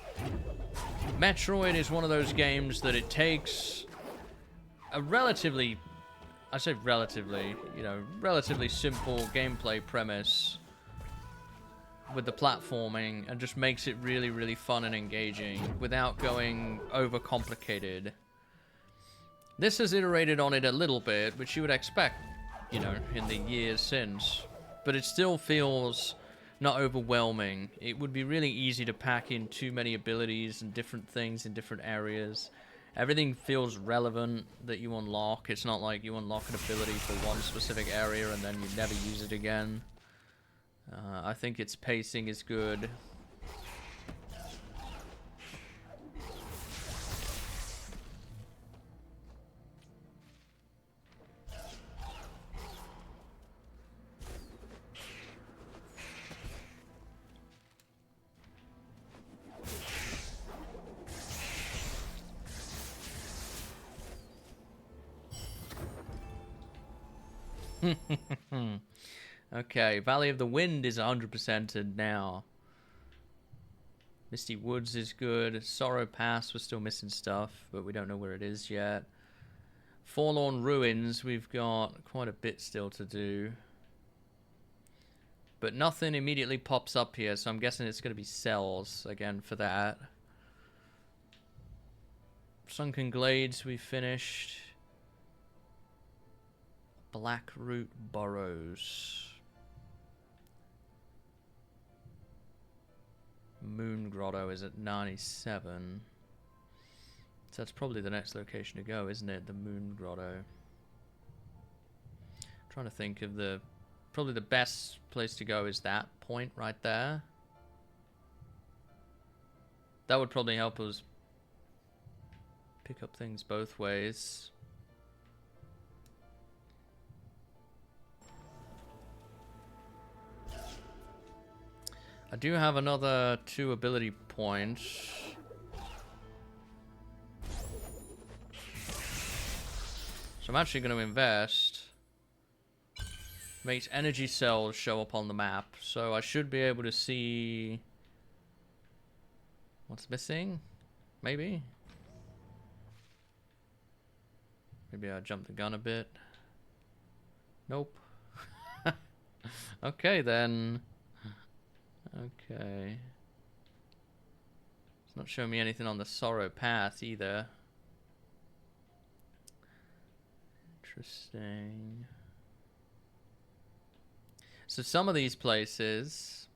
Speaker 1: Metroid is one of those games that it takes a relatively, I say relatively, you know, relatively simple gameplay premise with the platforming and just makes it really, really fun and engaging without going overcomplicated. This has iterated on it a little bit, which you would expect, you know, in the years since, but it still feels not overwhelming. It would be really easy to pack in too many abilities and different things in different areas. Everything feels relevant that you unlock. It's not like you unlock an ability for one specific area and then you never use it again. I think its pacing is good. Okay, Valley of the Wind is 100%ed now. Misty Woods is good. Sorrow Pass, we're still missing stuff, but we don't know where it is yet. Forlorn Ruins, we've got quite a bit still to do. But nothing immediately pops up here, so I'm guessing it's going to be cells again for that. Sunken Glades, we finished. Blackroot Burrows. Moon Grotto is at 97. So that's probably the next location to go, isn't it? The Moon Grotto. Trying to think of the... Probably the best place to go is that point right there. That would probably help us pick up things both ways. I do have another 2 ability points. So I'm actually going to invest. Makes energy cells show up on the map. So I should be able to see what's missing. Maybe. Maybe I jumped the gun a bit. Nope. Okay then. Okay. It's not showing me anything on the Sorrow Path either. Interesting. So some of these places,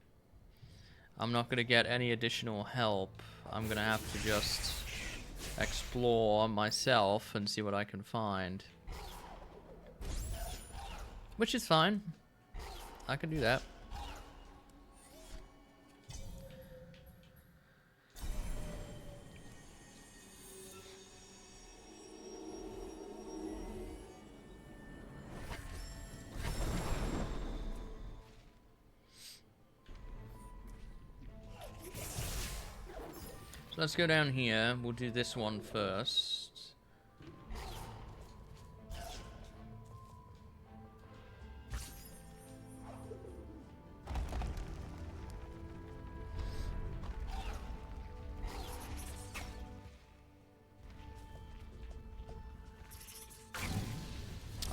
Speaker 1: I'm not going to get any additional help. I'm going to have to just explore myself and see what I can find. Which is fine. I can do that. So let's go down here. We'll do this one first.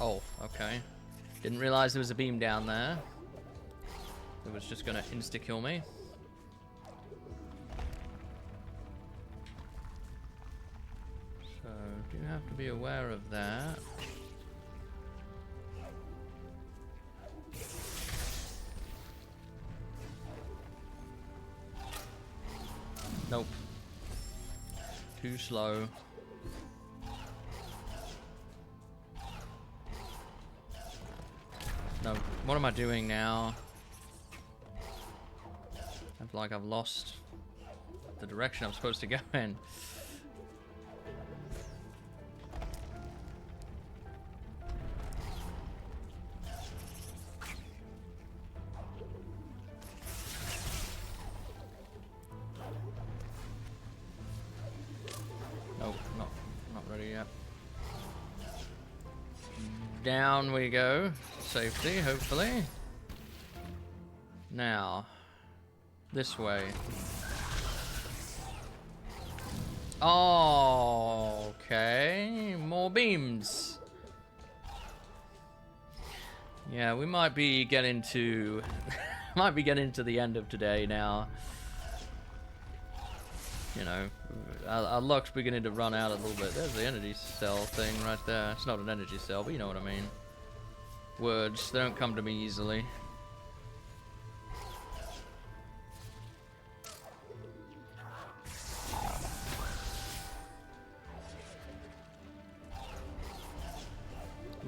Speaker 1: Oh, okay. Didn't realize there was a beam down there. It was just gonna insta-kill me. So, do have to be aware of that. Nope. Too slow. No, what am I doing now? I feel like I've lost the direction I'm supposed to go in. Nope, not ready yet. Down we go. Safety, hopefully. Now, this way. Oh, okay. More beams. Yeah, we might be getting to the end of today now. You know, our luck's beginning to run out a little bit. There's the energy cell thing right there. It's not an energy cell, but you know what I mean. Words, they don't come to me easily.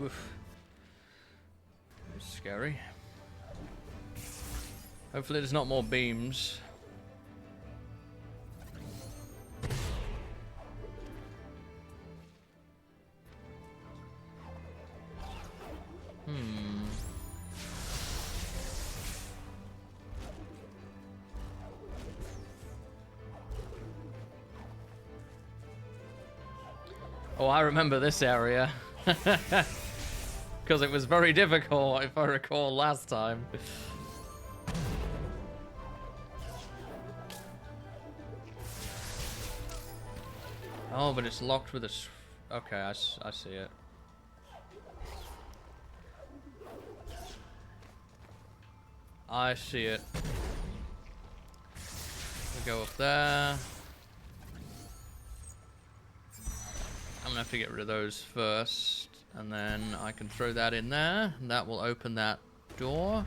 Speaker 1: Oof. It's scary. Hopefully there's not more beams. Oh, I remember this area. Because it was very difficult, if I recall, last time. Oh, but it's locked with a... Okay, I see it. I see it. We go up there. I'm gonna have to get rid of those first, and then I can throw that in there, and that will open that door.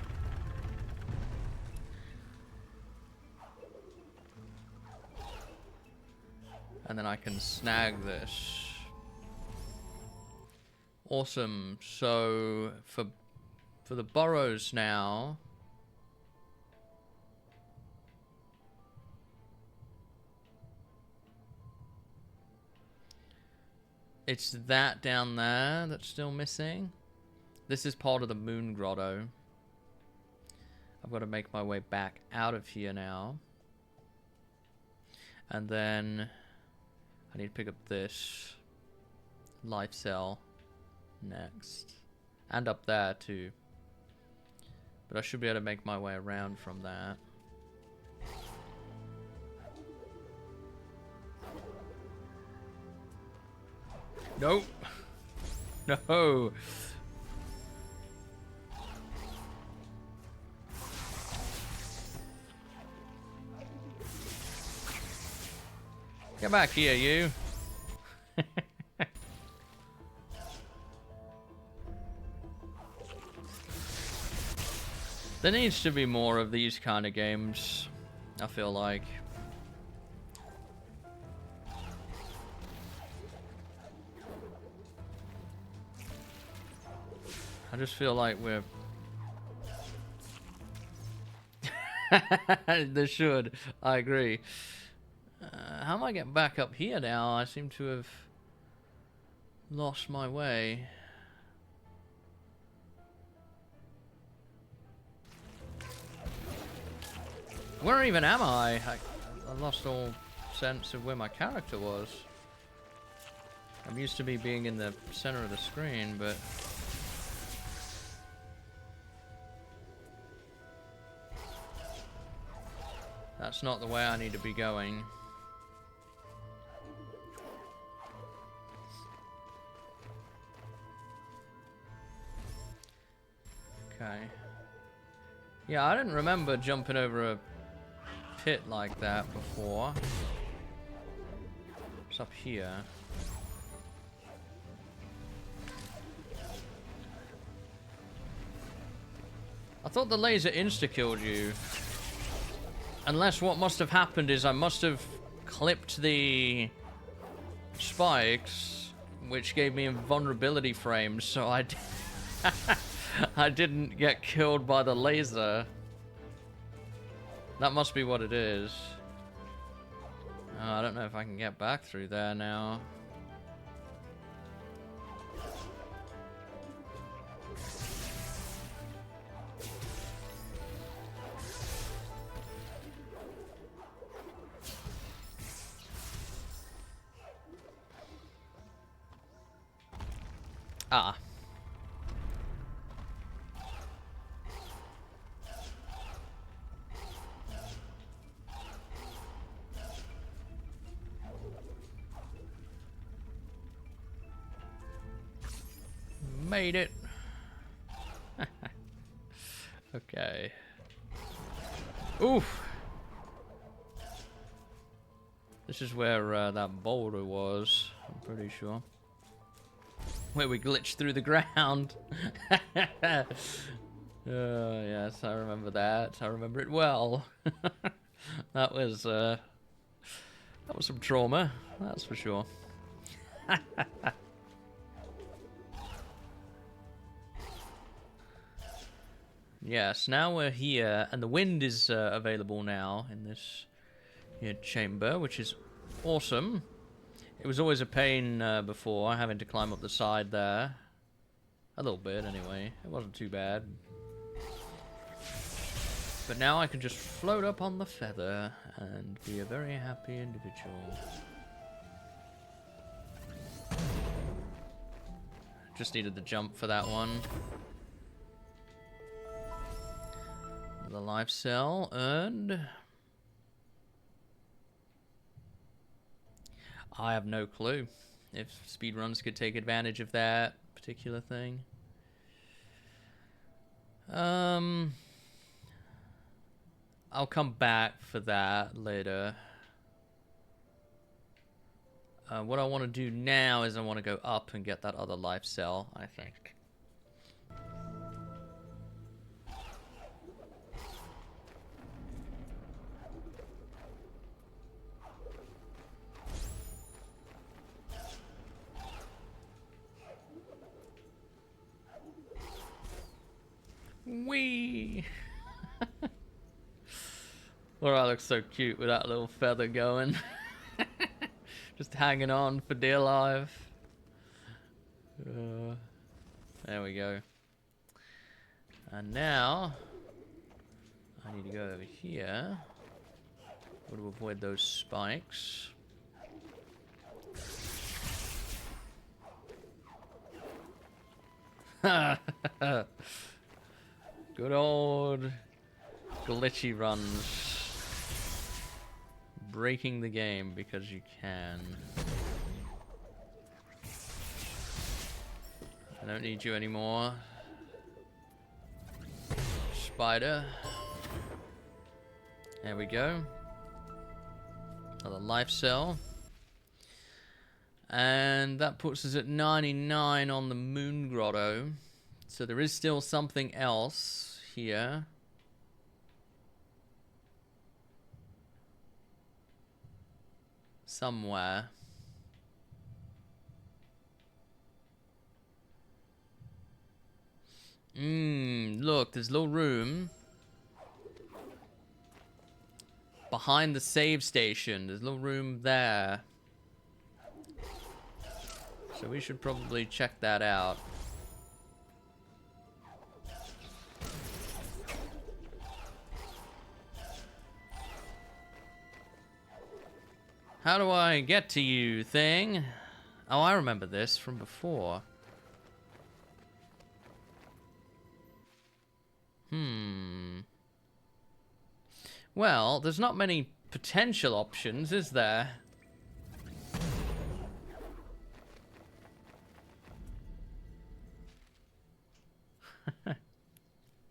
Speaker 1: And then I can snag this. Awesome. So for the burrows now, it's that down there that's still missing. This is part of the Moon Grotto. I've got to make my way back out of here now. And then I need to pick up this life cell next. And up there too. But I should be able to make my way around from that. Nope. No. Get back here, you. There needs to be more of these kind of games, I feel like. I just feel like we're... They should. I agree. How am I getting back up here now? I seem to have lost my way. Where even am I? I lost all sense of where my character was. I'm used to me being in the center of the screen, but... that's not the way I need to be going. Okay. Yeah, I didn't remember jumping over a pit like that before. It's up here. I thought the laser insta-killed you. Unless what must have happened is I must have clipped the spikes, which gave me invulnerability frames, so I didn't get killed by the laser. That must be what it is. Oh, I don't know if I can get back through there now. Ah. Made it. Okay. Oof. This is where that boulder was, I'm pretty sure. Where we glitched through the ground. Yes, I remember that. I remember it well. That was some trauma, that's for sure. Yes, now we're here, and the wind is available now in this here chamber, which is awesome. It was always a pain before, having to climb up the side there. A little bit, anyway. It wasn't too bad. But now I can just float up on the feather and be a very happy individual. Just needed the jump for that one. The life cell earned. I have no clue if speedruns could take advantage of that particular thing. I'll come back for that later. What I want to do now is I want to go up and get that other life cell, I think. Whee! Laura looks so cute with that little feather going. Just hanging on for dear life. There we go. And now I need to go over here to avoid those spikes. Good old glitchy runs. Breaking the game because you can. I don't need you anymore. Spider. There we go. Another life cell. And that puts us at 99 on the Moon Grotto. So there is still something else here. Somewhere. Look, there's a little room behind the save station. There's a little room there. So we should probably check that out. How do I get to you, thing? Oh, I remember this from before. Well, there's not many potential options, is there?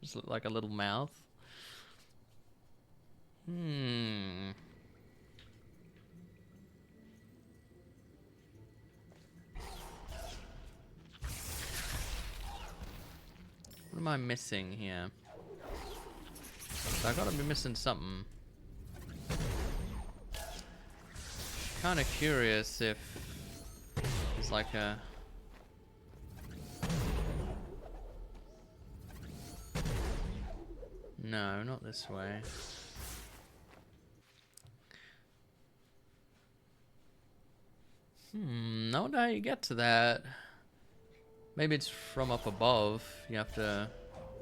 Speaker 1: Just look like a little mouth. What am I missing here? I gotta be missing something. Kind of curious if there's like a... No, not this way. I wonder how you get to that. Maybe it's from up above. You have to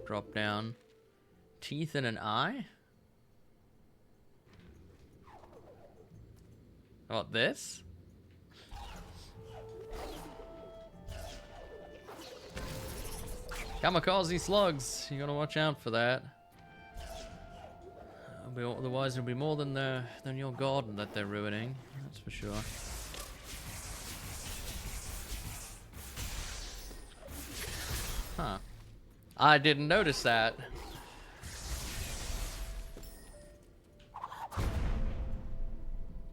Speaker 1: drop down. Teeth and an eye? How about this? Kamikaze slugs. You gotta watch out for that. Otherwise, it'll be more than your garden that they're ruining. That's for sure. Huh. I didn't notice that.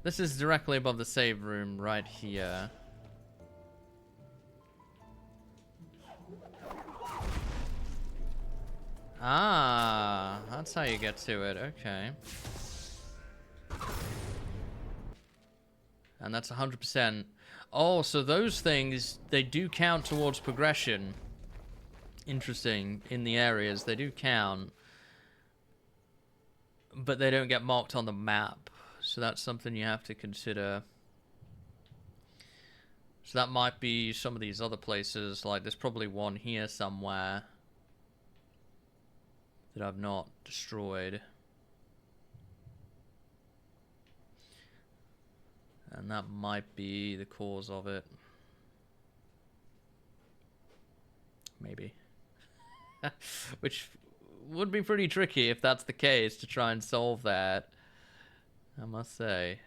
Speaker 1: This is directly above the save room right here. Ah, that's how you get to it. Okay. And that's 100%. Oh, so those things, they do count towards progression. Interesting. In the areas, they do count. But they don't get marked on the map. So that's something you have to consider. So that might be some of these other places. Like, there's probably one here somewhere that I've not destroyed. And that might be the cause of it. Maybe. Which would be pretty tricky if that's the case, to try and solve that, I must say.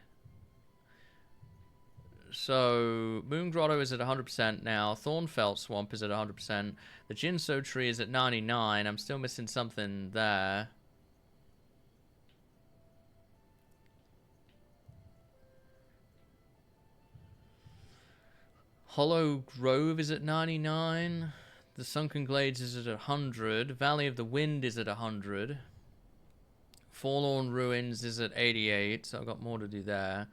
Speaker 1: So, Moon Grotto is at 100% now. Thornfelt Swamp is at 100%. The Jinso Tree is at 99. I'm still missing something there. Hollow Grove is at 99. The Sunken Glades is at 100. Valley of the Wind is at 100. Forlorn Ruins is at 88, so I've got more to do there.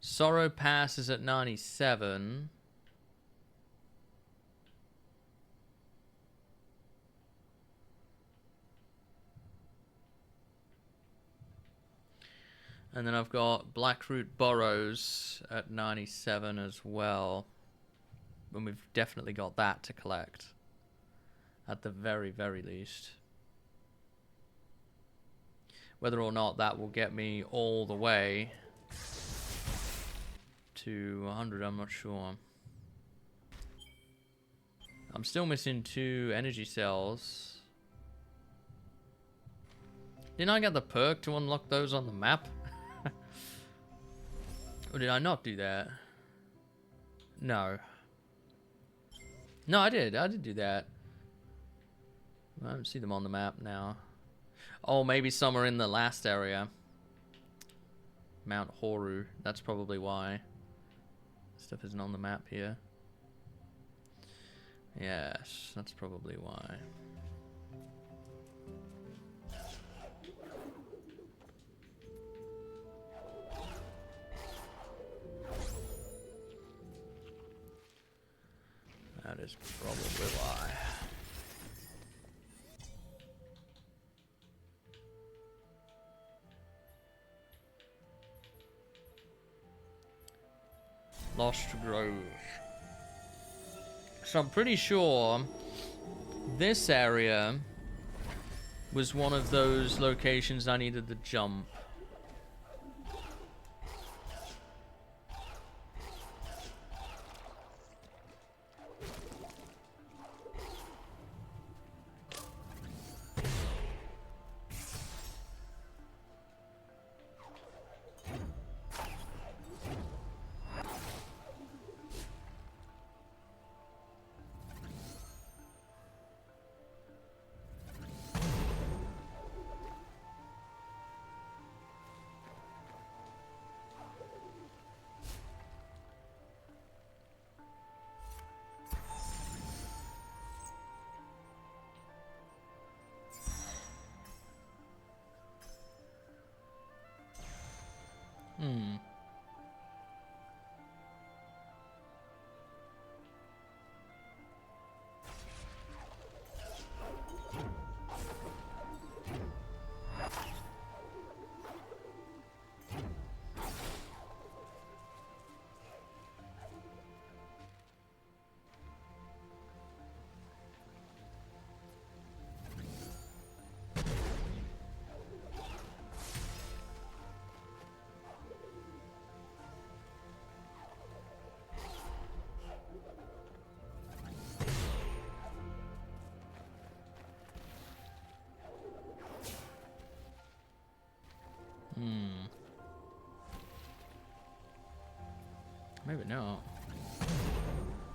Speaker 1: Sorrow Pass is at 97. And then I've got Blackroot Burrows at 97 as well. And we've definitely got that to collect. At the very, very least. Whether or not that will get me all the way to 100, I'm not sure. I'm still missing 2 energy cells. Didn't I get the perk to unlock those on the map? Or did I not do that? No. No, I did. I did do that. I don't see them on the map now. Oh, maybe some are in the last area. Mount Horu. That's probably why. Stuff isn't on the map here. Yes, that's probably why. That is probably why. Lost Grove. So I'm pretty sure this area was one of those locations I needed to jump. Maybe not.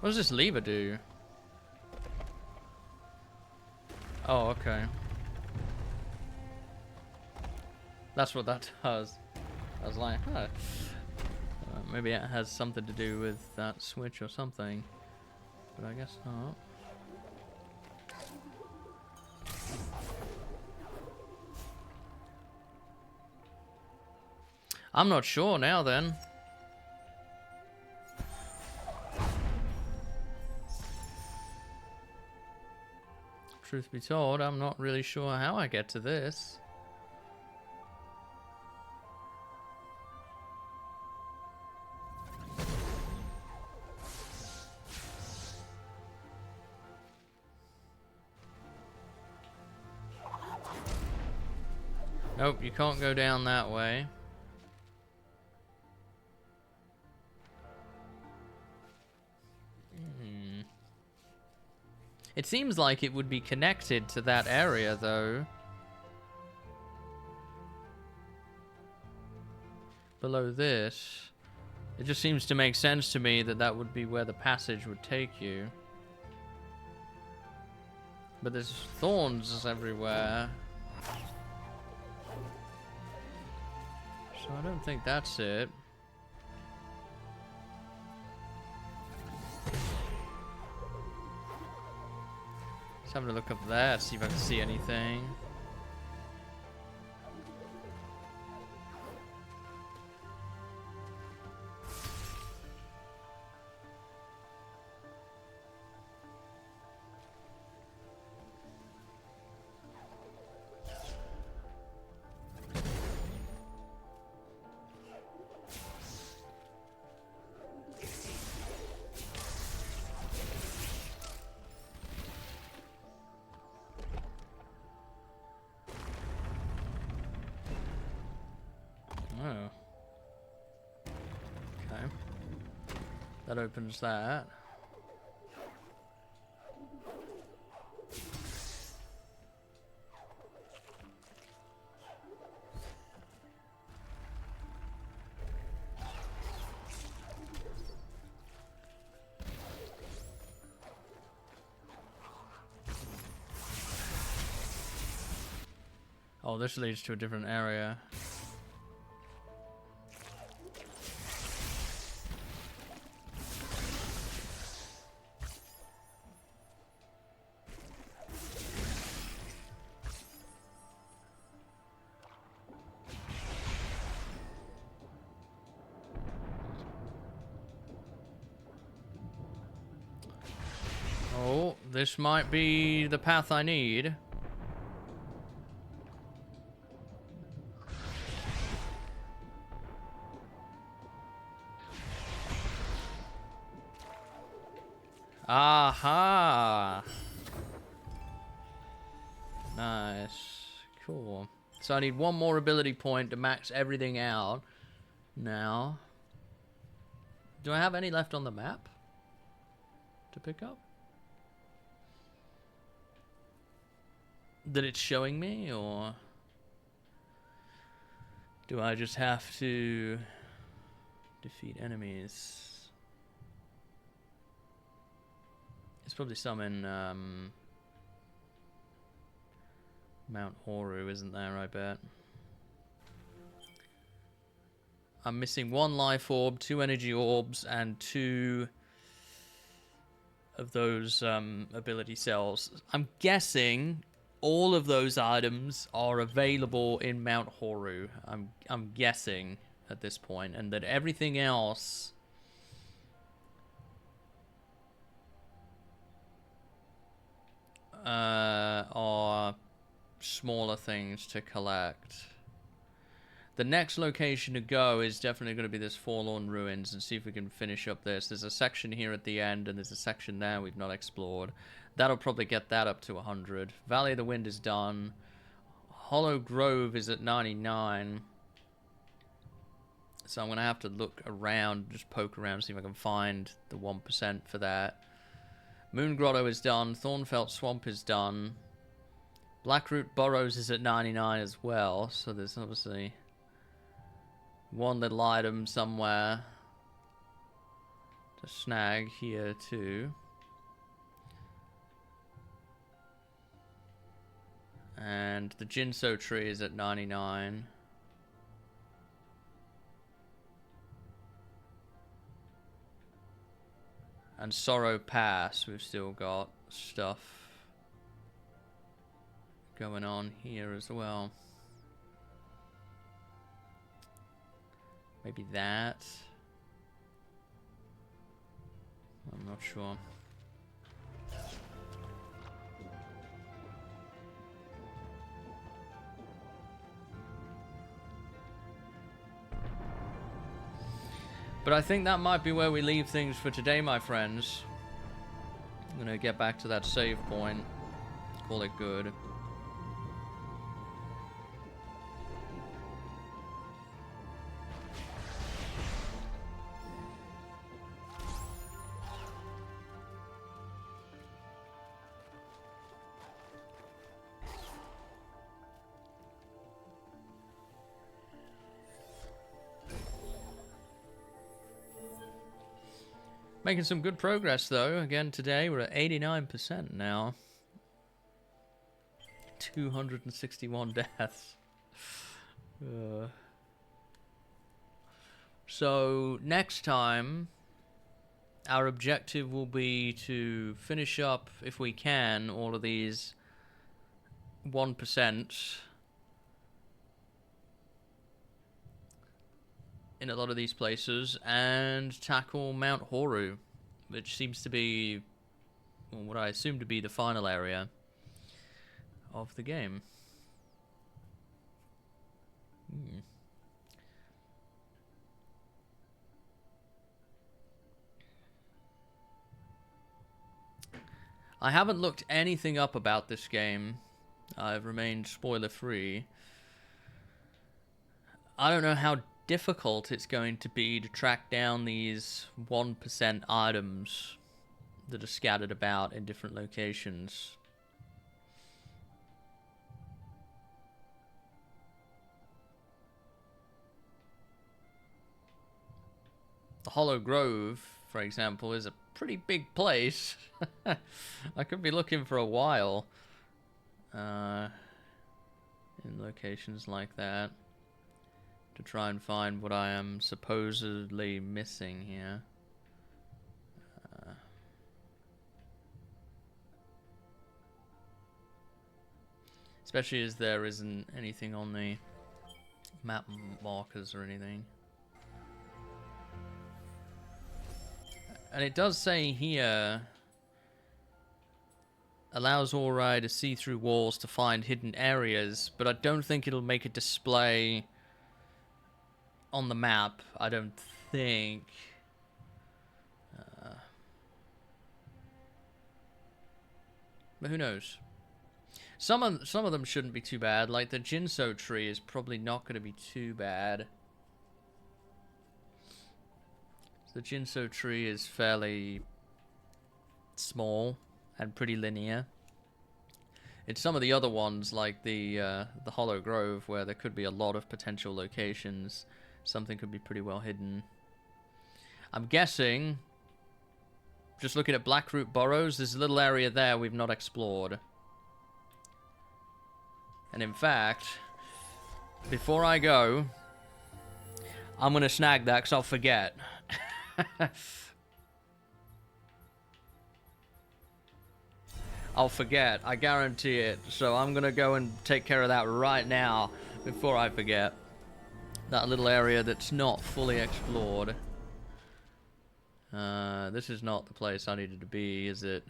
Speaker 1: What does this lever do? Oh, okay. That's what that does. I was like, huh. Maybe it has something to do with that switch or something. But I guess not. I'm not sure now then. Truth be told, I'm not really sure how I get to this. Nope, you can't go down that way. It seems like it would be connected to that area, though. Below this. It just seems to make sense to me that that would be where the passage would take you. But there's thorns everywhere. So I don't think that's it. Just having a look up there, see if I can see anything. Oh. Okay. That opens that. Oh, this leads to a different area. Oh, this might be the path I need. Aha! Nice. Cool. So I need one more ability point to max everything out. Now. Do I have any left on the map to pick up? That it's showing me, or do I just have to defeat enemies? There's probably some in Mount Horu, isn't there, I bet? I'm missing 1 life orb, 2 energy orbs, and 2 of those ability cells. I'm guessing all of those items are available in Mount Horu. I'm guessing at this point, and that everything else are smaller things to collect. The next location to go is definitely going to be this Forlorn Ruins, and see if we can finish up this. There's a section here at the end, and there's a section there we've not explored. That'll probably get that up to 100. Valley of the Wind is done. Hollow Grove is at 99. So I'm going to have to look around, just poke around, see if I can find the 1% for that. Moon Grotto is done. Thornfelt Swamp is done. Blackroot Burrows is at 99 as well, so there's obviously one little item somewhere to snag here too. And the Jinso tree is at 99. And Sorrow Pass, we've still got stuff going on here as well. Maybe that. I'm not sure. But I think that might be where we leave things for today, my friends. I'm gonna get back to that save point. Call it good. Making some good progress, though. Again, today we're at 89% now. 261 deaths. So, next time, our objective will be to finish up, if we can, all of these 1% in a lot of these places, and tackle Mount Horu, which seems to be, well, what I assume to be the final area of the game. I haven't looked anything up about this game. I've remained spoiler free. I don't know how difficult it's going to be to track down these 1% items that are scattered about in different locations. The Hollow Grove, for example, is a pretty big place. I could be looking for a while in locations like that to try and find what I am supposedly missing here. Especially as there isn't anything on the map markers or anything. And it does say here, allows Ori to see through walls to find hidden areas, but I don't think it'll make a display on the map. I don't think. But who knows? Some of them shouldn't be too bad. Like the Jinso tree is probably not going to be too bad. The Jinso tree is fairly small and pretty linear. It's some of the other ones, like the Hollow Grove, where there could be a lot of potential locations. Something could be pretty well hidden. I'm guessing, just looking at Blackroot Burrows, there's a little area there we've not explored. And in fact, before I go, I'm going to snag that because I'll forget. I'll forget, I guarantee it. So I'm going to go and take care of that right now before I forget. That little area that's not fully explored. This is not the place I needed to be, is it?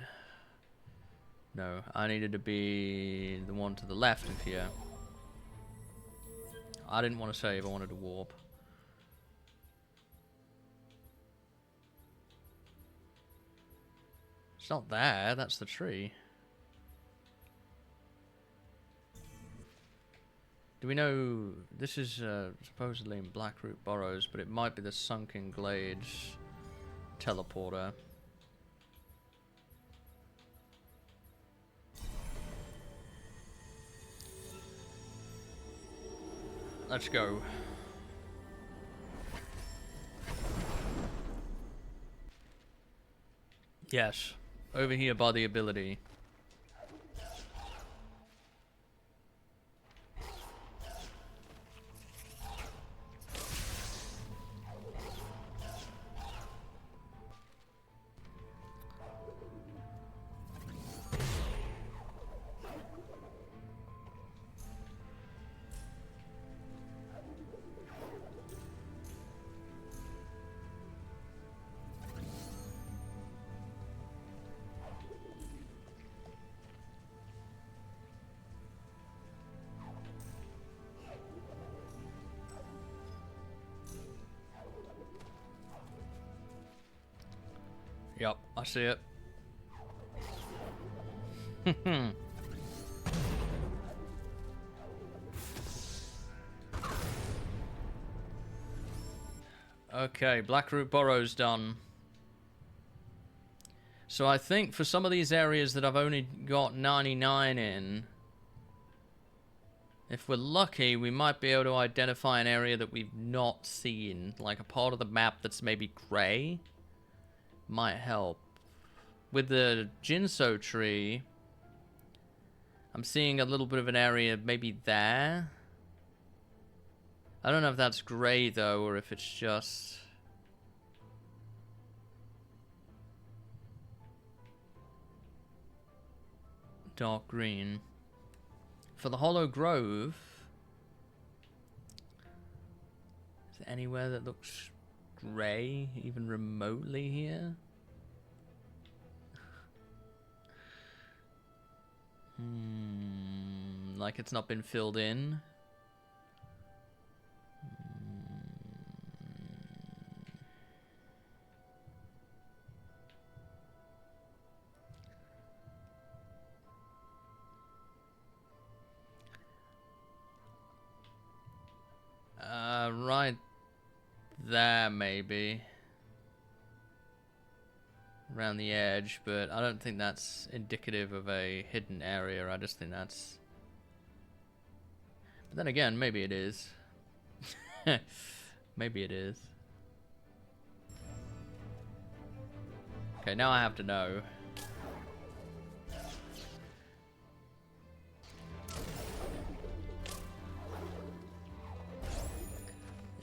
Speaker 1: No, I needed to be the one to the left of here. I didn't want to save, I wanted to warp. It's not there, that's the tree. Do we know... This is supposedly in Blackroot Burrows, but it might be the Sunken Glades teleporter. Let's go. Yes, over here by the ability. Yep, I see it. Okay, Blackroot Burrows done. So I think for some of these areas that I've only got 99 in, if we're lucky, we might be able to identify an area that we've not seen, like a part of the map that's maybe grey. Might help. With the Jinso tree, I'm seeing a little bit of an area maybe there. I don't know if that's grey though, or if it's just... dark green. For the Hollow Grove, is there anywhere that looks grey, even remotely here? Like it's not been filled in. Right there, maybe. Around the edge, but I don't think that's indicative of a hidden area. I just think that's... But then again, maybe it is. Maybe it is. Okay, now I have to know.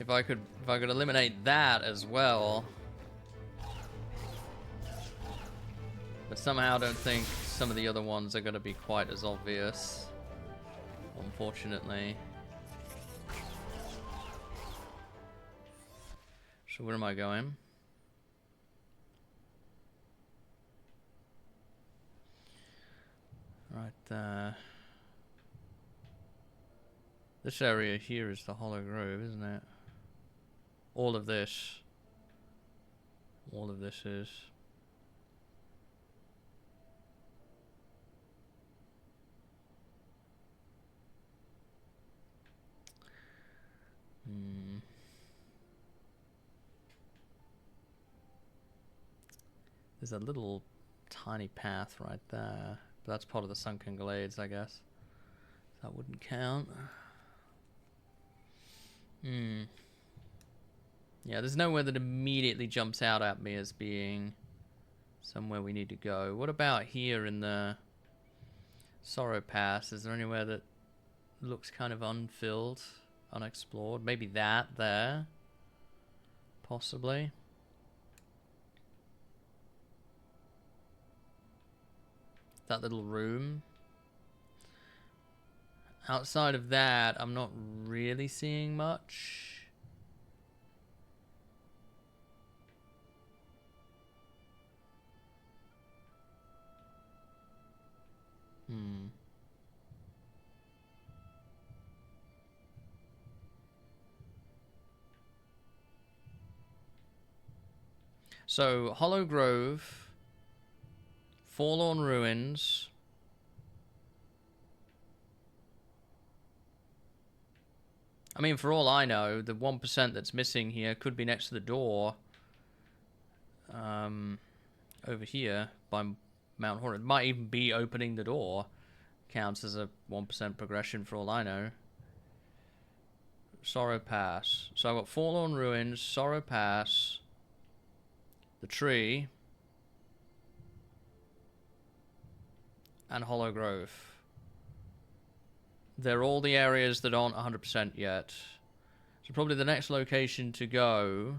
Speaker 1: If I could eliminate that as well. But somehow I don't think some of the other ones are going to be quite as obvious, unfortunately. So where am I going? Right, this area here is the Hollow Grove, isn't it? All of this is...
Speaker 2: Hmm. There's a little tiny path right there. But that's part of the Sunken Glades, I guess. That wouldn't count. Hmm. Yeah, there's nowhere that immediately jumps out at me as being somewhere we need to go. What about here in the Sorrow Pass? Is there anywhere that looks kind of unfilled, unexplored? Maybe that there? Possibly. That little room. Outside of that, I'm not really seeing much. Hmm. So, Hollow Grove, Forlorn Ruins. I mean, for all I know, the 1% that's missing here could be next to the door. Over here by Mount Horror. It might even be opening the door. Counts as a 1% progression for all I know. Sorrow Pass. So I've got Forlorn Ruins, Sorrow Pass, the tree, and Hollow Grove. They're all the areas that aren't 100% yet. So probably the next location to go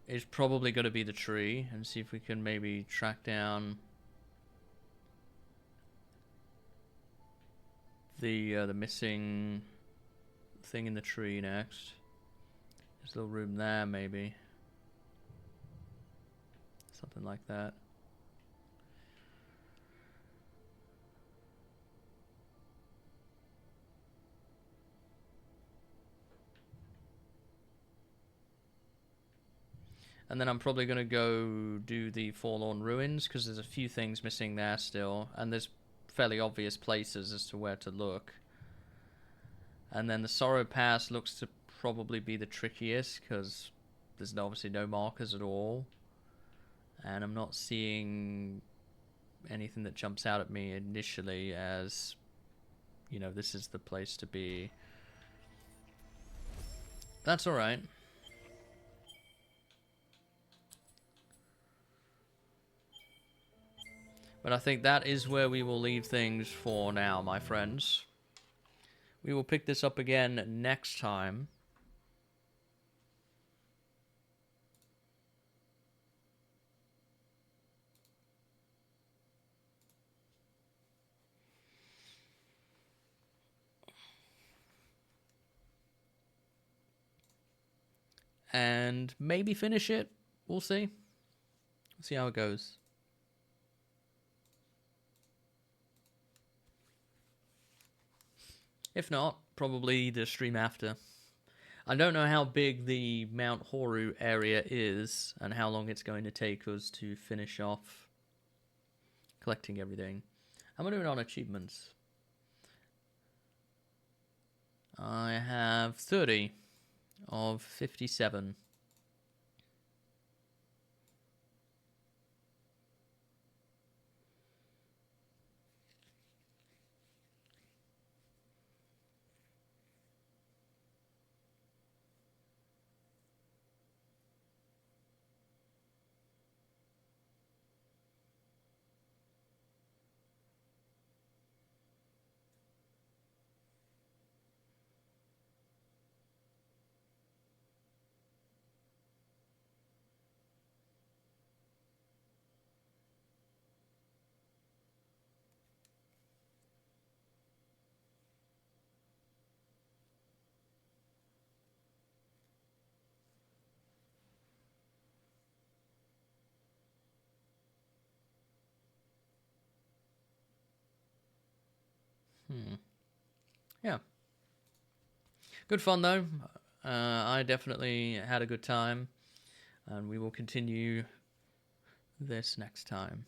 Speaker 2: is probably going to be the tree, and see if we can maybe track down the missing thing in the tree next. There's a little room there, maybe. Something like that. And then I'm probably going to go do the Forlorn Ruins, because there's a few things missing there still. And there's fairly obvious places as to where to look. And then the Sorrow Pass looks to probably be the trickiest, because there's obviously no markers at all. And I'm not seeing anything that jumps out at me initially as, you know, this is the place to be. That's alright. But I think that is where we will leave things for now, my friends. We will pick this up again next time. And maybe finish it. We'll see. We'll see how it goes. If not, probably the stream after. I don't know how big the Mount Horu area is and how long it's going to take us to finish off collecting everything. How am I doing on achievements? I have 30 of 57. Yeah. Good fun, though. I definitely had a good time. And we will continue this next time.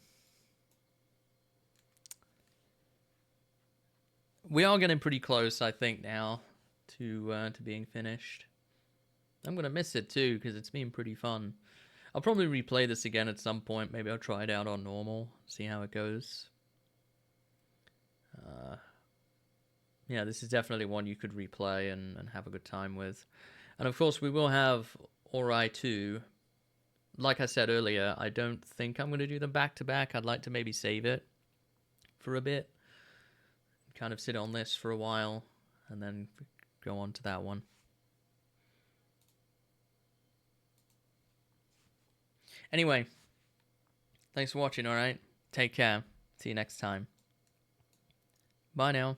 Speaker 2: We are getting pretty close, I think, now. to being finished. I'm gonna miss it too because it's been pretty fun. I'll probably replay this again at some point. Maybe I'll try it out on normal, see how it goes. Yeah, this is definitely one you could replay and have a good time with. And of course, we will have Ori 2. Like I said earlier, I don't think I'm going to do them back to back. I'd like to maybe save it for a bit. Kind of sit on this for a while and then go on to that one. Anyway, thanks for watching, alright? Take care. See you next time. Bye now.